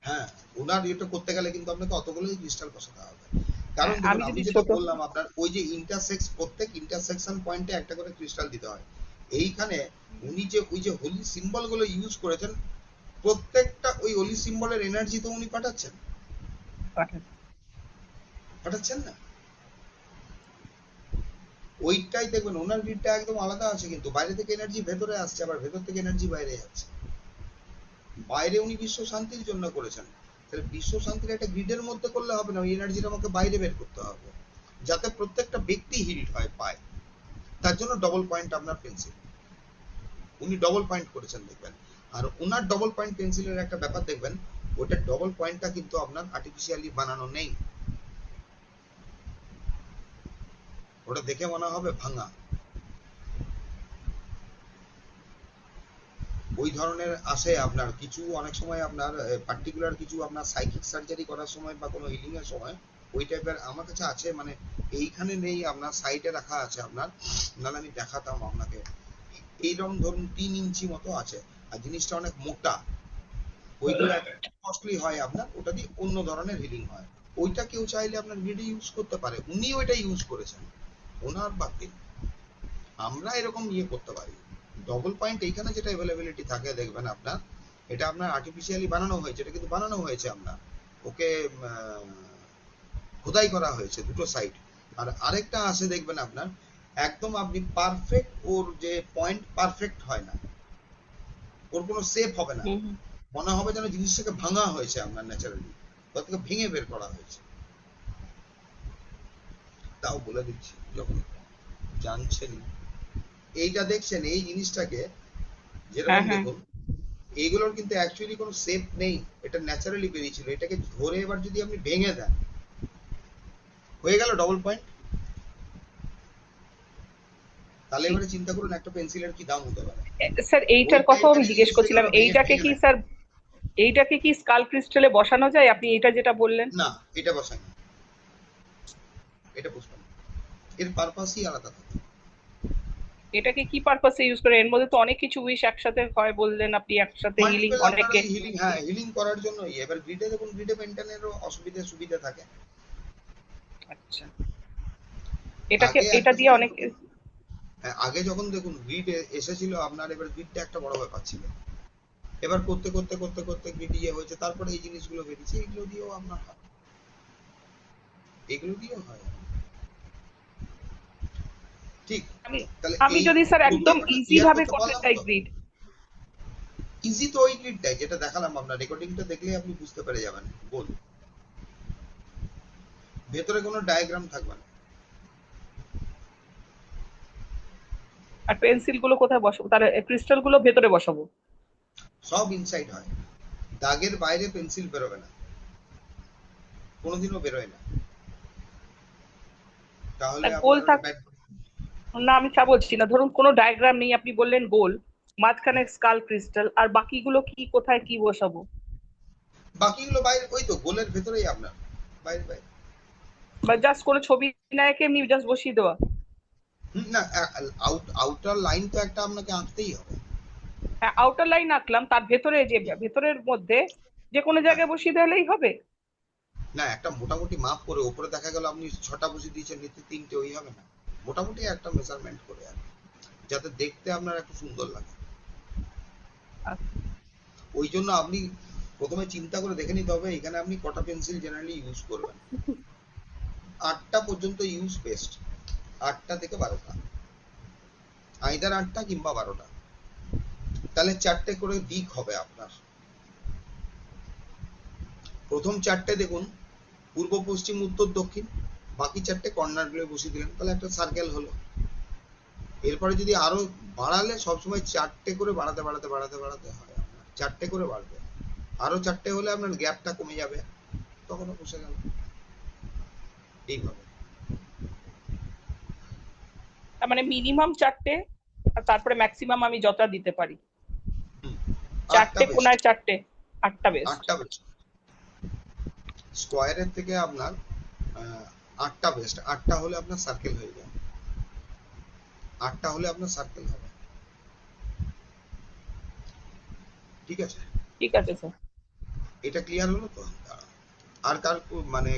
হ্যাঁ, ওনার এটা করতে গেলে কিন্তু আপনাকে অতগুলোই ক্রিস্টাল বসাতে হবে। কারণ হ্যাঁ, দেখুন, আমি আমি যদি যেটা ছোট, বললাম আপনার, ওই যে ইন্টারসেক্স, প্রত্যেক ইন্টারসেকশন পয়েন্টে একটা করে ক্রিস্টাল দিতে হয়। এইখানে উনি যে ওই যে হোলি সিম্বল গুলো ইউজ করেছেন, প্রত্যেকটা ওই হোলি সিম্বলের এনার্জি তো উনি পাঠাচ্ছেন, পাঠাচ্ছেন না? ওইটাই দেখবেন ওনার গ্রিডটা একদম আলাদা আছে, কিন্তু বাইরে থেকে এনার্জি ভেতরে আসছে, আবার ভেতর থেকে এনার্জি বাইরে যাচ্ছে। বাইরে উনি বিশ্ব শান্তির জন্য করেছেন, তাহলে বিশ্ব শান্তির একটা গ্রিডের মধ্যে করলে হবে না, ওই এনার্জিটা আমাকে বাইরে বের করতে হবে, যাতে প্রত্যেকটা ব্যক্তি হিল্ড হয়, পায়। তার জন্য ডবল পয়েন্ট আপনার পেন্সিল, উনি ডবল পয়েন্ট করেছেন দেখবেন। আর ওনার ডবল পয়েন্ট পেন্সিলের একটা ব্যাপার দেখবেন, ওটা ডবল পয়েন্টটা কিন্তু আপনার আর্টিফিশিয়ালি বানানো নেই, ওটা দেখে মনে হবে ভাঙা। ওই ধরনের আসে আপনার কিছু, অনেক সময় আপনার পার্টিকুলার কিছু আপনার সাইকিক সার্জারি করার সময় বা কোনো হিলিং এর সময় ওই টাইপের আমার কাছে আছে, মানে এইখানে নেই, আপনার সাইডে রাখা আছে আপনার, নাহলে আমি দেখাতাম আপনাকে। এইরকম ধরুন 3 ইঞ্চি মতো আছে, আর জিনিসটা অনেক মোটা। ওইগুলো কস্টলি হয় আপনার, ওটা দিয়ে অন্য ধরনের হিলিং হয়। ওইটা কেউ চাইলে আপনার গ্রিডে ইউজ করতে পারে, উনি ওইটা ইউজ করেছেন, ওনার বাদ। আমরা এরকম করতে পারি। ডবল পয়েন্ট এইখানে যেটা অ্যাভেলেবিলিটি থাকে দেখবেন আপনার, এটা আপনার আর্টিফিশিয়ালি বানানো হয়েছে, এটা কিন্তু বানানো হয়েছে আপনার, ওকে খোদাই করা হয়েছে দুটো সাইড। আর আরেকটা আছে দেখবেন আপনার, একদম আপনি পারফেক্ট, ওর যে পয়েন্ট পারফেক্ট হয় না, ওর কোনো শেপ হবে না, মনে হবে যেন জিনিসটাকে ভাঙা হয়েছে আপনার ন্যাচারালি, ওর থেকে ভেঙে বের করা হয়েছে। তাও বলে দিচ্ছি যখন জানছেন, এইটা দেখছেন, এই জিনিসটাকে যেরকম দেখুন, এইগুলোর কিন্তু অ্যাকচুয়ালি কোনো শেপ নেই, এটা ন্যাচারালি বেরিয়েছিল। এটাকে ধরে এবার যদি আপনি ভেঙে দেন, হয়ে গেল ডবল পয়েন্ট। তাহলে এবারে চিন্তা করুন একটা পেন্সিলের কি দাম হতে পারে। স্যার এইটার কথাও আমি জিজ্ঞেস করছিলাম, এইটাকে কি স্যার, এইটাকে কি স্কাল ক্রিস্টালে বসানো যায়? আপনি এটা যেটা বললেন। না, এটা বসাই না, এটা বুঝবেন না, এর পারপাসই আলাদা থাকে। এটাকে কি পারপাসে ইউজ করে? এর মধ্যে তো অনেক কিছু উইশ একসাথে হয় বললেন আপনি, একসাথে হিলিং অনেকে। হিলিং, হ্যাঁ হিলিং করার জন্যই। এবার গ্রিডে দেখুন, গ্রিডে মেইনটেনেরও অসুবিধা সুবিধা থাকে। আচ্ছা, এটাকে এটা দিয়ে অনেক। আগে যখন দেখুন গ্রিড এসেছিল আপনার, এবার গ্রিডটা একটা বড় ব্যাপার ছিল, এবার করতে করতে করতে করতে গ্রিড হয়েছে, তারপরে এই জিনিসগুলো বেরিয়েছে, এগুলো দিয়েও আপনার হয়, এগুলো দিয়েও হয়। ঠিক, তাহলে আমি যদি স্যার একদম ইজি ভাবে করতে চাই গ্রিড, ইজি তো ওই গ্রিডটাই যেটা দেখালাম আপনার, রেকর্ডিংটা দেখলেই আপনি বুঝতে পেরে যাবেন। গোল, ভেতরে কোনো ডায়াগ্রাম থাকবে না। আর পেন্সিল গুলো কোথায় বসাবো? তার ক্রিস্টাল গুলো ভেতরে বসাবো? সব ইনসাইড হয়, দাগের বাইরে পেন্সিল বেরোবে না, কোনোদিনও বেরোয় না। তাহলে গোল থাক না, আমি তা বলছি না, ধরুন কোনো ডায়াগ্রাম নেই, আপনি বললেন গোল, মাঝখানে স্কাল ক্রিস্টাল, আর বাকিগুলো কি কোথায় কি বসাবো? বাকিগুলো বাইরে, ওই তো গোলের ভেতরেই আপনার, বাইরে বাইরে। বা জাস্ট কোনো ছবি না এঁকে এমনি জাস্ট বসিয়ে দেওয়া? না, আউটার লাইন তো একটা আপনাকে আঁকতেই হবে। হ্যাঁ, আউটার লাইন আঁকলাম, তার ভেতরে যে ভেতরের মধ্যে যে কোনো জায়গায় বসিয়ে দিলেই হবে? না, একটা মোটামুটি মাপ করে, উপরে দেখা গেল আপনি 6টা বসিয়ে দিয়েছেন, নিচে 3টে, ওই হবে না, মোটামুটি একটা মেজারমেন্ট করে আর যাতে দেখতে আপনার একটু সুন্দর লাগে। ওই জন্য আপনি প্রথমে চিন্তা করে দেখে নিতে হবে এখানে আপনি কটা পেন্সিল জেনারেলি ইউজ করবেন। 8টা পর্যন্ত ইউজ বেস্ট, 8টা থেকে 12টা, আইদার 8টা কিংবা 12টা। তাহলে 4টে করে দিক হবে আপনার। প্রথম 4টে দেখুন পূর্ব পশ্চিম উত্তর দক্ষিণ, বাকি 4টে কর্নার গুলো বসিয়ে দিলেন, তাহলে একটা সার্কেল হলো। এরপরে যদি আরো বাড়ালে, সবসময় 4টে করে বাড়াতে বাড়াতে বাড়াতে বাড়াতে হয় আপনার, 4টে করে বাড়বে, আরো 4টে হলে আপনার গ্যাপটা কমে যাবে, তখনও বসে গেল। এইভাবে তার মানে মিনিমাম 4টে, আর তারপরে ম্যাক্সিমাম আমি যতটা দিতে পারি। 4টে কোনায় 4টে, 8টা বেস্ট। 8টা বেস্ট, স্কোয়ারের থেকে আপনার 8টা বেস্ট। 8টা হলে আপনার সার্কেল হয়ে যাবে, 8টা হলে আপনার সার্কেল হবে। ঠিক আছে, ঠিক আছে স্যার। এটা ক্লিয়ার হলো তো? আর কার মানে